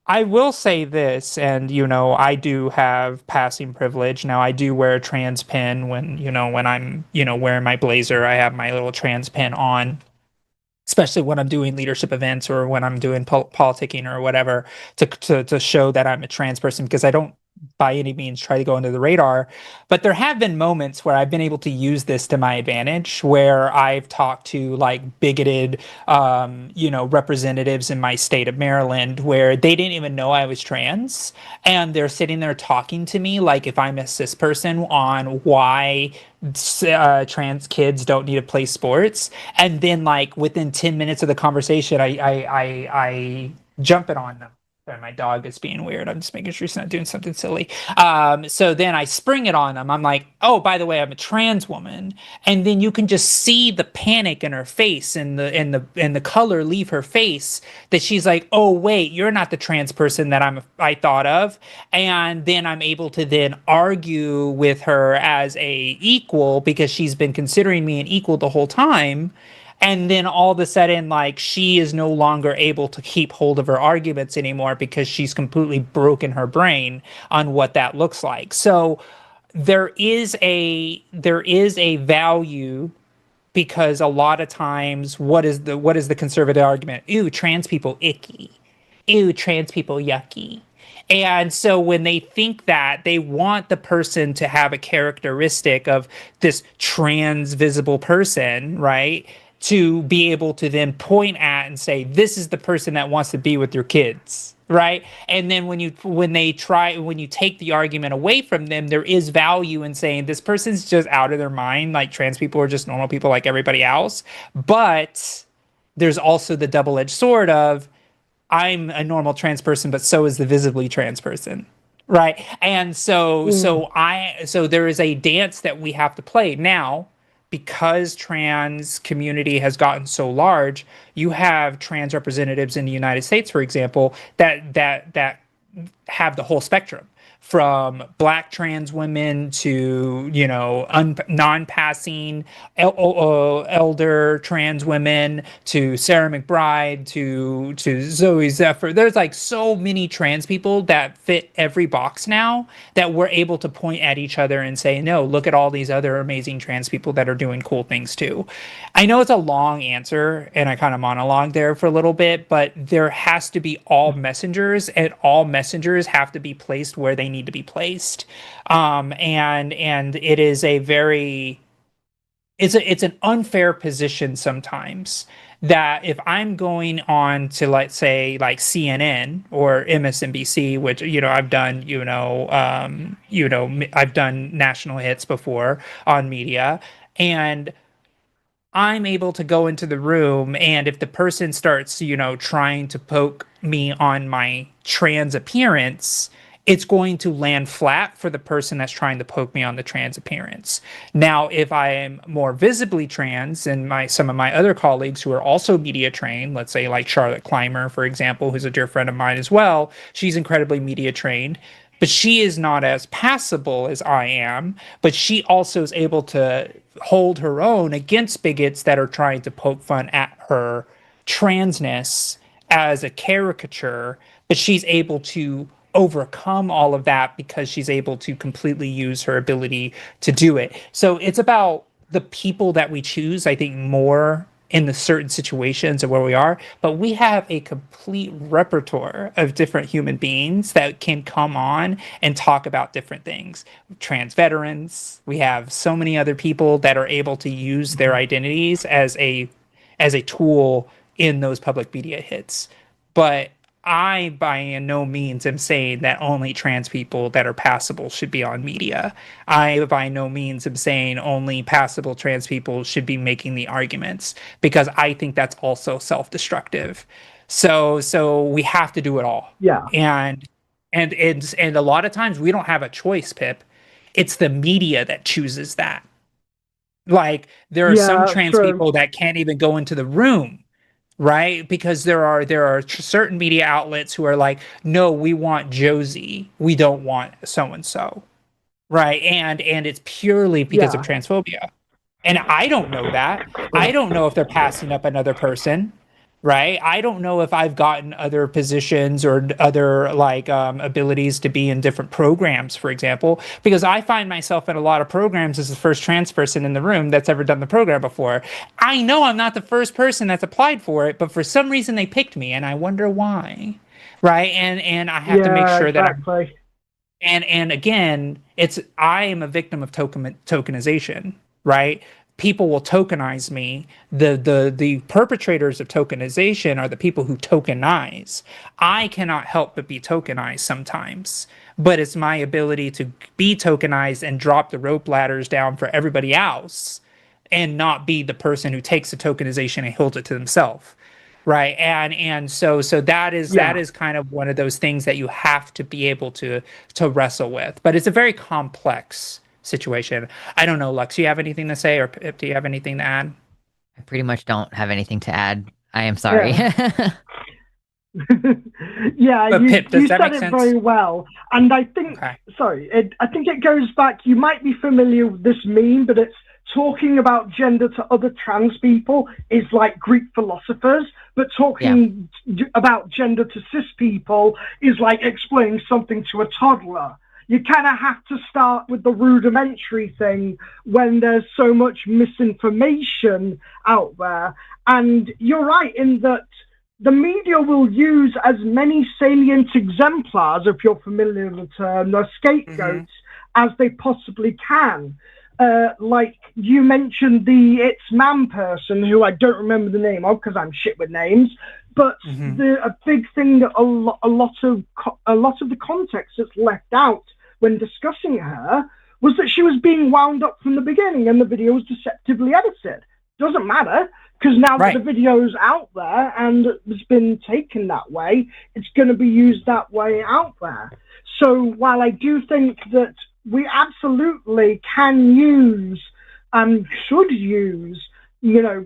I will say this, and I do have passing privilege. Now, I do wear a trans pin when I'm wearing my blazer. I have my little trans pin on, especially when I'm doing leadership events or when I'm doing politicking or whatever, to show that I'm a trans person, because I don't by any means try to go under the radar. But there have been moments where I've been able to use this to my advantage, where I've talked to like bigoted, representatives in my state of Maryland, where they didn't even know I was trans, and they're sitting there talking to me like if I'm a cis person on why trans kids don't need to play sports, and then like within 10 minutes of the conversation, I jump it on them. Sorry, my dog is being weird. I'm just making sure she's not doing something silly. So then I spring it on them. I'm like, oh, by the way, I'm a trans woman. And then you can just see the panic in her face and the color leave her face, that she's like, oh wait, you're not the trans person that I thought of. And then I'm able to then argue with her as a equal, because she's been considering me an equal the whole time. And then all of a sudden, like, she is no longer able to keep hold of her arguments anymore, because she's completely broken her brain on what that looks like. So there is a value, because a lot of times, what is the conservative argument? Ooh, trans people icky. Ew, trans people yucky. And so when they think that, they want the person to have a characteristic of this trans visible person, right? To be able to then point at and say, this is the person that wants to be with your kids, right? And then when you take the argument away from them, there is value in saying this person's just out of their mind, like trans people are just normal people like everybody else. But there's also the double-edged sword of, I'm a normal trans person, but so is the visibly trans person, right? And so there is a dance that we have to play now. Because trans community has gotten so large, you have trans representatives in the United States, for example, that have the whole spectrum, from Black trans women to, non-passing elder trans women, to Sarah McBride, to Zoe Zephyr. There's like so many trans people that fit every box now, that we're able to point at each other and say, no, look at all these other amazing trans people that are doing cool things too. I know it's a long answer and I kind of monologue there for a little bit, but there has to be all messengers, and all messengers have to be placed where they need to be placed. And it is it's an unfair position sometimes, that if I'm going on to, let's say, like CNN or MSNBC, which, I've done, I've done national hits before on media, and I'm able to go into the room, and if the person starts, trying to poke me on my trans appearance, it's going to land flat for the person that's trying to poke me on the trans appearance. Now, if I am more visibly trans, and some of my other colleagues who are also media trained, let's say like Charlotte Clymer, for example, who's a dear friend of mine as well, she's incredibly media trained, but she is not as passable as I am, but she also is able to hold her own against bigots that are trying to poke fun at her transness as a caricature, but she's able to overcome all of that because she's able to completely use her ability to do it. So it's about the people that we choose, I think, more in the certain situations of where we are, but we have a complete repertoire of different human beings that can come on and talk about different things. Trans veterans, we have so many other people that are able to use their identities as a tool in those public media hits. But I, by no means, am saying that only trans people that are passable should be on media. I, by no means, am saying only passable trans people should be making the arguments, because I think that's also self-destructive. So we have to do it all. Yeah. And a lot of times we don't have a choice, Pip. It's the media that chooses that. Like, there are some trans people that can't even go into the room, right? Because there are certain media outlets who are like, no, we want Josie, we don't want so and so, right? And it's purely because of transphobia. And I don't know that. I don't know if they're passing up another person, right? I don't know if I've gotten other positions or other abilities to be in different programs, for example, because I find myself in a lot of programs as the first trans person in the room that's ever done the program before. I know I'm not the first person that's applied for it, but for some reason they picked me, and I wonder why, right? And I have to make sure that And again, I am a victim of tokenization, right? People will tokenize me. The perpetrators of tokenization are the people who tokenize. I cannot help but be tokenized sometimes, but it's my ability to be tokenized and drop the rope ladders down for everybody else and not be the person who takes the tokenization and holds it to themselves. Right. And so that is kind of one of those things that you have to be able to wrestle with. But it's a very complex situation. I don't know, Lux, do you have anything to say, or Pip, do you have anything to add? I pretty much don't have anything to add. I am sorry. Yeah, But you, Pip, does you that said make it sense? very well. And I think, Okay. I think it goes back, you might be familiar with this meme, but it's talking about gender to other trans people is like Greek philosophers, but talking about gender to cis people is like explaining something to a toddler. You kind of have to start with the rudimentary thing when there's so much misinformation out there. And you're right in that the media will use as many salient exemplars, if you're familiar with the term, the scapegoats, as they possibly can. Like you mentioned the It's Man person, who I don't remember the name of because I'm shit with names, but a big thing that a lot of the context that's left out when discussing her was that she was being wound up from the beginning and the video was deceptively edited. Doesn't matter, because now that the video's out there and it's been taken that way, it's going to be used that way out there. So while I do think that we absolutely can use and should use, you know,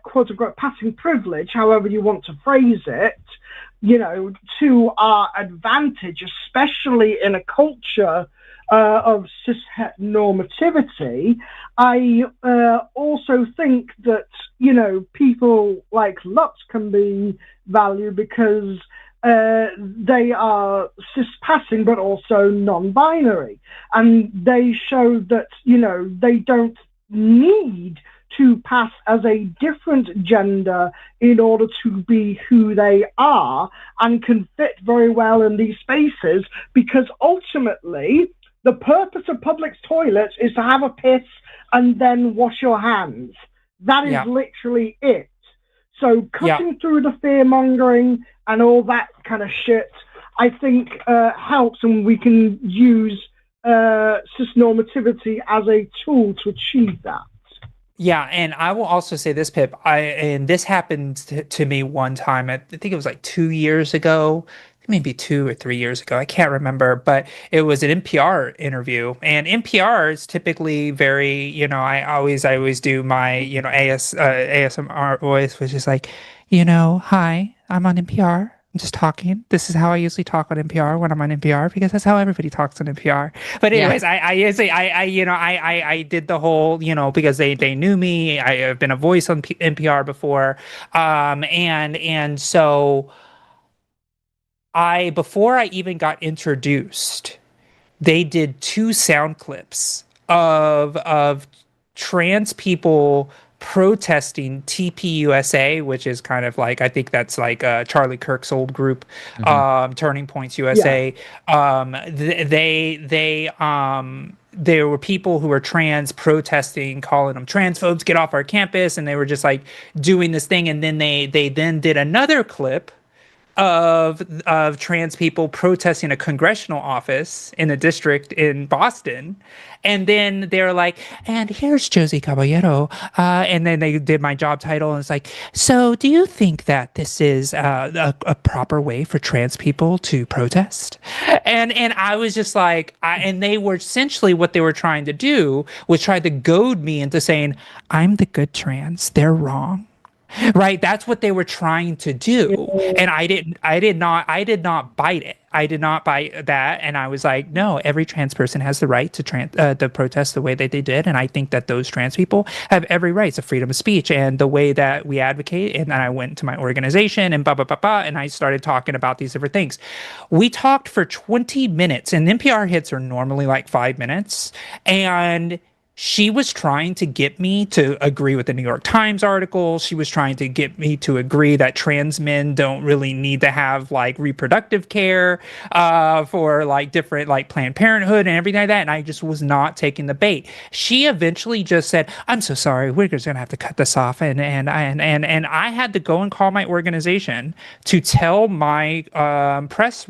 quote unquote passing privilege, however you want to phrase it, you know, to our advantage, especially in a culture of cishet normativity, I also think that, you know, people like Lutz can be valued because they are cis-passing but also non-binary. And they show that, you know, they don't need to pass as a different gender in order to be who they are and can fit very well in these spaces, because ultimately the purpose of public toilets is to have a piss and then wash your hands. That is literally it. So cutting through the fear-mongering and all that kind of shit, I think helps, and we can use cis-normativity as a tool to achieve that. Yeah, and I will also say this, Pip. And this happened to me one time. I think it was like 2 years ago, maybe 2 or 3 years ago. I can't remember, but it was an NPR interview, and NPR is typically very, you know, I always do my, you know, ASMR voice, which is like, you know, hi, I'm on NPR. I'm just talking. This is how I usually talk on NPR when I'm on NPR, because that's how everybody talks on NPR. But anyways, I usually, you know, I did the whole, you know, because they knew me. I have been a voice on NPR before, and so before I even got introduced, they did 2 sound clips of trans people protesting TPUSA, which is kind of like, I think that's like Charlie Kirk's old group, Turning Points USA. There were people who were trans protesting, calling them transphobes, get off our campus, and they were just like doing this thing. And then they then did another clip of trans people protesting a congressional office in a district in Boston. And then they're like, and here's Josie Caballero. And then they did my job title, and it's like, so do you think that this is a proper way for trans people to protest? And I was just like, and they were essentially, what they were trying to do was try to goad me into saying, I'm the good trans, they're wrong. Right, that's what they were trying to do, and I did not bite it. I did not bite that, and I was like, no, every trans person has the right to protest the way that they did, and I think that those trans people have every right to freedom of speech and the way that we advocate. And then I went to my organization and and I started talking about these different things. We talked for 20 minutes, and NPR hits are normally like 5 minutes, and she was trying to get me to agree with the New York Times article. She was trying to get me to agree that trans men don't really need to have like reproductive care for like different like Planned Parenthood and everything like that. And I just was not taking the bait. She eventually just said, "I'm so sorry, we're just gonna have to cut this off." And I had to go and call my organization to tell my press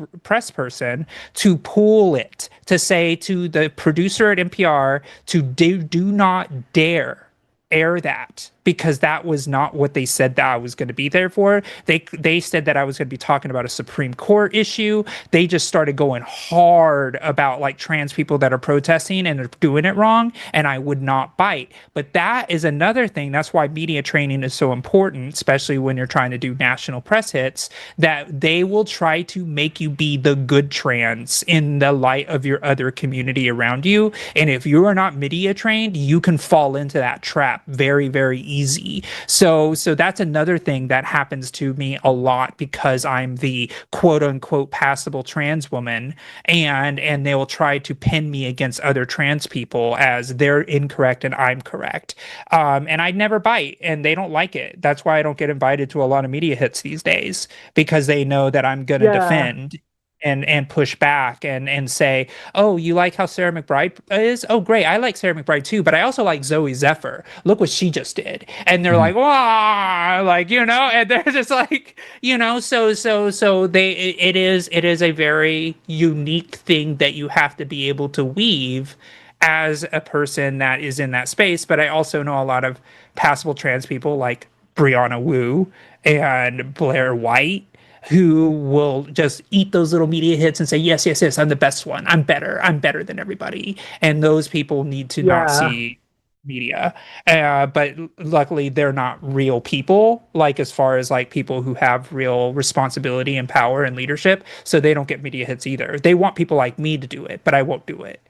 person to pull it, to say to the producer at NPR to do not dare air that, because that was not what they said that I was going to be there for. They said that I was going to be talking about a Supreme Court issue. They just started going hard about like trans people that are protesting and are doing it wrong, and I would not bite. But that is another thing. That's why media training is so important, especially when you're trying to do national press hits, that they will try to make you be the good trans in the light of your other community around you. And if you are not media trained, you can fall into that trap very, very easy. So that's another thing that happens to me a lot, because I'm the quote unquote passable trans woman, and they will try to pin me against other trans people as they're incorrect and I'm correct. And I never bite, and they don't like it. That's why I don't get invited to a lot of media hits these days, because they know that I'm going to defend and push back and say, "Oh, you like how Sarah McBride is? Oh, great. I like Sarah McBride too, but I also like Zoe Zephyr. Look what she just did." And they're like, "Wow," like, and they're just like, so it is a very unique thing that you have to be able to weave as a person that is in that space. But I also know a lot of passable trans people like Brianna Wu and Blair White, who will just eat those little media hits and say, yes, yes, yes, I'm the best one. I'm better than everybody. And those people need to not see media. But luckily they're not real people, like as far as like people who have real responsibility and power and leadership. So they don't get media hits either. They want people like me to do it, but I won't do it.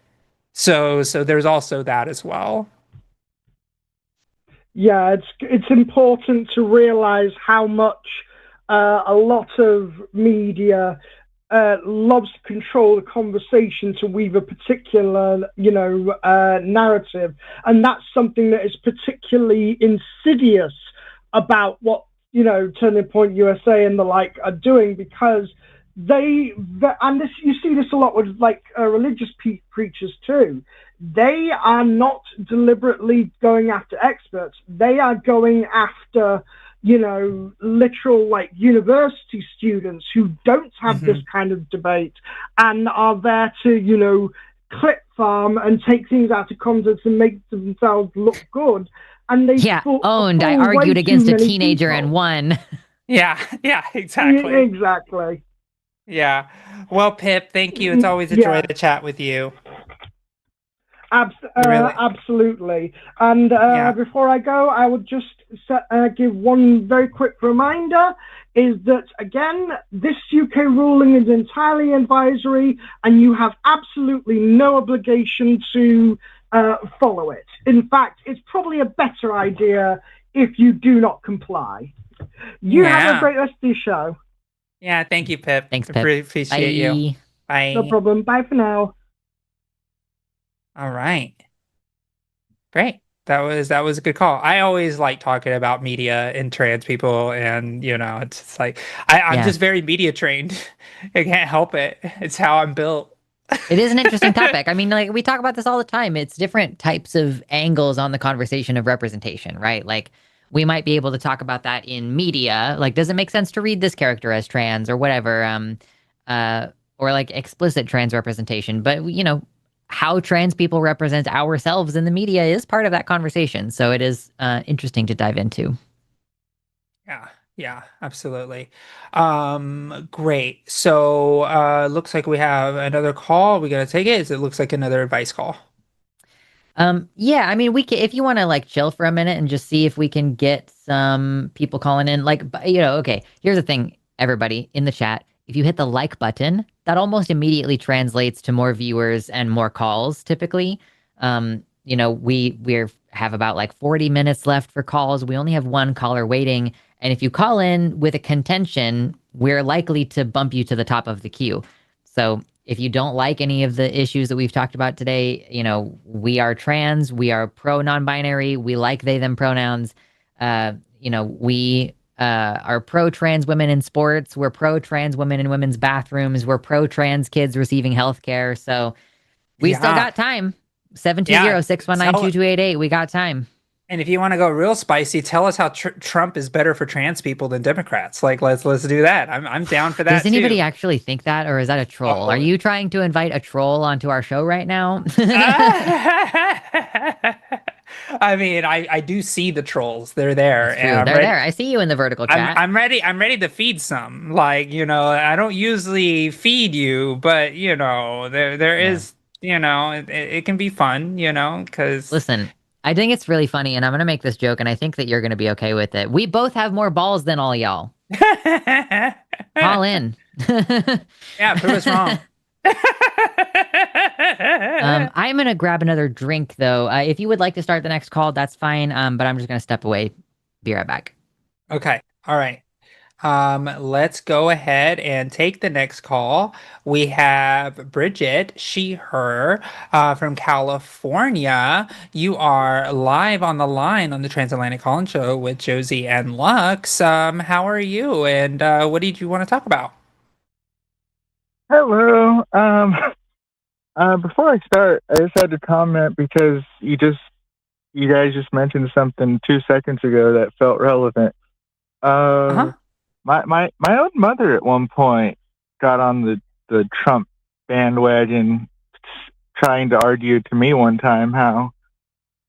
So there's also that as well. Yeah, it's important to realize how much a lot of media loves to control the conversation to weave a particular, narrative, and that's something that is particularly insidious about what Turning Point USA and the like are doing, because you see this a lot with like religious preachers too. They are not deliberately going after experts. They are going after literal like university students who don't have this kind of debate and are there to clip farm and take things out of context and make themselves look good. And they owned. I argued against a teenager and won. Yeah, exactly. Exactly. Yeah. Well, Pip, thank you. It's always a joy to chat with you. Absolutely. And before I go, I would just give one very quick reminder, is that, again, this UK ruling is entirely advisory, and you have absolutely no obligation to follow it. In fact, it's probably a better idea if you do not comply. You have a great rest of the show. Yeah, thank you, Pip. Thanks, Pip. Appreciate you. Bye. No problem. Bye for now. All right. Great. That was a good call. I always like talking about media and trans people, and it's just like I'm just very media trained. I can't help it. It's how I'm built. It is an interesting topic. I mean, like, we talk about this all the time. It's different types of angles on the conversation of representation, right? Like, we might be able to talk about that in media. Like, does it make sense to read this character as trans or whatever? Or like explicit trans representation. But how trans people represent ourselves in the media is part of that conversation. So it is interesting to dive into. Yeah, absolutely. Great. So looks like we have another call. We gotta take it. It looks like another advice call. Yeah, I mean, we can, if you want to like chill for a minute and just see if we can get some people calling in. Like, okay, here's the thing, everybody in the chat. If you hit the like button, that almost immediately translates to more viewers and more calls typically. We have about like 40 minutes left for calls. We only have one caller waiting. And if you call in with a contention, we're likely to bump you to the top of the queue. So If you don't like any of the issues that we've talked about today, we are trans, we are pro non-binary, we like they them pronouns. We are pro trans women in sports, we're pro trans women in women's bathrooms, we're pro trans kids receiving health care. So we still got time. 720-619-2288. We got time. And if you want to go real spicy, tell us how Trump is better for trans people than Democrats. Like, let's do that. I'm down for that. Does anybody actually think that, or is that a troll? Are you trying to invite a troll onto our show right now? I mean, I do see the trolls. They're there. And they're there. I see you in the vertical chat. I'm ready to feed some. Like, I don't usually feed you, but there is, it can be fun, because listen. I think it's really funny, and I'm going to make this joke, and I think that you're going to be okay with it. We both have more balls than all y'all. Call in. Yeah, prove us wrong. I'm going to grab another drink, though. If you would like to start the next call, that's fine, but I'm just going to step away. Be right back. Okay. All right. Let's go ahead and take the next call. We have Bridget, she, her, from California. You are live on the line on the Transatlantic Call-In Show with Josie and Lux. How are you? And what did you want to talk about? Hello. Before I start, I just had to comment because you guys just mentioned something 2 seconds ago that felt relevant. My own mother at one point got on the Trump bandwagon, trying to argue to me one time how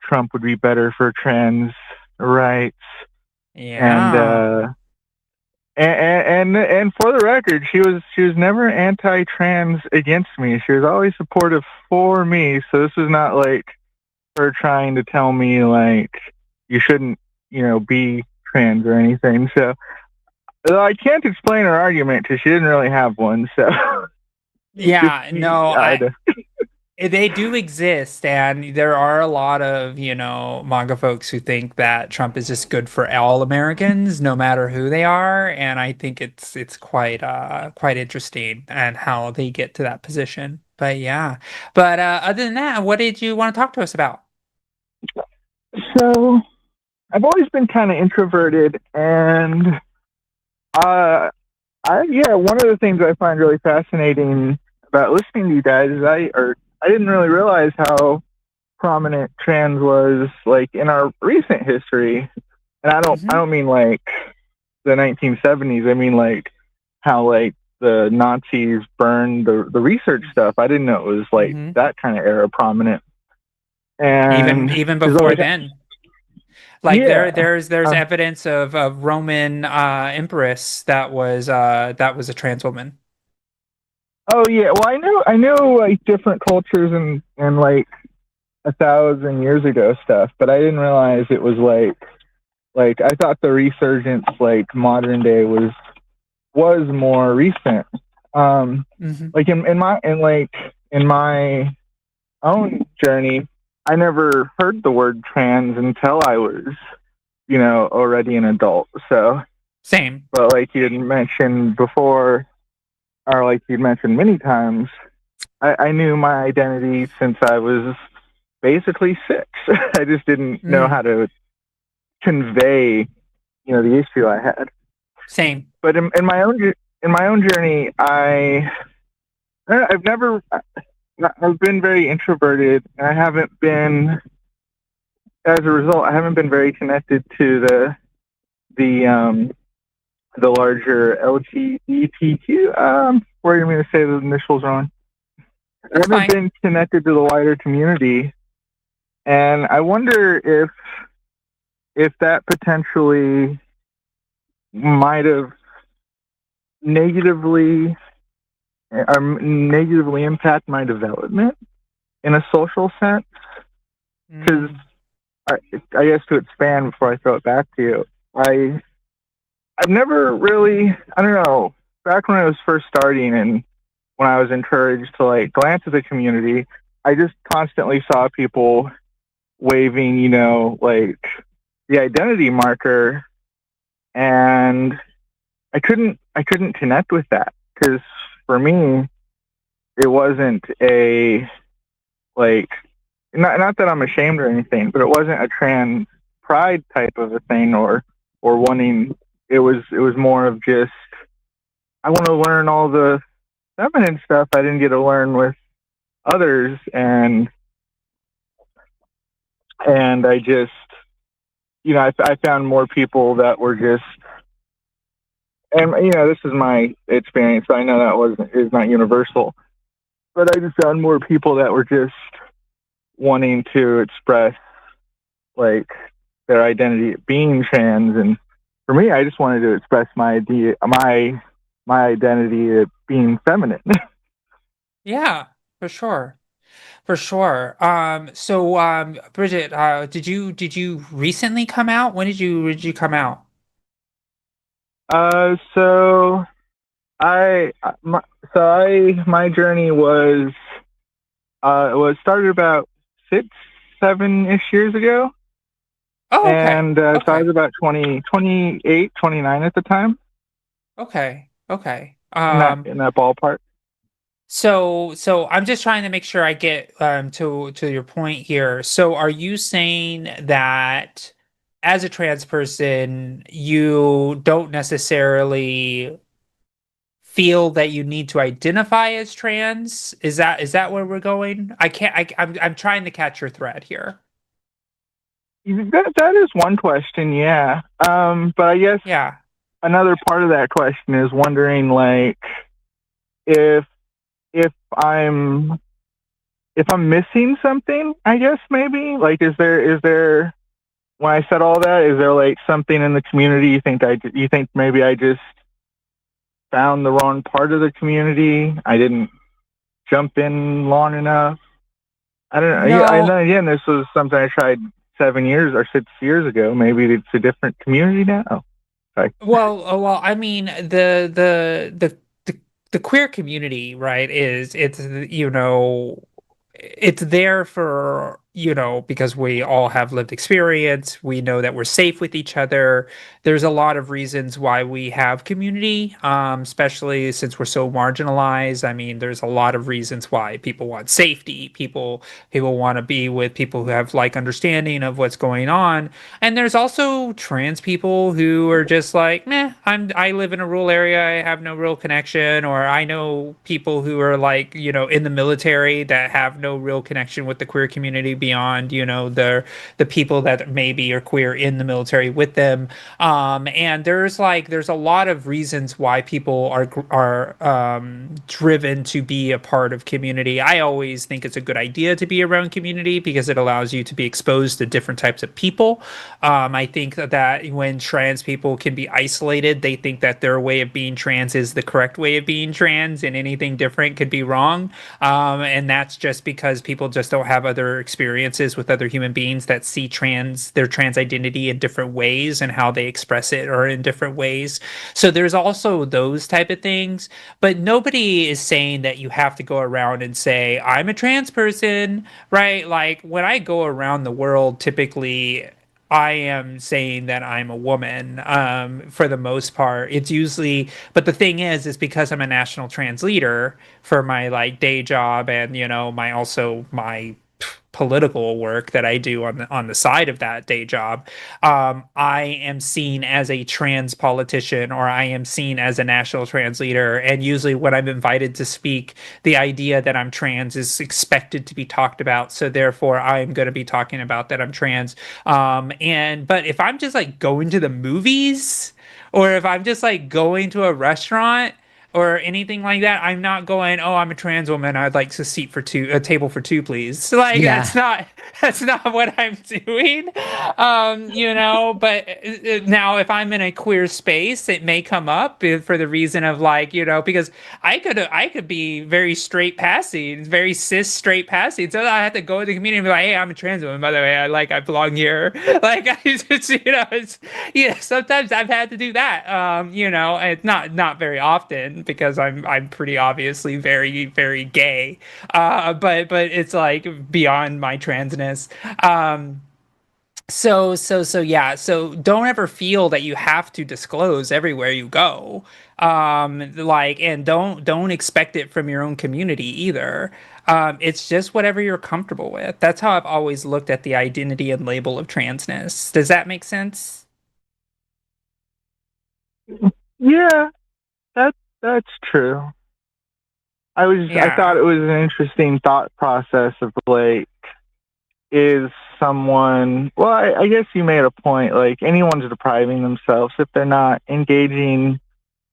Trump would be better for trans rights. Yeah. And for the record, she was never anti-trans against me. She was always supportive for me. So this was not like her trying to tell me like you shouldn't, be trans or anything. So I can't explain her argument because she didn't really have one. So yeah, no, they do exist, and there are a lot of MAGA folks who think that Trump is just good for all Americans, no matter who they are, and I think it's quite interesting and how they get to that position. But yeah, other than that, what did you want to talk to us about? So I've always been kind of introverted, and one of the things I find really fascinating about listening to you guys is I didn't really realize how prominent trans was like in our recent history. And I don't mean like the 1970s. I mean like how like the Nazis burned the research stuff. I didn't know it was like that kind of era prominent. And even before then. Like there's evidence of a Roman empress that was a trans woman. Oh yeah, well I know like different cultures and like 1,000 years ago stuff, but I didn't realize it was like I thought the resurgence like modern day was more recent. Like in my own journey, I never heard the word trans until I was, already an adult. So same. But like you had mentioned before, or like you'd mentioned many times, I knew my identity since I was basically 6. I just didn't know how to convey, the issue I had. Same. But in my own journey, I've been very introverted, and I haven't been, as a result, I haven't been very connected to the larger LGBTQ. Where you mean to say the initials wrong? I haven't been connected to the wider community, and I wonder if that potentially might have negatively impact my development in a social sense. Because I guess to expand before I throw it back to you, I've never really, I don't know, back when I was first starting and when I was encouraged to like glance at the community, I just constantly saw people waving, like the identity marker, and I couldn't connect with that because for me, it wasn't a, like, not that I'm ashamed or anything, but it wasn't a trans pride type of a thing, or wanting. It was more of just, I want to learn all the feminine stuff I didn't get to learn with others, and I just, I found more people that were just, and this is my experience, so I know that is not universal, but I just found more people that were just wanting to express, like, their identity being trans, and for me, I just wanted to express my idea, my identity of being feminine. Yeah, for sure. For sure. So Bridget, did you recently come out? When did you come out? So my, my journey was, started about 6, 7-ish years ago. Oh, okay. And so I Okay. was about 28, 29 at the time, Okay. Okay. in that ballpark. So I'm just trying to make sure I get to your point here. So are you saying that as a trans person, you don't necessarily feel that you need to identify as trans? Is that where we're going? I can't I'm trying to catch your thread here. That is one question, yeah. But I guess Yeah. another part of that question is wondering, like, if if I'm if I'm missing something, I guess, maybe, like, is there when I said all that, is there, like, something in the community you think maybe I just found the wrong part of the community? I didn't jump in long enough. I don't know. Yeah, and No. then again, this was something I tried 7 years or 6 years ago. Maybe it's a different community now. Sorry. Well, I mean, the queer community, right, it's there for, because we all have lived experience. We know that we're safe with each other. There's a lot of reasons why we have community, especially since we're so marginalized. I mean, there's a lot of reasons why people want safety. People want to be with people who have like understanding of what's going on. And there's also trans people who are just like, meh, I live in a rural area, I have no real connection, or I know people who are like, in the military that have no real connection with the queer community beyond, the people that maybe are queer in the military with them. And there's a lot of reasons why people are driven to be a part of community. I always think it's a good idea to be around community because it allows you to be exposed to different types of people. I think that when trans people can be isolated, they think that their way of being trans is the correct way of being trans, and anything different could be wrong. And that's just because people just don't have other experiences with other human beings that see their trans identity in different ways, and how they express it or in different ways. So there's also those type of things, but nobody is saying that you have to go around and say, I'm a trans person, right? Like when I go around the world, typically I am saying that I'm a woman, for the most part. It's usually, but the thing is because I'm a national trans leader for my like day job, and my political work that I do on the side of that day job, I am seen as a trans politician, or I am seen as a national trans leader. And usually when I'm invited to speak, the idea that I'm trans is expected to be talked about. So therefore I'm going to be talking about that I'm trans. But if I'm just like going to the movies, or if I'm just like going to a restaurant or anything like that, I'm not going, oh, I'm a trans woman, I'd like a table for two, please. So, like Yeah. that's not what I'm doing. But now if I'm in a queer space, it may come up for the reason of like, because I could be very straight passing, very cis straight passing. So I have to go to the community and be like, hey, I'm a trans woman, by the way. I belong here. Like sometimes I've had to do that. It's not very often because I'm pretty obviously very, very gay. But it's like beyond my transness. Yeah. So don't ever feel that you have to disclose everywhere you go. Like, and don't expect it from your own community either. It's just whatever you're comfortable with. That's how I've always looked at the identity and label of transness. Does that make sense? Yeah, that's true. I Yeah. thought it was an interesting thought process of like, is someone, well, I guess you made a point, like anyone's depriving themselves if they're not engaging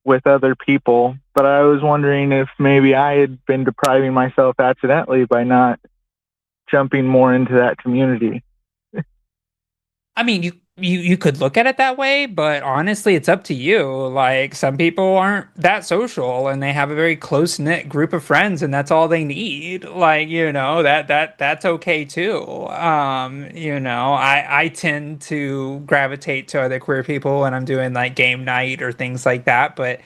with other people. But I was wondering if maybe I had been depriving myself accidentally by not jumping more into that community. I mean, you could look at it that way, but honestly, it's up to you. Like some people aren't that social and they have a very close-knit group of friends and that's all they need. Like, that's okay too. I tend to gravitate to other queer people when I'm doing like game night or things like that, but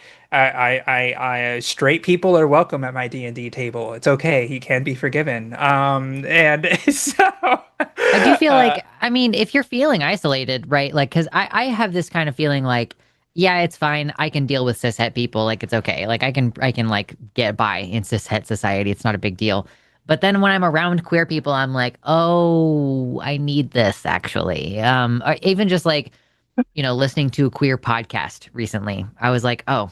straight people are welcome at my D&D table. It's okay. He can be forgiven. And so I do feel uh, like, I mean, if you're feeling isolated, right? Like, because I have this kind of feeling like, yeah, it's fine. I can deal with cishet people. Like, it's okay. Like, I can like get by in cishet society. It's not a big deal. But then when I'm around queer people, I'm like, oh, I need this actually. Or even just like, listening to a queer podcast recently, I was like, oh,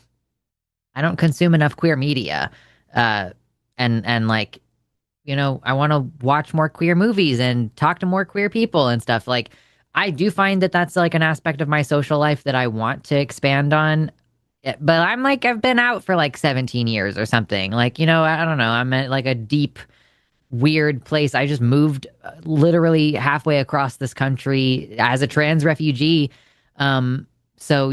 I don't consume enough queer media. Uh, and like, I want to watch more queer movies and talk to more queer people and stuff. Like, I do find that that's like an aspect of my social life that I want to expand on. But I'm like, I've been out for like 17 years or something. Like, I don't know. I'm at like a deep, weird place. I just moved literally halfway across this country as a trans refugee. So,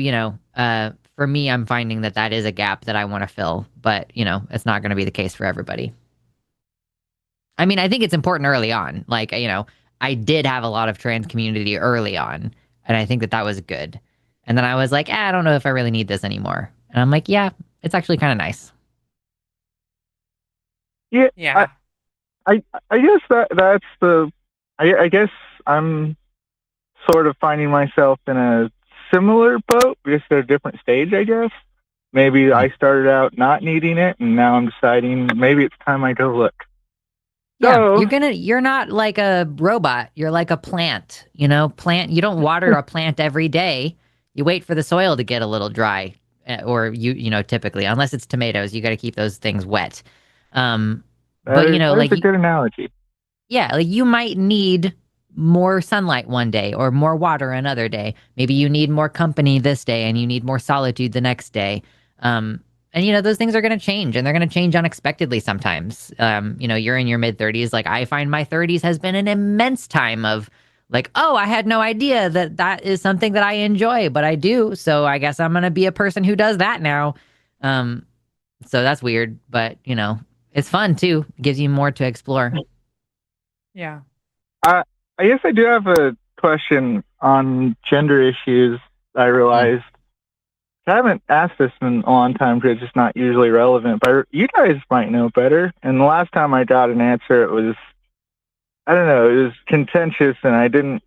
for me, I'm finding that that is a gap that I want to fill. But, it's not going to be the case for everybody. I mean, I think it's important early on. Like, I did have a lot of trans community early on, and I think that that was good. And then I was like, I don't know if I really need this anymore. And I'm like, yeah, it's actually kind of nice. Yeah, yeah. I guess that's the, I guess I'm sort of finding myself in a similar boat, just at a different stage, I guess. Maybe I started out not needing it, and now I'm deciding maybe it's time I go look. Yeah, So, you're not like a robot. You're like a plant, plant. You don't water a plant every day. You wait for the soil to get a little dry, or typically, unless it's tomatoes, you got to keep those things wet. But that is like, a good analogy. yeah, like you might need more sunlight one day or more water another day. Maybe you need more company this day and you need more solitude the next day. And those things are going to change and they're going to change unexpectedly sometimes. You're in your mid 30s. Like I find my 30s has been an immense time of like, oh, I had no idea that that is something that I enjoy, but I do. So I guess I'm going to be a person who does that now. Um, so that's weird, but it's fun too. It gives you more to explore. Yeah. I guess I do have a question on gender issues. I realized I haven't asked this in a long time because it's just not usually relevant, but you guys might know better. And the last time I got an answer, it was, I don't know, it was contentious, and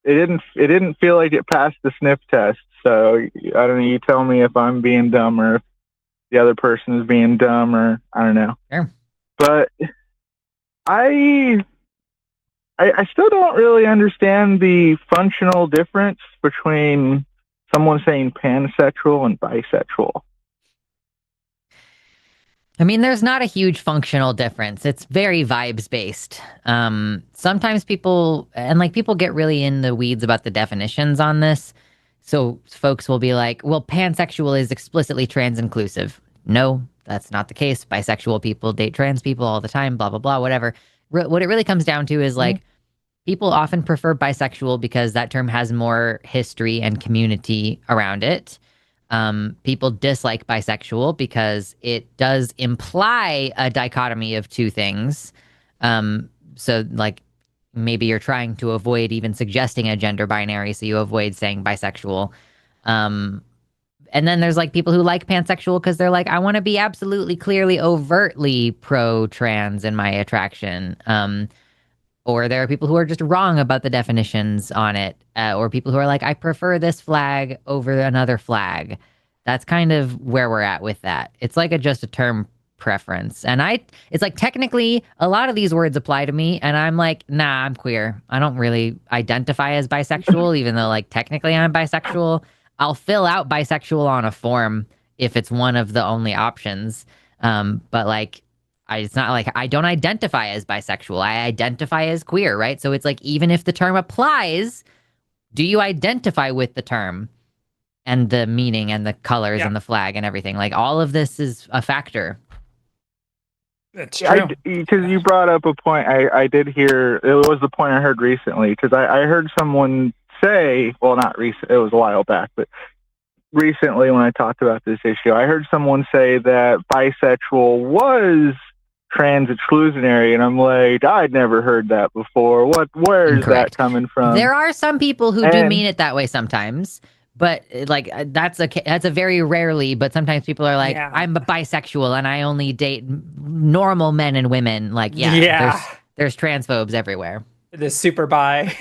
it didn't feel like it passed the sniff test. So I don't know. You tell me if I'm being dumb or if the other person is being dumb, or I don't know. Sure. But I still don't really understand the functional difference between someone saying pansexual and bisexual. I mean, there's not a huge functional difference. It's very vibes based. Sometimes people get really in the weeds about the definitions on this. So folks will be like, well, pansexual is explicitly trans inclusive. No, that's not the case. Bisexual people date trans people all the time, blah, blah, blah, whatever. What it really comes down to is like, people often prefer bisexual because that term has more history and community around it. People dislike bisexual because it does imply a dichotomy of two things. So, like, maybe you're trying to avoid even suggesting a gender binary, so you avoid saying bisexual. And then there's like people who like pansexual because they're like, I want to be absolutely, clearly, overtly pro trans in my attraction. Or there are people who are just wrong about the definitions on it, or people who are like, I prefer this flag over another flag. That's kind of where we're at with that. It's like just a term preference. And it's like technically a lot of these words apply to me, and I'm like, nah, I'm queer. I don't really identify as bisexual, even though like technically I'm bisexual. I'll fill out bisexual on a form if it's one of the only options. But like, it's not like I don't identify as bisexual. I identify as queer, right? So it's like, even if the term applies, do you identify with the term and the meaning and the colors and the flag and everything? Like, all of this is a factor. That's true. Because you brought up a point I did hear. It was the point I heard recently, because I heard someone say, well, not recent, it was a while back, but recently when I talked about this issue, I heard someone say that bisexual was trans exclusionary, and I'm like, I'd never heard that before. Where is that coming from? There are some people who do mean it that way sometimes, but like that's a very rarely. But sometimes people are like, I'm a bisexual and I only date normal men and women. Like, there's transphobes everywhere. The super bi.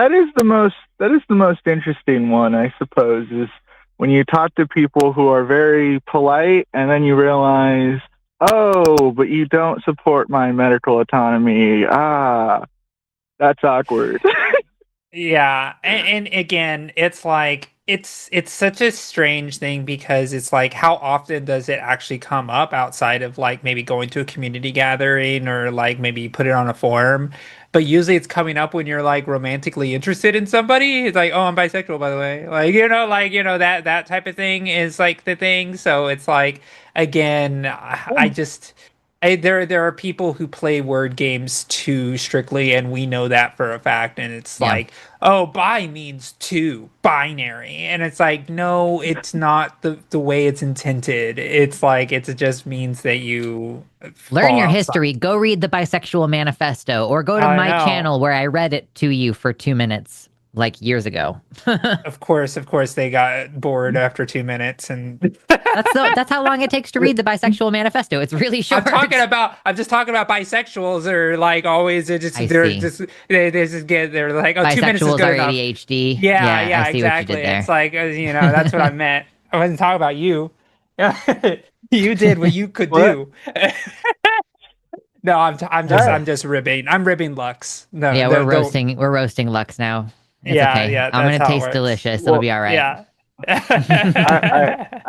that is the most interesting one, I suppose, is when you talk to people who are very polite and then you realize, oh, but you don't support my medical autonomy. That's awkward. Yeah. And again, it's like, it's such a strange thing, because it's like, how often does it actually come up outside of like maybe going to a community gathering, or like maybe put it on a forum? But usually it's coming up when you're like romantically interested in somebody. It's like, oh, I'm bisexual, by the way. That type of thing is like the thing. So it's like, again, there are people who play word games too strictly, and we know that for a fact. And it's like, oh, bi means two, binary, and it's like, no, it's not the way it's intended. It's like, it just means that you learn your history. Go read the Bisexual Manifesto, or go to my channel where I read it to you for 2 minutes, like years ago. Of course, they got bored after 2 minutes, and that's how long it takes to read the Bisexual Manifesto. It's really short. I'm just talking about bisexuals are like always they're like, oh, 2 minutes is bisexuals good are enough. ADHD. Yeah, I see exactly. What you did there. It's like, that's what I meant. I wasn't talking about you. You did what you could do. No, I'm just ribbing. I'm ribbing Lux. No, yeah, we're roasting Lux now. It's okay. I'm gonna taste delicious. It'll be all right. Yeah.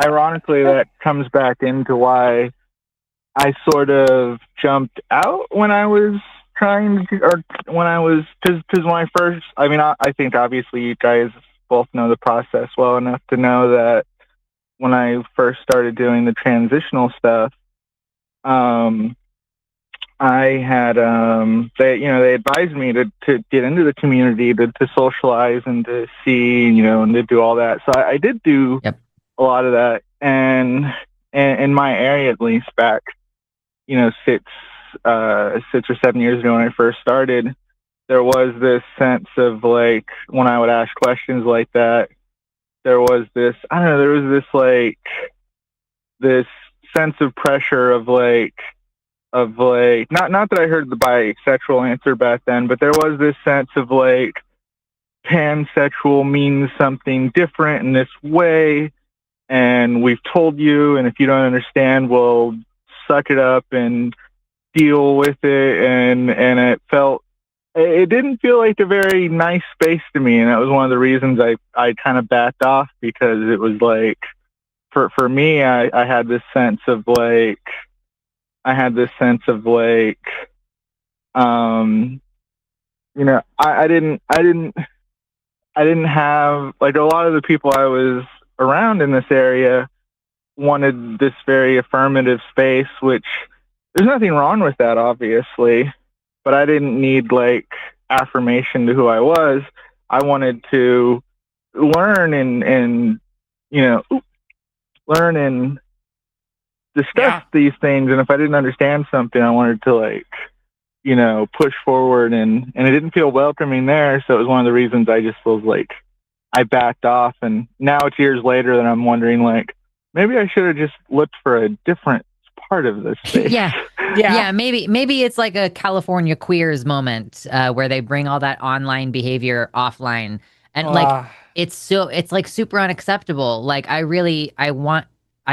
Ironically, that comes back into why I sort of jumped out when I was because when I first, I think obviously you guys both know the process well enough to know that when I first started doing the transitional stuff, I had they advised me to get into the community, to socialize and to see, and to do all that. So I did do a lot of that, and in my area, at least back 6 or 7 years ago when I first started, there was this sense of like, when I would ask questions like that, there was this this sense of pressure of not that I heard the bisexual answer back then, but there was this sense of like, pansexual means something different in this way, and we've told you, and if you don't understand, we'll suck it up and deal with it. And it didn't feel like a very nice space to me, and that was one of the reasons I kind of backed off, because it was like, for me, I had this sense of like, I didn't have, like, a lot of the people I was around in this area wanted this very affirmative space, which there's nothing wrong with that, obviously, but I didn't need like affirmation to who I was. I wanted to learn and discuss these things, and if I didn't understand something, I wanted to like push forward, and it didn't feel welcoming there. So it was one of the reasons I just was like, I backed off, and now it's years later that I'm wondering like, maybe I should have just looked for a different part of this space. Yeah, maybe it's like a California queers moment where they bring all that online behavior offline, and like it's like super unacceptable. Like I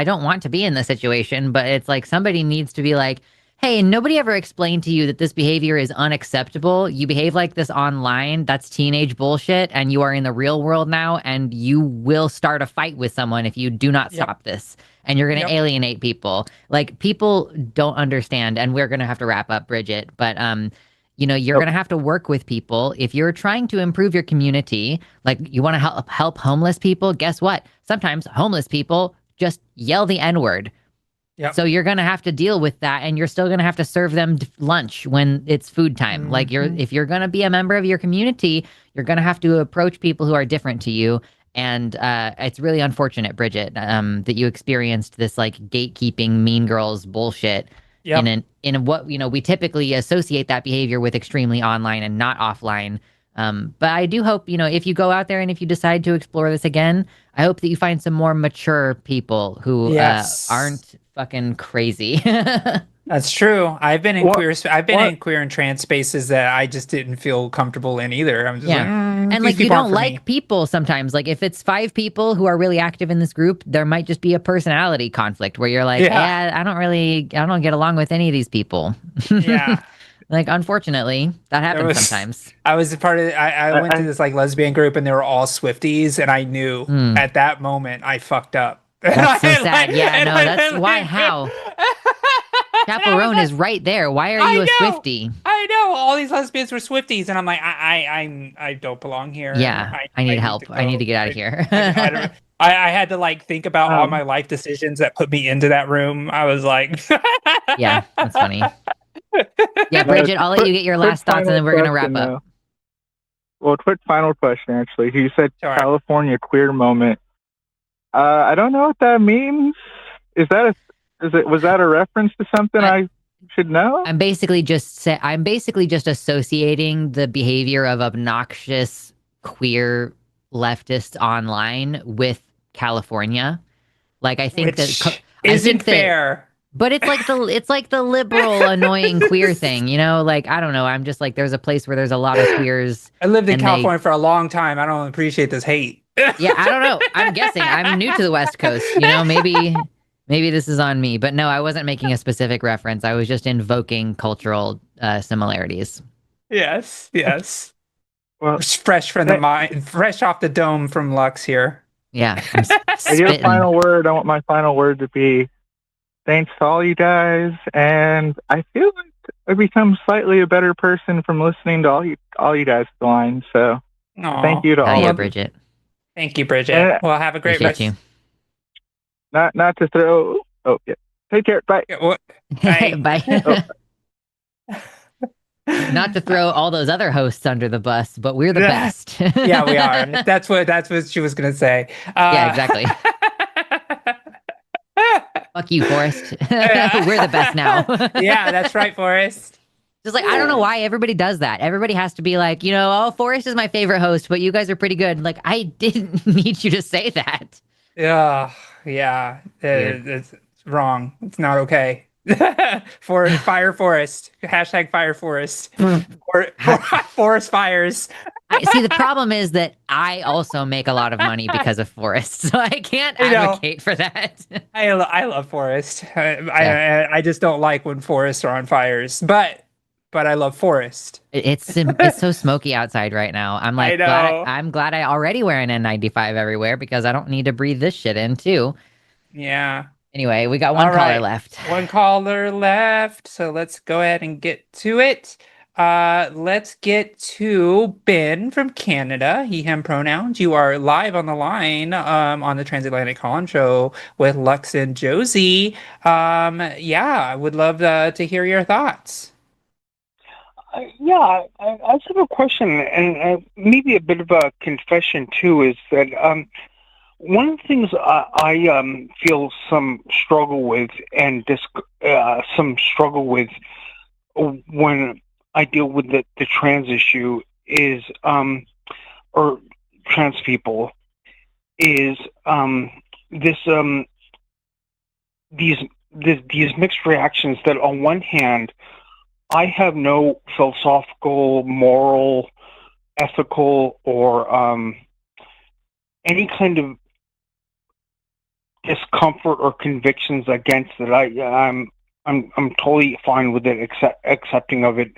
don't want to be in this situation, but it's like somebody needs to be like, hey, nobody ever explained to you that this behavior is unacceptable. You behave like this online. That's teenage bullshit. And you are in the real world now. And you will start a fight with someone if you do not stop this. And you're going to alienate people. Like, people don't understand. And we're going to have to wrap up, Bridget. But, you're going to have to work with people. If you're trying to improve your community, like you want to help homeless people, guess what? Sometimes homeless people just yell the N-word. Yep. So you're going to have to deal with that, and you're still going to have to serve them lunch when it's food time. Like if you're going to be a member of your community, you're going to have to approach people who are different to you. And it's really unfortunate, Bridget, that you experienced this like gatekeeping Mean Girls bullshit. Yep. In what we typically associate that behavior with extremely online and not offline. But I do hope, if you go out there and if you decide to explore this again, I hope that you find some more mature people who aren't fucking crazy. That's true. I've been in queer and trans spaces that I just didn't feel comfortable in either. I'm just like, and like you don't like people sometimes. Like if it's 5 people who are really active in this group, there might just be a personality conflict where you're like, I don't get along with any of these people. Yeah. Like, unfortunately, that happens sometimes. I was a part of it. I went to this like lesbian group and they were all Swifties, and I knew at that moment I fucked up. That's so sad. That's why. How? Chaperone is right there. Why are you a Swiftie? I know. All these lesbians were Swifties, and I'm like, I don't belong here. Yeah, I need help. I need to get out of here. I had to like think about all my life decisions that put me into that room. I was like, yeah, that's funny. Yeah, Bridget, I'll let you get your last thoughts, and then we're gonna wrap up. Well, quick final question, actually. You said California queer moment. I don't know what that means. Was that a reference to something I should know? I'm basically just associating the behavior of obnoxious queer leftists online with California. Like I think isn't fair. But it's like the liberal annoying queer thing, like I don't know. I'm just like there's a place where there's a lot of queers. I lived in California for a long time. I don't appreciate this hate. Yeah, I don't know. I'm guessing. I'm new to the West Coast. Maybe this is on me. But no, I wasn't making a specific reference. I was just invoking cultural similarities. Yes. Well, it's fresh from the mind, fresh off the dome from Lux here. Yeah. Your final word. I want my final word to be thanks to all you guys, and I feel like I've become slightly a better person from listening to all you guys line. So thank you to all. Yeah, Bridget. Thank you, Bridget. Well, have a great rest. You. Not to throw. Oh yeah. Take care. Bye. Bye. Bye. Not to throw all those other hosts under the bus, but we're the best. Yeah, we are. That's what she was gonna say. Yeah, exactly. Fuck you, Forrest. We're the best now. Yeah, that's right, Forrest. Just like, I don't know why everybody does that. Everybody has to be like, Forrest is my favorite host, but you guys are pretty good. Like, I didn't need you to say that. Yeah. It's wrong. It's not okay. Fire Forrest. Hashtag Fire Forrest. Forest fires. See, the problem is that I also make a lot of money because of Forrest, so I can't advocate for that. I love Forrest. I just don't like when forests are on fires, but I love Forest. It's so smoky outside right now. I'm like, I'm glad I already wear an N95 everywhere because I don't need to breathe this shit in too. Yeah. Anyway, we got one caller left. One caller left, so let's go ahead and get to it. Let's get to Ben from Canada. He, him pronouns. You are live on the line on the Transatlantic Call-In Show with Lux and Josie. I would love to hear your thoughts. I just have a question, and maybe a bit of a confession too, is that one of the things I feel some struggle with, and some struggle with when I deal with the trans issue is, or trans people, is this these mixed reactions that on one hand, I have no philosophical, moral, ethical, or any kind of discomfort or convictions against it. I'm totally fine with it, accepting of it,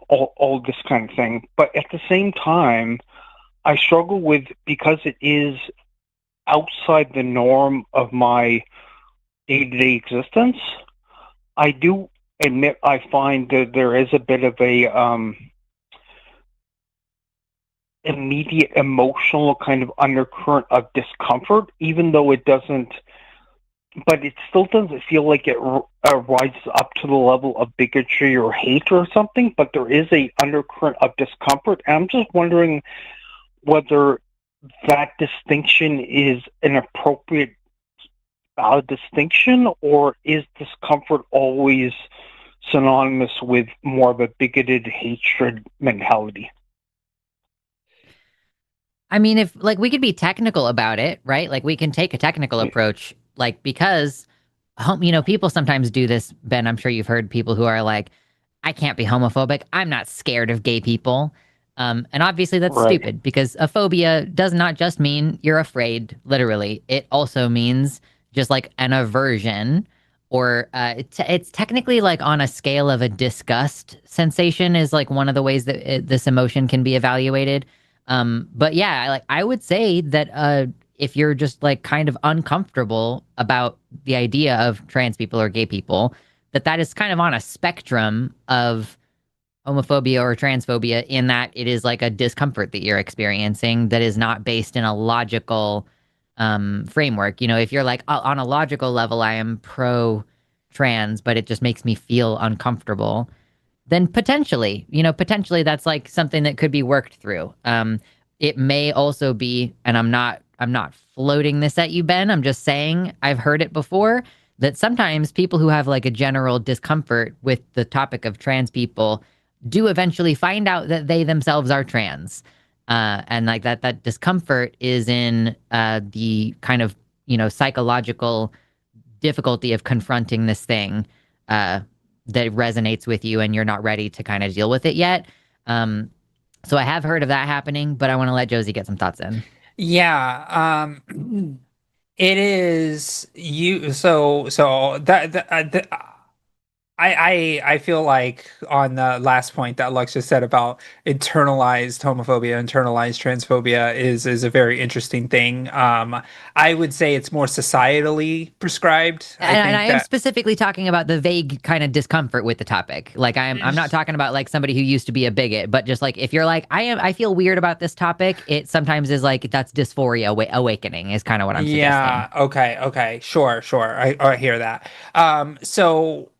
all this kind of thing. But at the same time, I struggle with, because it is outside the norm of my day-to-day existence. I do admit I find that there is a bit of a immediate emotional kind of undercurrent of discomfort, even though it doesn't. But it still doesn't feel like it rises up to the level of bigotry or hate or something. But there is a undercurrent of discomfort, and I'm just wondering whether that distinction is an appropriate, valid distinction, or is discomfort always synonymous with more of a bigoted hatred mentality? I mean, if like we could be technical about it, right? Like we can take a technical approach, like because people sometimes do this, Ben. I'm sure you've heard people who are like, I can't be homophobic. I'm not scared of gay people. And obviously that's Right. stupid, because a phobia does not just mean you're afraid, literally. It also means just like an aversion, or it's technically like on a scale of a disgust sensation is like one of the ways that this emotion can be evaluated. But yeah, like I would say that if you're just like kind of uncomfortable about the idea of trans people or gay people, that is kind of on a spectrum of homophobia or transphobia, in that it is like a discomfort that you're experiencing that is not based in a logical framework. If you're like, on a logical level, I am pro trans, but it just makes me feel uncomfortable, then potentially that's like something that could be worked through. It may also be, and I'm not floating this at you, Ben. I'm just saying I've heard it before, that sometimes people who have like a general discomfort with the topic of trans people do eventually find out that they themselves are trans. And like that discomfort is in the kind of, psychological difficulty of confronting this thing that resonates with you, and you're not ready to kind of deal with it yet. So I have heard of that happening, but I want to let Josie get some thoughts in. Yeah, it is you. So I feel like on the last point that Lux just said about internalized homophobia, internalized transphobia is a very interesting thing. I would say it's more societally prescribed. I And think I am that specifically talking about the vague kind of discomfort with the topic. Like I'm not talking about like somebody who used to be a bigot, but just like if you're like, I feel weird about this topic, it sometimes is like that's dysphoria awakening is kind of what I'm suggesting. yeah, okay, sure. I hear that. So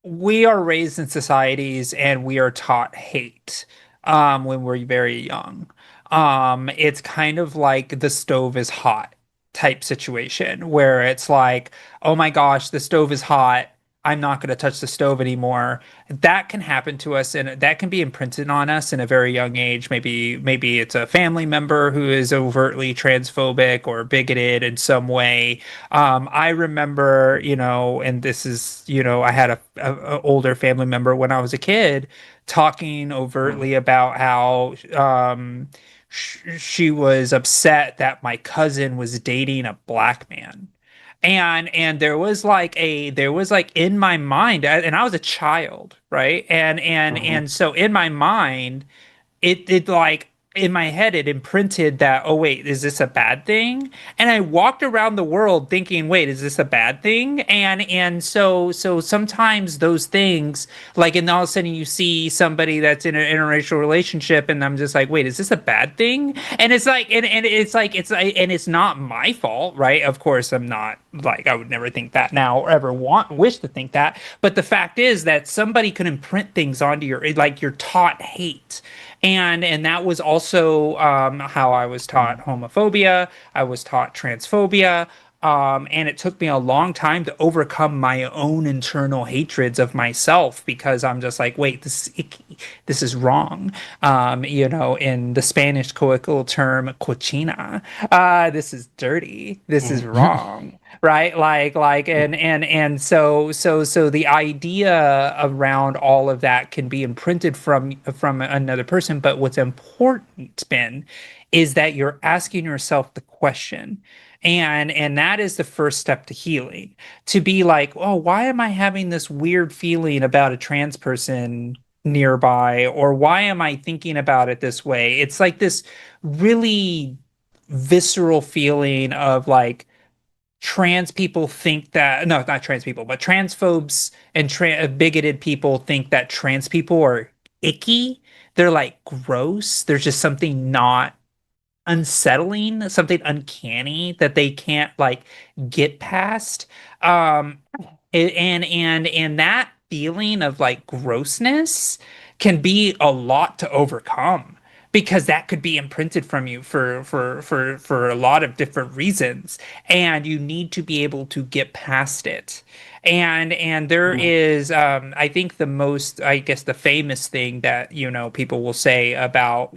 we are raised in societies and we are taught hate when we're very young. It's kind of like the stove is hot type situation where it's like, oh my gosh, the stove is hot. I'm not going to touch the stove anymore. That can happen to us, and that can be imprinted on us in a very young age. Maybe it's a family member who is overtly transphobic or bigoted in some way. I remember, and this is, I had a older family member when I was a kid talking overtly about how she was upset that my cousin was dating a black man. And there was like in my mind, and I was a child, right? And so in my mind, it like in my head it imprinted that, oh wait, is this a bad thing? And I walked around the world thinking, wait, is this a bad thing? And so sometimes those things, like, and all of a sudden you see somebody that's in an interracial relationship, and I'm just like, wait, is this a bad thing? And it's like, and it's like, and it's not my fault, right? Of course I'm not, like, I would never think that now or ever wish to think that, but the fact is that somebody could imprint things onto like you're taught hate. And that was also how I was taught homophobia. I was taught transphobia. And it took me a long time to overcome my own internal hatreds of myself because I'm just like, wait, this is icky. This is wrong. In the Spanish colloquial term cochina, this is dirty. This is wrong. Right? So the idea around all of that can be imprinted from another person. But what's important, Ben, is that you're asking yourself the question. And that is the first step to healing. To be like, oh, why am I having this weird feeling about a trans person nearby? Or why am I thinking about it this way? It's like this really visceral feeling of like trans people think that, no, not trans people, but transphobes and bigoted people think that trans people are icky. They're like gross. There's just something not unsettling, something uncanny that they can't like get past. And that feeling of like grossness can be a lot to overcome because that could be imprinted from you for a lot of different reasons, and you need to be able to get past it. And there is I think the famous thing that people will say about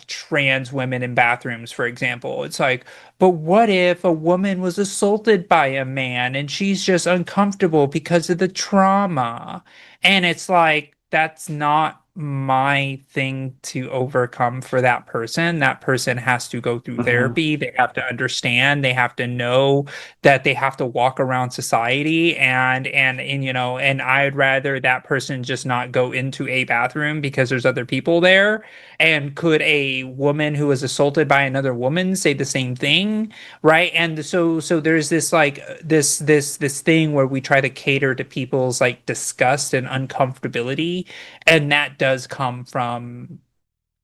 trans women in bathrooms, for example. It's like, but what if a woman was assaulted by a man and she's just uncomfortable because of the trauma? And it's like, that's not my thing to overcome for that person. That person has to go through therapy. They have to understand. They have to know that they have to walk around society, and I'd rather that person just not go into a bathroom because there's other people there. And could a woman who was assaulted by another woman say the same thing? Right? And so there's this like this thing where we try to cater to people's like disgust and uncomfortability, and that does come from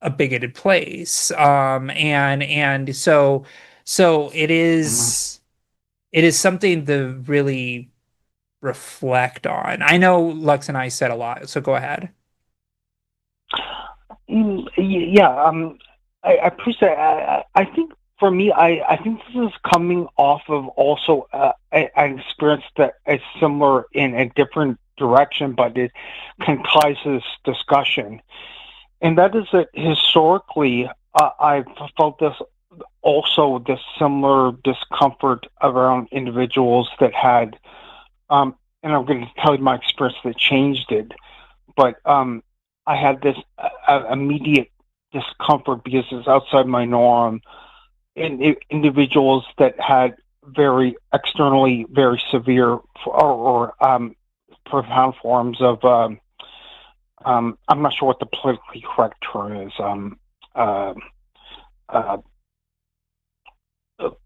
a bigoted place. And so it is something to really reflect on. I know Lux and I said a lot, so go ahead. Yeah, I appreciate. I think for me, I think this is coming off of also an experience that is similar in a different direction, but it can ties to this discussion, and that is that historically, I've felt this similar discomfort around individuals that had, and I'm going to tell you my experience that changed it, but I had this immediate discomfort because it's outside my norm, in individuals that had very externally very severe or profound forms of I'm not sure what the politically correct term is,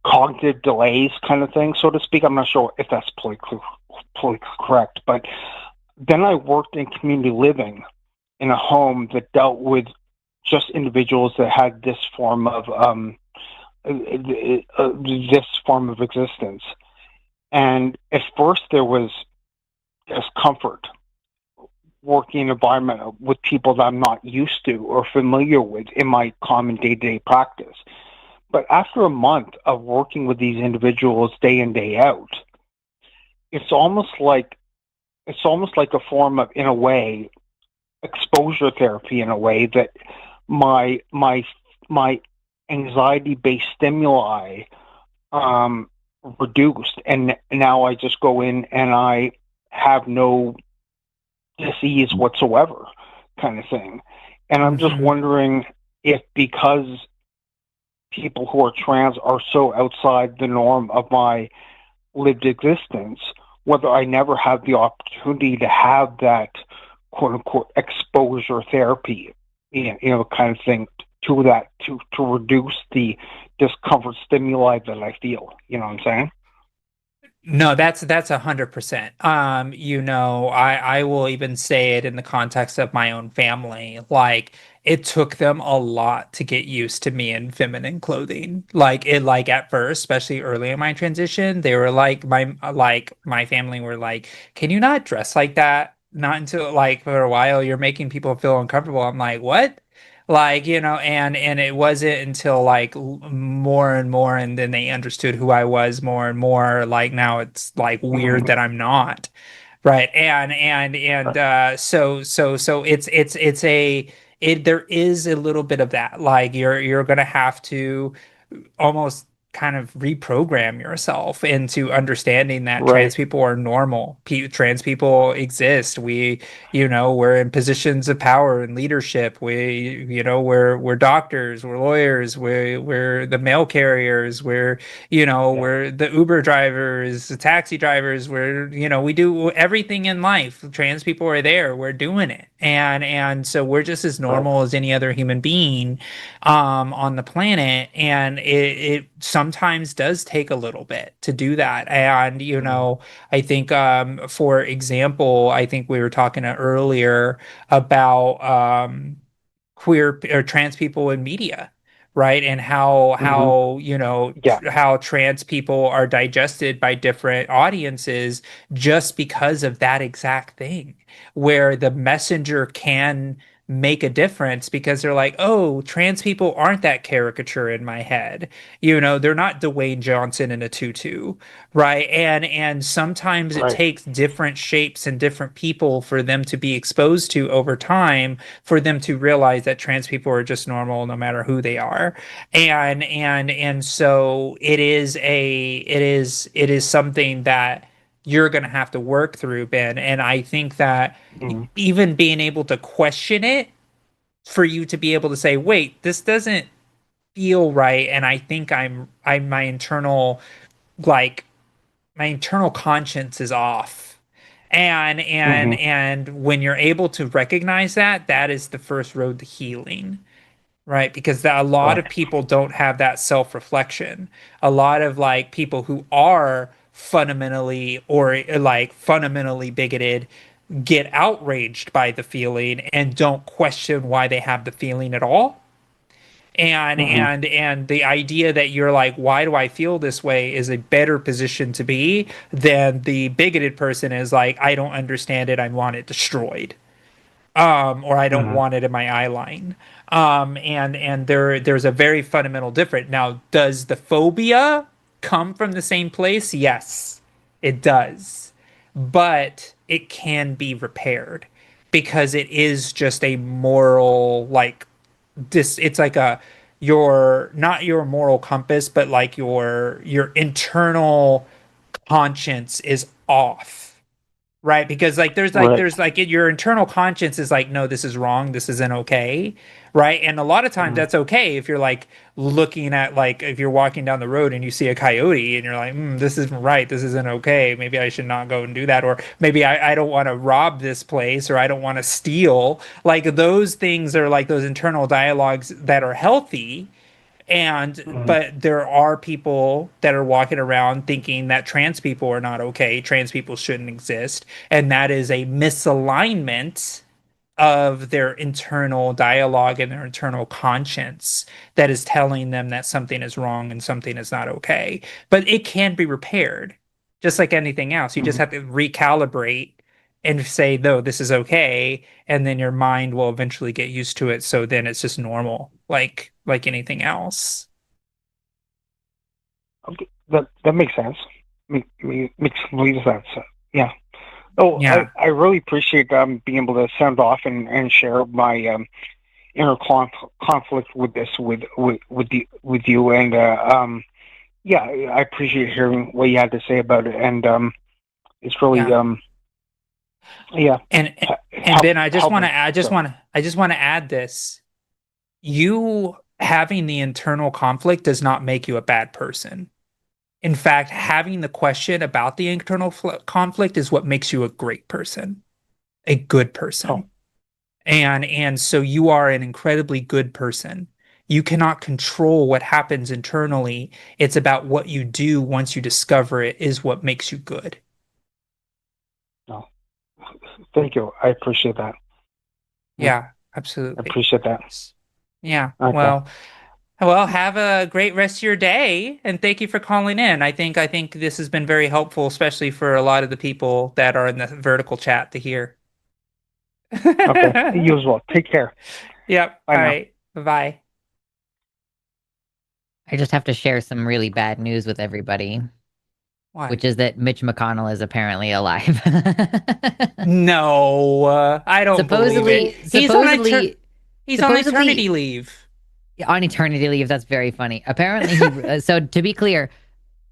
cognitive delays kind of thing, so to speak. I'm not sure if that's politically correct, but then I worked in community living in a home that dealt with just individuals that had this form of existence. And at first there was discomfort working in an environment with people that I'm not used to or familiar with in my common day-to-day practice. But after a month of working with these individuals day in, day out, it's almost like a form of, in a way, exposure therapy, in a way that my anxiety-based stimuli reduced, and now I just go in and I have no disease whatsoever, kind of thing. And I'm just wondering if, because people who are trans are so outside the norm of my lived existence, whether I never have the opportunity to have that quote unquote exposure therapy, kind of thing, to reduce the discomfort stimuli that I feel. You know what I'm saying? No, that's 100%. I will even say it in the context of my own family. Like, it took them a lot to get used to me in feminine clothing. Like at first, especially early in my transition, they were like my family were like, "Can you not dress like that?" Not until like for a while you're making people feel uncomfortable. I'm like, "What? Like, and it wasn't until like more and more, and then they understood who I was more and more. Like now it's like weird that I'm not. Right. So there is a little bit of that. Like you're gonna have to almost kind of reprogram yourself into understanding that trans Right. people are normal. Trans people exist. We're in positions of power and leadership. We're doctors, we're lawyers, we're the mail carriers, we're the Uber drivers, the taxi drivers, we do everything in life. Trans people are there. We're doing it. And so we're just as Right. normal as any other human being on the planet, and it sometimes does take a little bit to do that. And I think, for example, I think we were talking earlier about queer or trans people in media, right? And Yeah. how trans people are digested by different audiences just because of that exact thing, where the messenger can make a difference because they're like, oh, trans people aren't that caricature in my head. They're not Dwayne Johnson in a tutu, right? And sometimes it Right. takes different shapes and different people for them to be exposed to over time, for them to realize that trans people are just normal no matter who they are. And so it is something that you're going to have to work through, Ben. And I think that Mhm. even being able to question it, for you to be able to say, wait, this doesn't feel right, and I think I'm like my internal conscience is off. And Mhm. and when you're able to recognize that, that is the first road to healing, right? Because a lot Right. of people don't have that self-reflection. A lot of like people who are fundamentally bigoted get outraged by the feeling and don't question why they have the feeling at all. and Mhm. and and the idea that you're like, why do I feel this way, is a better position to be than the bigoted person is like, I don't understand it, I want it destroyed, or I don't Mhm. want it in my eye line. And there's a very fundamental difference. Now, does the phobia come from the same place? Yes, it does, but it can be repaired because it is just a moral, like, this. It's like a your not your moral compass, but like your internal conscience is off. Right, because like Right. there's like your internal conscience is like, no, this is wrong, this isn't okay, right? And a lot of times Mhm. that's okay if you're like looking at, like, if you're walking down the road and you see a coyote and you're like, this isn't right, this isn't okay, maybe I should not go and do that, or maybe I don't want to rob this place, or I don't want to steal. Like those things are like those internal dialogues that are healthy. And Mhm. but there are people that are walking around thinking that trans people are not okay, trans people shouldn't exist, and that is a misalignment of their internal dialogue and their internal conscience that is telling them that something is wrong and something is not okay. But it can be repaired, just like anything else. You just Mhm. have to recalibrate and say, no, this is okay, and then your mind will eventually get used to it. So then it's just normal, like anything else. Okay. That makes sense. Makes complete sense. Yeah. Oh, Yeah, I really appreciate being able to sound off and share my inner conflict with this with you, and yeah, I appreciate hearing what you had to say about it, and it's really yeah. yeah, And and help Ben, help me. So I just want to add this. You having the internal conflict does not make you a bad person. In fact, having the question about the internal conflict is what makes you a great person, a good oh, person. And so you are an incredibly good person. You cannot control what happens internally. It's about what you do once you discover it is what makes you good. no, thank you. I appreciate that. Yeah, Yeah, I absolutely. appreciate that. Yeah. Okay, Well, have a great rest of your day, and thank you for calling in. I think this has been very helpful, especially for a lot of the people that are in the vertical chat to hear. okay. You as well. Take care. Yep. Bye All now. right. Bye-bye. I just have to share some really bad news with everybody, What? which is that Mitch McConnell is apparently alive. No, I don't believe it. He's on eternity leave. On eternity leave. That's very funny. Apparently, he. So to be clear,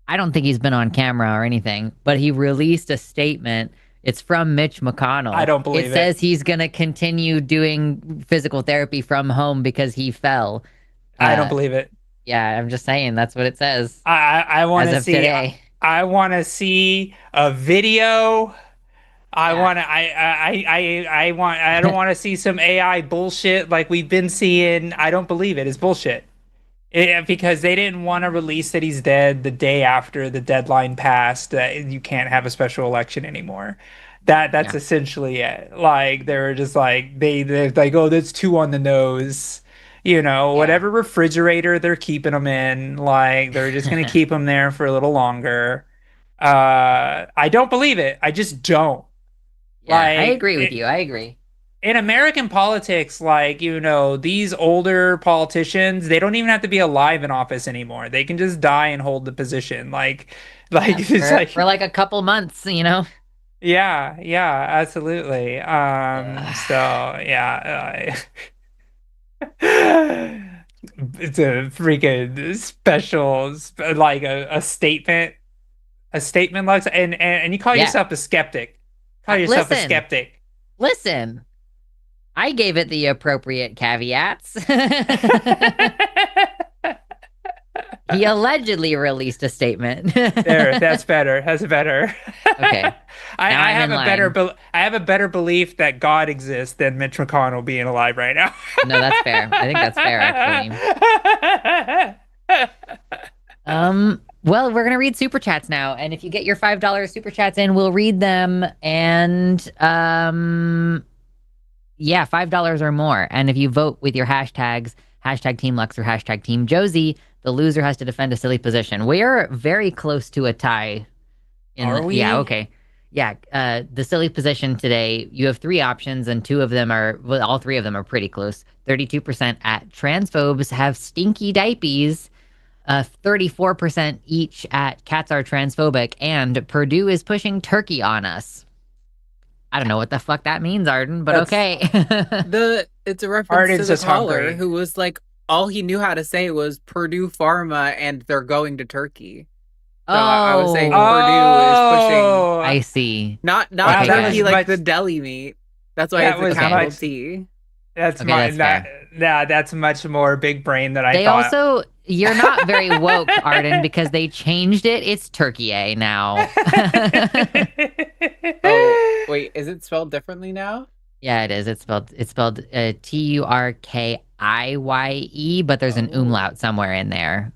I don't think he's been on camera or anything, but he released a statement. It's from Mitch McConnell. I don't believe it. It says he's going to continue doing physical therapy from home because he fell. I don't believe it. Yeah, I'm just saying that's what it says. I want to see. Today. I want to see a video. I don't want to see some AI bullshit like we've been seeing. I don't believe it. It's bullshit. Because they didn't want to release that he's dead the day after the deadline passed, that you can't have a special election anymore. That's essentially it. Like they were just like they're like, oh, that's too on the nose. Whatever refrigerator they're keeping them in, like they're just gonna keep them there for a little longer. I don't believe it. I just don't. Yeah, I agree with you. I agree. In American politics, these older politicians, they don't even have to be alive in office anymore. They can just die and hold the position. For like a couple months, Yeah, absolutely. It's a freaking special, like a statement, Lux, and you call yourself a skeptic. Call yourself a skeptic. Listen, I gave it the appropriate caveats. He allegedly released a statement. There, that's better. That's better. Okay. I have a better belief that God exists than Mitch McConnell being alive right now. No, that's fair. I think that's fair, actually. Well, we're gonna read super chats now, and if you get your $5 super chats in, we'll read them. And $5 or more. And if you vote with your hashtags, hashtag Team Lux or hashtag Team Josie, the loser has to defend a silly position. We're very close to a tie. Are we? Yeah, okay. Yeah, the silly position today, you have three options, and all three of them are pretty close. 32% at transphobes have stinky diapies. 34% each at cats are transphobic, and Purdue is pushing turkey on us. I don't know what the fuck that means, Arden, but okay. It's a reference to the caller who was like, all he knew how to say was Purdue Pharma and they're going to Turkey. So I was saying Purdue is pushing. I see. Not okay, turkey like the deli meat. That's why it's a capital T. That's that's much more big brain than I thought. Also, you're not very woke, Arden, because they changed it. It's Turkey now. Oh, wait, is it spelled differently now? Yeah, it is. It's spelled Turkiye, but there's an umlaut somewhere in there,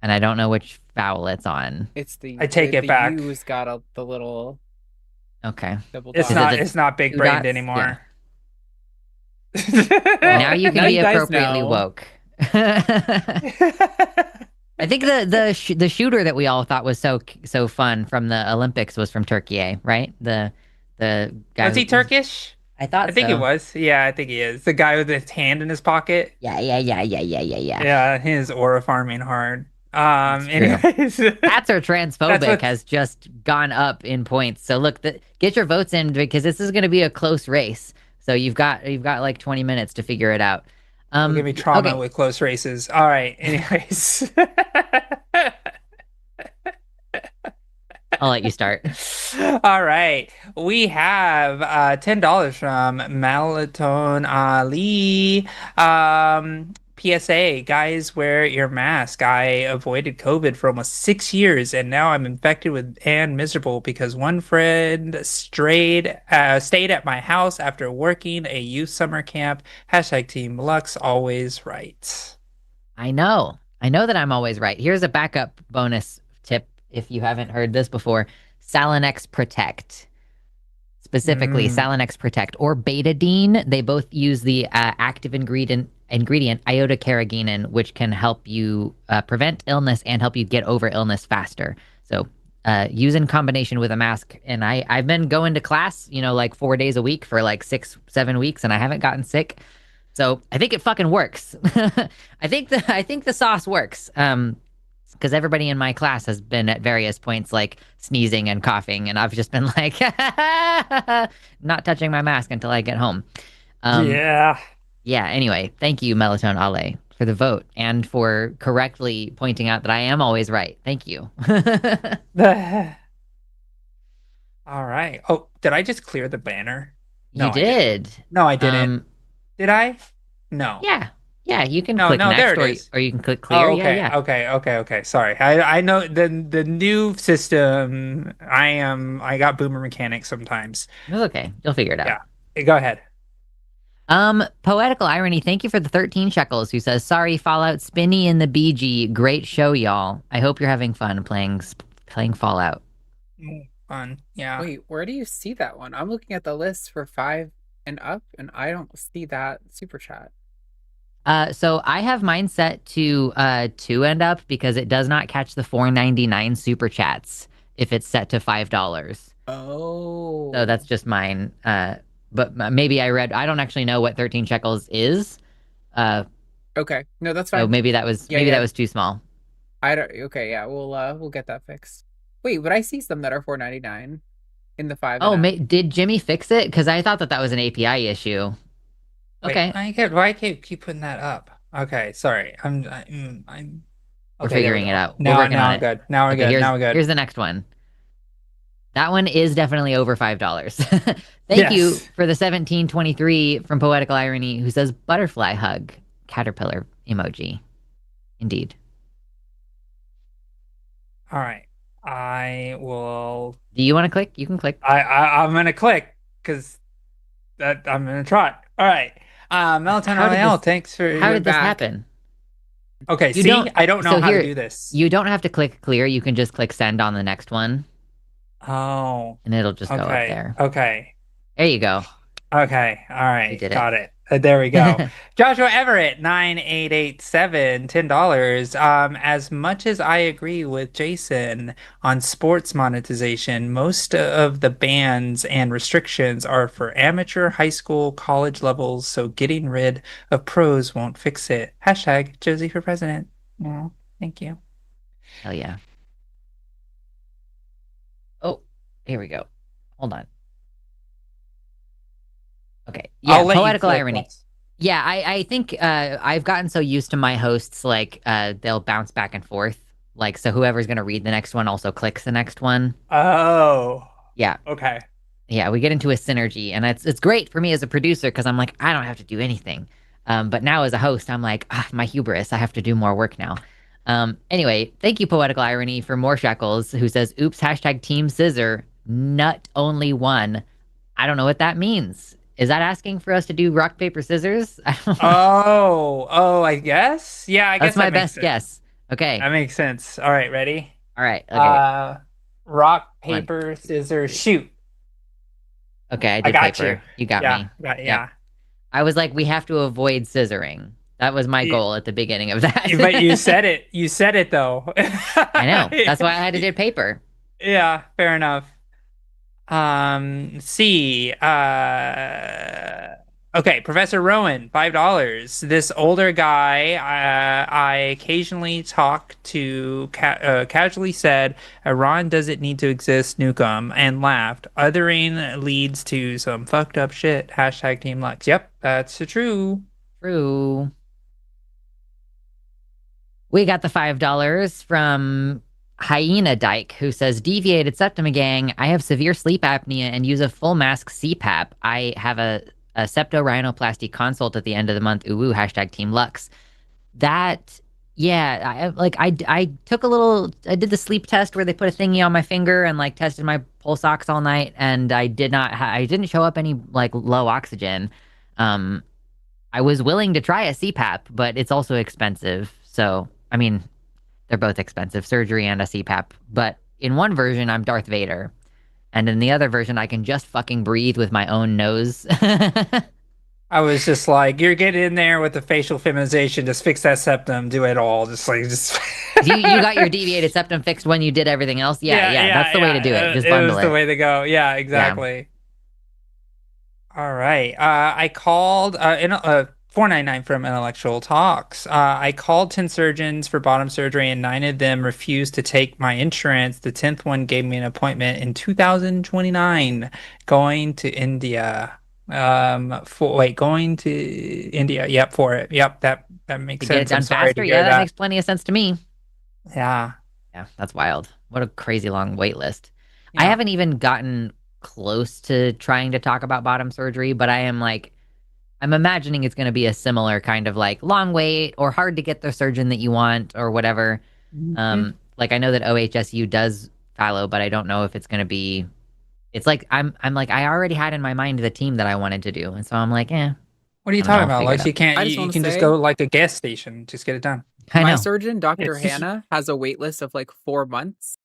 and I don't know which vowel it's on. It's the. I take it back. U's got the little. Okay. It's not big brained anymore. Yeah. Now you can be appropriately woke. I think the shooter that we all thought was so fun from the Olympics was from Turkey, right? The guy. Was he Turkish? I think he was. Yeah, I think he is. The guy with his hand in his pocket. Yeah. Yeah, his aura farming hard. Anyways, cats are transphobic has just gone up in points. So look, get your votes in because this is going to be a close race. So you've got like 20 minutes to figure it out. Don't give me trauma with close races. All right. Anyways. I'll let you start. All right. We have $10 from Malaton Ali. PSA, guys, wear your mask. I avoided COVID for almost 6 years, and now I'm infected and miserable because one friend stayed at my house after working a youth summer camp. Hashtag Team Lux, always right. I know that I'm always right. Here's a backup bonus tip if you haven't heard this before. Salinex Protect. Specifically, Salinex Protect or betadine. They both use the active ingredient iota-carrageenan, which can help you prevent illness and help you get over illness faster. So use in combination with a mask. And I've been going to class, like 4 days a week for like 6-7 weeks, and I haven't gotten sick. So I think it fucking works. I think the sauce works. Because everybody in my class has been at various points like sneezing and coughing, and I've just been like not touching my mask until I get home. Yeah. Yeah, anyway, thank you, Melatonin Ale, for the vote and for correctly pointing out that I am always right. Thank you. All right. Oh, did I just clear the banner? No, You I didn't. did. No, I didn't. Did I? No. Yeah. Yeah, you can No, click no, there next it is. or you can click clear. Oh, Yeah, okay, yeah. okay. Sorry. I know the new system. I got boomer mechanics sometimes. It's okay. You'll figure it out. Yeah. Go ahead. Poetical Irony, thank you for the 13 shekels, who says, sorry, Fallout Spinny in the BG. Great show, y'all. I hope you're having fun playing Fallout. Fun. Yeah. Wait, where do you see that one? I'm looking at the list for 5 and up, and I don't see that super chat. So I have mine set to 2 and up because it does not catch the $4.99 super chats if it's set to $5. Oh. So that's just mine. But maybe I don't actually know what 13 shekels is. Okay. No, that's fine. So maybe that was that was too small. Okay, yeah, we'll get that fixed. Wait, but I see some that are $4.99 in the 5. Oh, did Jimmy fix it? Because I thought that was an API issue. Okay. Wait, why keep putting that up? Okay, sorry. We're figuring it out. Now I'm good. Now we're good. Here's the next one. That one is definitely over $5. Thank you for the 1723 from Poetical Irony, who says butterfly hug caterpillar emoji. Indeed. All right. I will. Do you want to click? You can click. I'm gonna click because I'm gonna try. All right. Melatonin, thanks for. How did this happen? Okay. I don't know how to do this. You don't have to click clear. You can just click send on the next one. Oh. And it'll just go up there. Okay. There you go. Okay. All right. Got it. There we go. Joshua Everett, 9887, $10. As much as I agree with Jason on sports monetization, most of the bans and restrictions are for amateur, high school, college levels, so getting rid of pros won't fix it. Hashtag Josie for president. Oh, thank you. Hell yeah. Oh, here we go. Hold on. Okay. Yeah, Poetical Irony. Yeah, I think I've gotten so used to my hosts, like they'll bounce back and forth. Like, so whoever's going to read the next one also clicks the next one. Oh. Yeah. Okay. Yeah, we get into a synergy, and it's great for me as a producer because I'm like, I don't have to do anything. But now as a host, I'm like, my hubris, I have to do more work now. Anyway, thank you, Poetical Irony, for more shekels, who says, oops, hashtag Team Scissor, nut only one. I don't know what that means. Is that asking for us to do rock, paper, scissors? I guess. Yeah, I guess that's my best guess. Okay. That makes sense. All right, ready? All right. Okay. Rock, paper, scissors, shoot. Okay, I did paper. You got me. Yeah. I was like, we have to avoid scissoring. That was my goal at the beginning of that. But you said it. You said it, though. I know. That's why I had to do paper. Yeah, fair enough. Okay, Professor Rowan, $5. This older guy I occasionally talk to casually said, Iran doesn't need to exist, nuke 'em, and laughed. Othering leads to some fucked up shit. Hashtag Team Lux. Yep, that's true. True. We got the $5 from Hyena Dyke, who says, deviated septum gang, I have severe sleep apnea and use a full mask CPAP. I have a septorhinoplasty consult at the end of the month. Ooh, hashtag Team Lux. That, yeah, I took I did the sleep test where they put a thingy on my finger and like tested my pulse ox all night, and I didn't show up any like low oxygen. I was willing to try a CPAP, but it's also expensive. So, I mean, they're both expensive, surgery and a CPAP. But in one version, I'm Darth Vader. And in the other version, I can just fucking breathe with my own nose. I was just like, you're getting in there with the facial feminization, just fix that septum, do it all. Just. you got your deviated septum fixed when you did everything else? Yeah, that's the way to do it. Just bundle it. It was the way to go. Yeah, exactly. Yeah. All right. I called 499 from Intellectual Talks. I called 10 surgeons for bottom surgery and 9 of them refused to take my insurance. The 10th one gave me an appointment in 2029 going to India. Going to India. Yep, for it. Yep, that makes To get it sense. I'm done sorry to faster? hear Yeah, that that. makes plenty of sense to me. Yeah. Yeah, that's wild. What a crazy long wait list. I Yeah. haven't even gotten close to trying to talk about bottom surgery, but I'm imagining it's going to be a similar kind of like long wait or hard to get the surgeon that you want or whatever. Mhm. Like I know that OHSU does fallow, but I don't know if it's going to be. It's like I'm like I already had in my mind the team that I wanted to do, and so I'm like, I What are you don't know, talking I'll about? figure it Like out. you can't I you, just you want to can just say go like a gas station, just get it done. I my know. surgeon, Dr. It's just Hanna, has a wait list of like 4 months,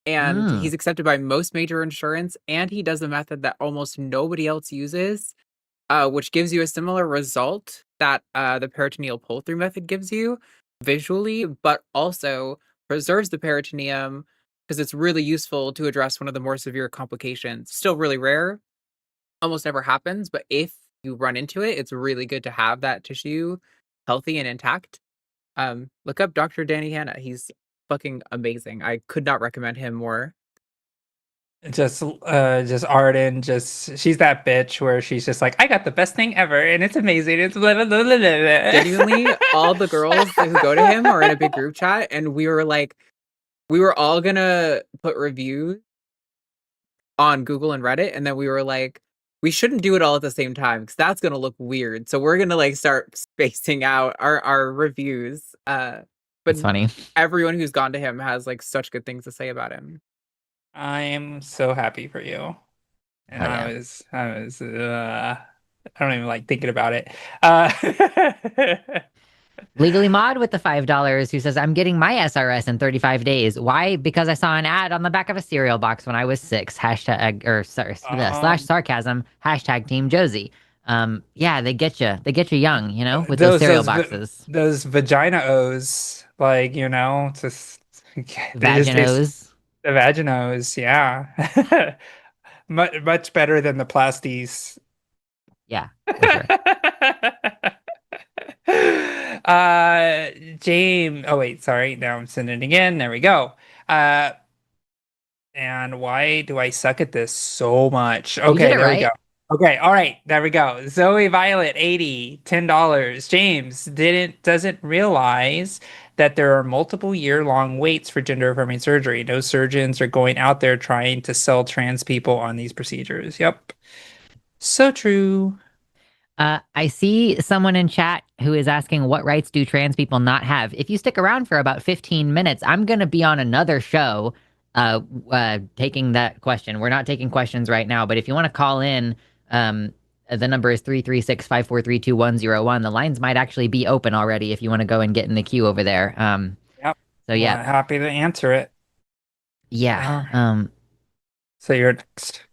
and Mm, he's accepted by most major insurance, and he does a method that almost nobody else uses, which gives you a similar result that the peritoneal pull through method gives you visually, but also preserves the peritoneum because it's really useful to address one of the more severe complications. Still really rare, almost never happens, but if you run into it, it's really good to have that tissue healthy and intact. Look up Dr. Danny Hanna. He's fucking amazing. I could not recommend him more. just Arden, just she's that bitch where she's just like, I got the best thing ever and it's amazing. It's blah, blah, blah, blah, Genuinely, all the girls who go to him are in a big blah. group chat, and we were all gonna put reviews on Google and Reddit, and then we were like, we shouldn't do it all at the same time because that's gonna look weird. So we're gonna like start spacing out our reviews. But that's funny. everyone who's gone to him has like such good things to say about him. I am so happy for you. And Hell yeah. I don't even like thinking about it. Uh Legally Mod with the $5 who says, I'm getting my SRS in 35 days. Why? Because I saw an ad on the back of a cereal box when I was 6. Hashtag, or sorry, slash um sarcasm, hashtag Team Josie. Yeah, they get you. They get you young, with those those cereal those boxes. those vagina O's, like, just they Vaginos. the vaginos, yeah. Much better than the plasties. Yeah, for sure. James. Oh wait, sorry. Now I'm sending it again. There we go. Uh, and why do I suck at this so much? You did Okay, it there we go. right. Okay, all right, there we go. Zoe Violet, 80, $10. James doesn't realize that there are multiple year-long waits for gender affirming surgery. No surgeons are going out there trying to sell trans people on these procedures. Yep. So true. I see someone in chat who is asking, what rights do trans people not have? If you stick around for about 15 minutes, I'm going to be on another show taking that question. We're not taking questions right now, but if you want to call in, the number is 336-543-2101. The lines might actually be open already if you want to go and get in the queue over there. Yep. So yeah. Happy to answer it. Yeah. So you're next.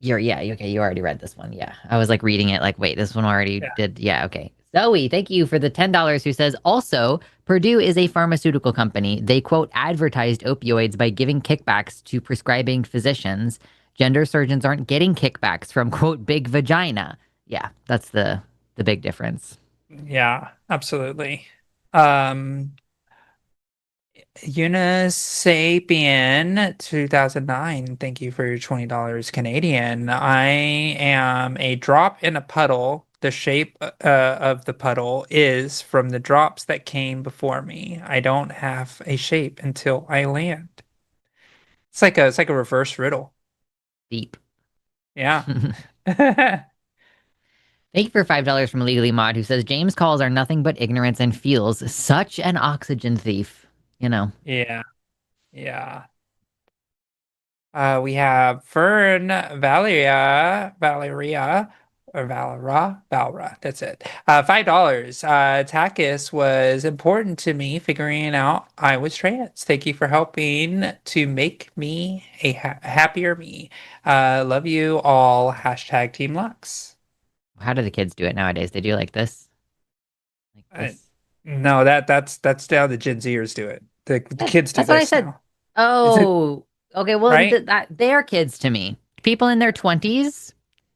Okay, you already read this one. Yeah. I was like reading it like, wait, this one already Yeah. did. Yeah, okay. Zoe, thank you for the $10 who says, also, Purdue is a pharmaceutical company. They quote advertised opioids by giving kickbacks to prescribing physicians. Gender surgeons aren't getting kickbacks from quote big vagina. Yeah, that's the big difference. Yeah, absolutely. Um Unisapien 2009, thank you for your $20 Canadian. I am a drop in a puddle. The shape of the puddle is from the drops that came before me. I don't have a shape until I land. It's like a reverse riddle. Deep. Yeah. Thank you for $5 from Legally Mod who says James calls are nothing but ignorance and fuels. Such an oxygen thief. Yeah. Yeah. We have Fern, Valera. That's it. $5. TACIS was important to me figuring out I was trans. Thank you for helping to make me a happier me. Love you all. Hashtag Team Lux. How do the kids do it nowadays? They do like this? Like Uh, this? no, that's how the Gen Zers do it. The kids do That's what I this said. now. Is it Oh, okay. Well, right? they're kids to me. People in their 20s,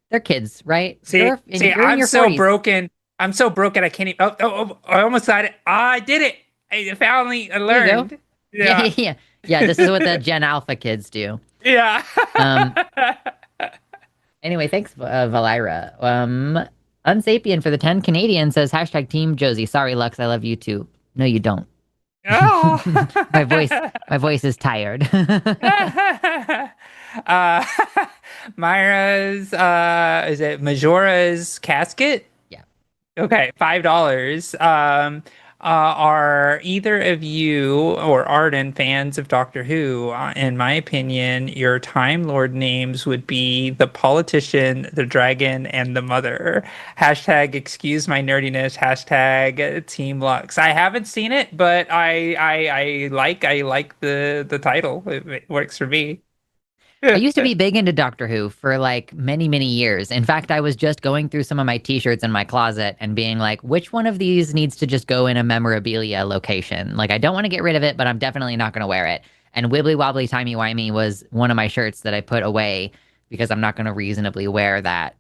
they're kids, right? See, You're in I'm your so 40s. broken. I'm so broken I can't even. I almost got it. I did it. I finally There you go. learned. Yeah, Yeah. yeah, yeah. This is what the Gen Alpha kids do. Yeah. Um. Anyway, thanks, Valira. Unsapien for the 10 Canadian says hashtag Team Josie. Sorry, Lux, I love you too. No, you don't. Oh. My voice is tired. uh, Myra's is it Majora's casket? Yeah. Okay, $5. Are either of you or Arden fans of Doctor Who? In my opinion, your Time Lord names would be the politician, the dragon, and the mother. Hashtag excuse my nerdiness. Hashtag Team Lux. I haven't seen it, but I like the title. It works for me. I used to be big into Doctor Who for like many, many years. In fact, I was just going through some of my t-shirts in my closet and being like, which one of these needs to just go in a memorabilia location? Like, I don't want to get rid of it, but I'm definitely not going to wear it. And Wibbly Wobbly Timey Wimey was one of my shirts that I put away because I'm not going to reasonably wear that,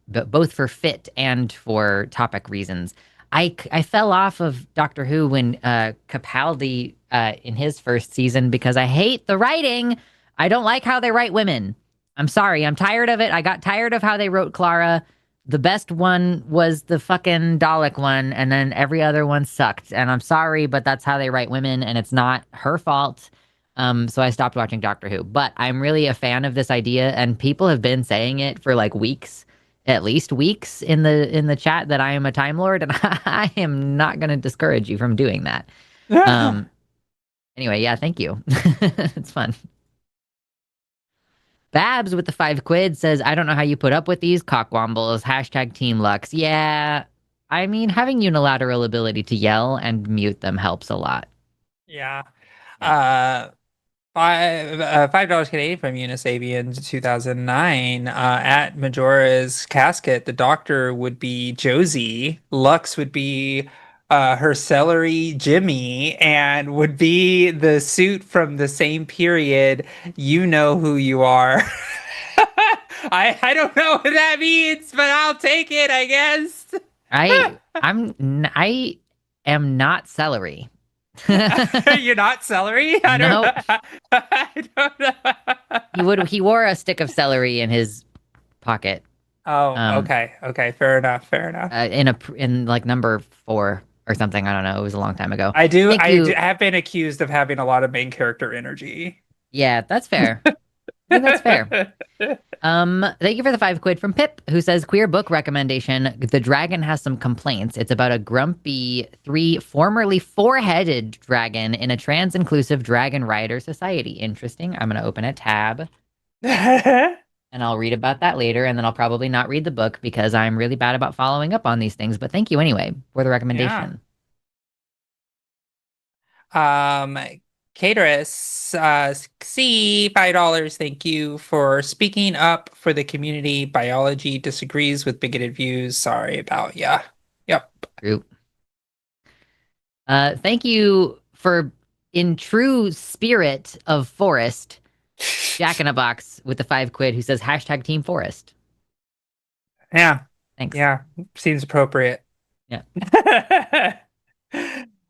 but both for fit and for topic reasons. I fell off of Doctor Who when Capaldi in his first season because I hate the writing. I don't like how they write women. I'm sorry. I'm tired of it. I got tired of how they wrote Clara. The best one was the fucking Dalek one, and then every other one sucked. And I'm sorry, but that's how they write women, and it's not her fault. So I stopped watching Doctor Who. But I'm really a fan of this idea, and people have been saying it for like weeks, at least weeks in the chat that I am a Time Lord, and I am not going to discourage you from doing that. Anyway, yeah, thank you. It's fun. Babs with the 5 quid says, I don't know how you put up with these cockwombles. Hashtag Team Lux. Yeah, I mean, having unilateral ability to yell and mute them helps a lot. Yeah. $5 Canadian from Unisabian 2009. At Majora's casket, the doctor would be Josie. Lux would be her celery Jimmy, and would be the suit from the same period. You know who you are. I don't know what that means, but I'll take it, I guess. I am not celery. You're not celery? I don't Nope. know. I don't know. He wore a stick of celery in his pocket. Oh, okay. Fair enough. In like number 4 or something. I don't know. It was a long time ago. I do Thank you. have been accused of having a lot of main character energy. Yeah, that's fair. I think that's fair. Thank you for the 5 quid from Pip, who says queer book recommendation. The dragon has some complaints. It's about a grumpy formerly 4-headed dragon in a trans-inclusive dragon rider society. Interesting. I'm gonna open a tab and I'll read about that later, and then I'll probably not read the book because I'm really bad about following up on these things. But thank you anyway for the recommendation. Caterus, C, $5. Thank you for speaking up for the community. Biology disagrees with bigoted views. Sorry about ya. Yep. True. Thank you for, in true spirit of Forest, Jack in a Box with the 5 quid, who says hashtag Team Forest. Yeah. Thanks. Yeah. Seems appropriate. Yeah.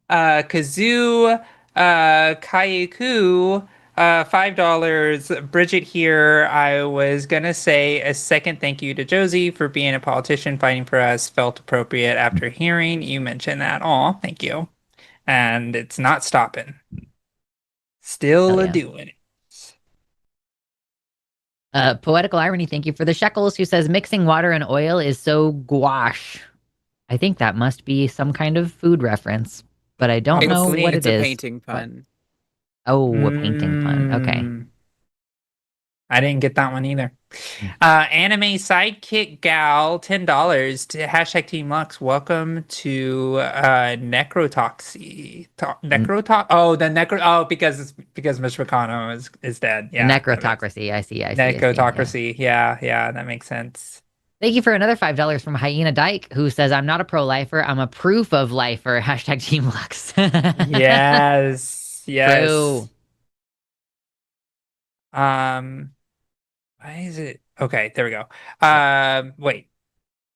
Kazoo, Kayaku, $5. Bridget here. I was gonna say a second thank you to Josie for being a politician fighting for us. Felt appropriate after hearing you mention that. Aw, thank you. And it's not stopping. Still doing it. Poetical Irony, thank you for the shekels, who says mixing water and oil is so gouache. I think that must be some kind of food reference, but I don't know what it is. It's a painting pun. Oh, a painting pun. Okay. I didn't get that one either. Anime Sidekick Gal, $10 to hashtag Team Lux. Welcome to Necrotoxy. Because Mitch McConnell is dead. Yeah. Necrotocracy. I see. Necrotocracy. Yeah, that makes sense. Thank you for another $5 from Hyena Dyke, who says, I'm not a pro-lifer, I'm a proof of lifer. Hashtag Team Lux. Yes. True. Why is it? Okay, there we go. Wait.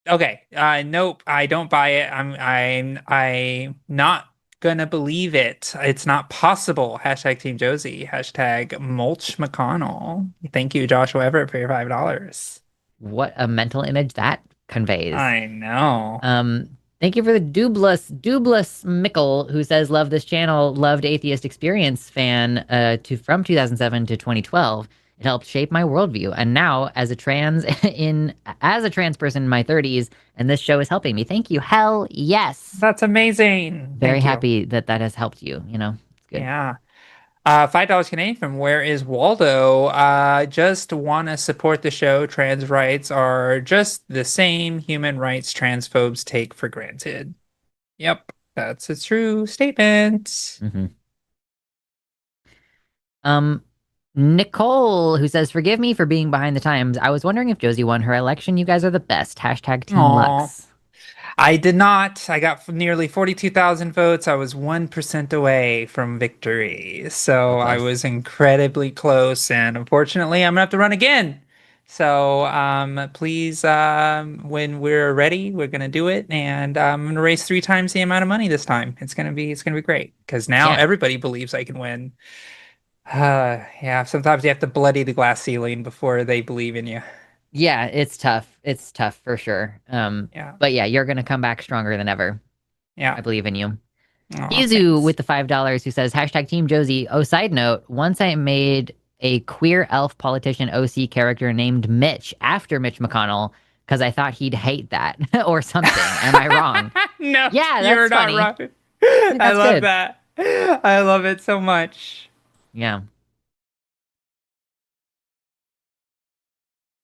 Okay. Nope. I don't buy it. I'm not gonna believe it. It's not possible. Hashtag Team Josie. Hashtag Mulch McConnell. Thank you, Joshua Everett, for your $5. What a mental image that conveys. I know. Thank you for the Dublus Mickle, who says, love this channel, loved Atheist Experience fan from 2007 to 2012. It helped shape my worldview. And now as a trans person in my 30s, and this show is helping me. Thank you. Hell yes. That's amazing. Very Thank you. happy that has helped you, It's good. Yeah. $5 Canadian from Where is Waldo? Just want to support the show. Trans rights are just the same human rights transphobes take for granted. Yep, that's a true statement. Mm-hmm. Nicole, who says, forgive me for being behind the times. I was wondering if Josie won her election. You guys are the best. Hashtag Team Aw. Lux. I did not. I got nearly 42,000 votes. I was 1% away from victory. So I was incredibly close. And unfortunately, I'm going to have to run again. So please, when we're ready, we're going to do it. And I'm going to raise 3 times the amount of money this time. It's going to be great. Because now everybody believes I can win. Yeah, sometimes you have to bloody the glass ceiling before they believe in you. Yeah, it's tough. It's tough for sure. Yeah. But yeah, you're gonna come back stronger than ever. Yeah. I believe in you. Aw, Izu thanks. with the $5 who says, hashtag Team Josie. Oh, side note, once I made a queer elf politician OC character named Mitch after Mitch McConnell because I thought he'd hate that or something. Am I wrong? No, Yeah, that's you're funny. not wrong. That's I love good. that. I love it so much. Yeah.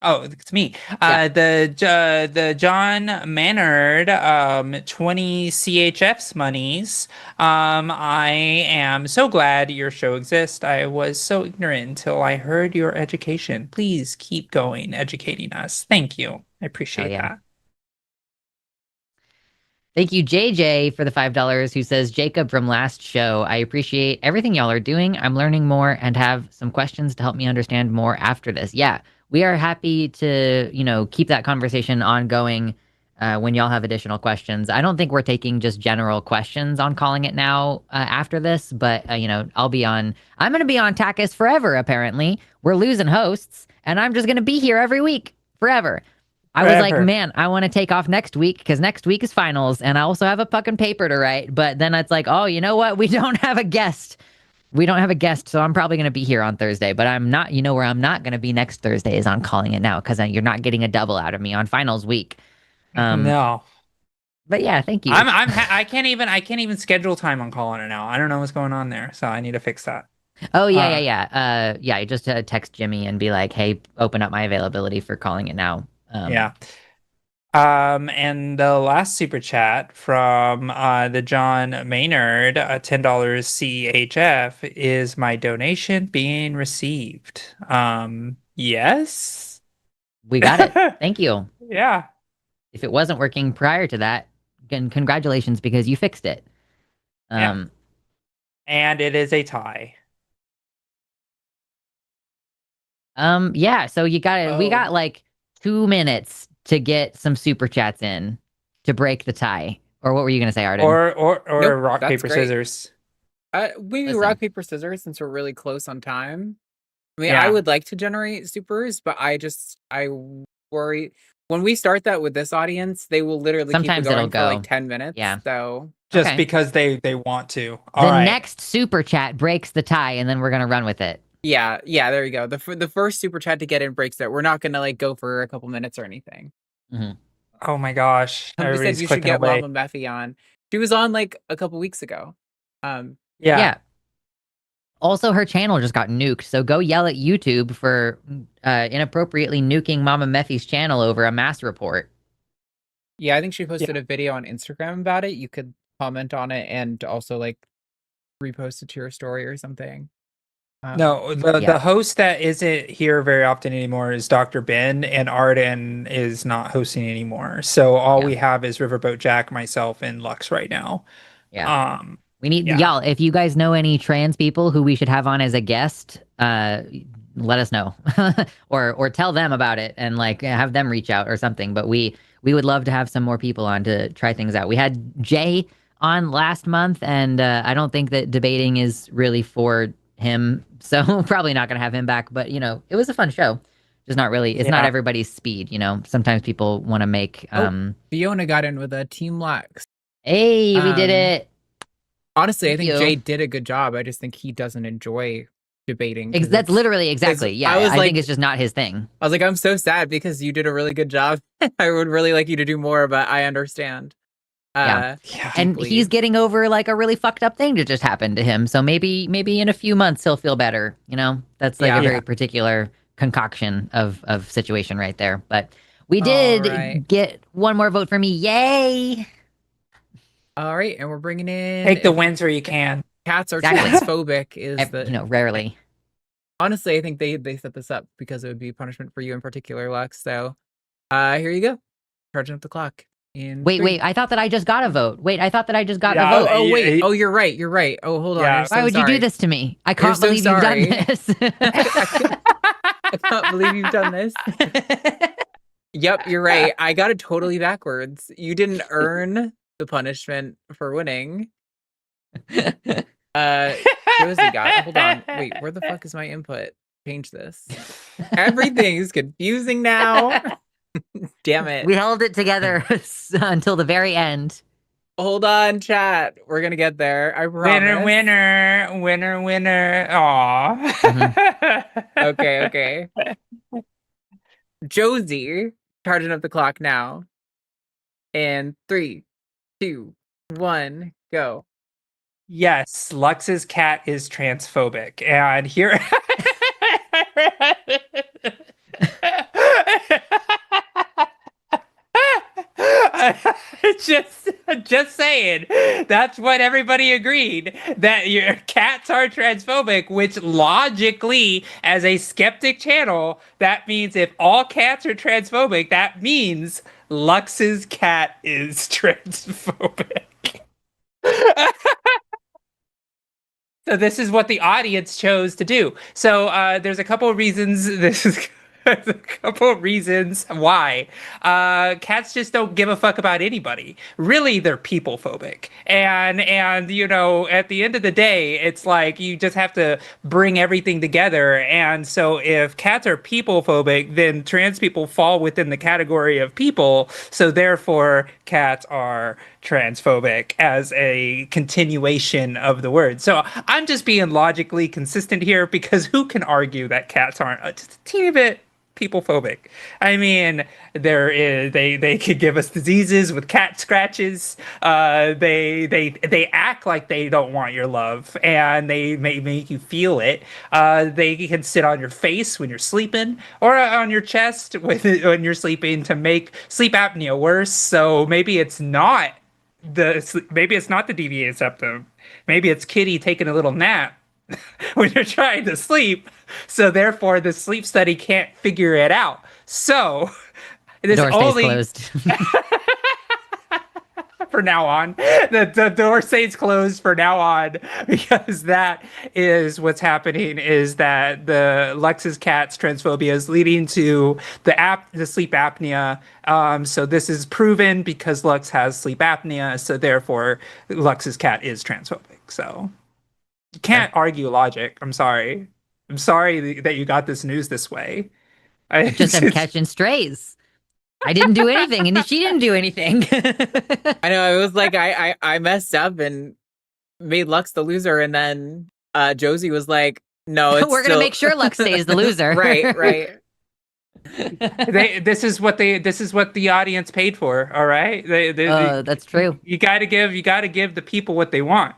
Oh, it's me. The John Maynard 20 CHF's monies. I am so glad your show exists. I was so ignorant until I heard your education. Please keep going, educating us. Thank you. I appreciate that. Thank you, JJ, for the $5 who says, Jacob from last show. I appreciate everything y'all are doing. I'm learning more and have some questions to help me understand more after this. Yeah, we are happy to, keep that conversation ongoing when y'all have additional questions. I don't think we're taking just general questions on Calling It Now after this, but, I'm going to be on TACIS forever, apparently. We're losing hosts, and I'm just going to be here every week, forever. I was like, man, I want to take off next week because next week is finals and I also have a fucking paper to write. But then it's like, oh, you know what? We don't have a guest. So I'm probably going to be here on Thursday. But I'm not, where I'm not going to be next Thursday is on Calling It Now because you're not getting a double out of me on finals week. No. But yeah, thank you. I can't even schedule time on Calling It Now. I don't know what's going on there. So I need to fix that. Oh, yeah. You just text Jimmy and be like, hey, open up my availability for Calling It Now. Yeah. And the last super chat from the John Maynard, $10 CHF, is my donation being received? Yes. We got it. Thank you. Yeah. If it wasn't working prior to that, again, congratulations because you fixed it. Yeah. And it is a tie. Yeah, so we got like 2 minutes to get some super chats in to break the tie. Or what were you gonna say, Arden? Or Nope, rock, that's paper, great. scissors. Maybe rock, paper, scissors since we're really close on time. I mean, Yeah. I would like to generate supers, but I worry when we start that with this audience, they will literally Sometimes keep it it'll going for go. like 10 minutes. Yeah. So Just because they want to. The next super chat breaks the tie, and then we're gonna run with it. Yeah, there you go. The first super chat to get in breaks it. We're not gonna like go for a couple minutes or anything. Mm-hmm. Oh my gosh! Somebody said you should get Mama Meffy on. She was on like a couple weeks ago. Yeah. Also, her channel just got nuked, so go yell at YouTube for inappropriately nuking Mama Meffy's channel over a mass report. Yeah, I think she posted a video on Instagram about it. You could comment on it and also like repost it to your story or something. No, the host that isn't here very often anymore is Dr. Ben, and Arden is not hosting anymore. So all we have is Riverboat Jack, myself, and Lux right now. We need y'all. If you guys know any trans people who we should have on as a guest, let us know, or tell them about it and like have them reach out or something. But we would love to have some more people on to try things out. We had Jay on last month, and I don't think that debating is really for him, so probably not gonna have him back. But you know, it was a fun show. Just not really. It's not everybody's speed. You know, sometimes people want to make. Fiona got in with a Team Lux. Hey, we did it. Honestly, I think Jay did a good job. I just think he doesn't enjoy debating. That's literally exactly. Yeah, I think it's just not his thing. I was like, I'm so sad because you did a really good job. I would really like you to do more, but I understand. Yeah. And he's getting over like a really fucked up thing that just happened to him. So maybe in a few months he'll feel better. You know, that's like a very particular concoction of situation right there. But we did get one more vote for me. Yay! All right, and we're bringing in take the wins where you can. Cats are transphobic is the, you know, rarely. Honestly, I think they set this up because it would be punishment for you in particular, Lux. So here you go. Charging up the clock. Wait, I thought that I just got a vote. The vote. Oh, wait. Oh, you're right. Oh, hold on. Why would you do this to me? I can't believe you've done this. I can't believe you've done this. Yep, you're right. I got it totally backwards. You didn't earn the punishment for winning. Josie got it. Hold on. Wait, where the fuck is my input? Change this. Everything is confusing now. Damn it. We held it together until the very end. Hold on, chat. We're gonna get there. I promise. Winner. Aw. Okay. Josie, charging up the clock now. And 3, 2, 1, go. Yes, Lux's cat is transphobic. And here just saying, that's what everybody agreed, that your cats are transphobic, which logically, as a skeptic channel, that means if all cats are transphobic, that means Lux's cat is transphobic. So this is what the audience chose to do. So there's a couple of reasons. There's a couple of reasons why. Cats just don't give a fuck about anybody. Really, they're people phobic. And you know, at the end of the day, it's like you just have to bring everything together. And so if cats are people phobic, then trans people fall within the category of people. So therefore, cats are transphobic as a continuation of the word. So I'm just being logically consistent here, because who can argue that cats aren't just a teeny bit people phobic? I mean, they could give us diseases with cat scratches. They act like they don't want your love, and they may make you feel it. They can sit on your face when you're sleeping, or on your chest when you're sleeping, to make sleep apnea worse. So maybe it's not the deviated septum. Maybe it's Kitty taking a little nap when you're trying to sleep. So therefore, the sleep study can't figure it out. So this door stays closed. For now on, the door stays closed for now on, because that is what's happening, is that the Lux's cat's transphobia is leading to the sleep apnea. So this is proven because Lux has sleep apnea. So therefore, Lux's cat is transphobic. So you can't argue logic. I'm sorry that you got this news this way. I just am catching strays. I didn't do anything, and she didn't do anything. I know. It was like I messed up and made Lux the loser, and then Josie was like, "No, we're gonna make sure Lux stays the loser." Right. This is what the audience paid for. All right, that's true. You got to give the people what they want.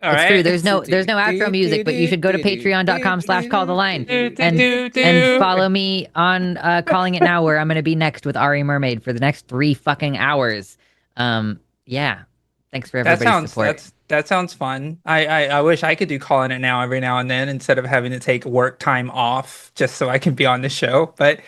All it's right? true. There's no outro music, but you should go to patreon.com/calltheline and follow me on Calling It Now, where I'm going to be next with Ari Mermaid for the next 3 fucking hours. Yeah. Thanks for everybody's support. That sounds fun. I wish I could do Calling It Now every now and then, instead of having to take work time off just so I can be on the show. But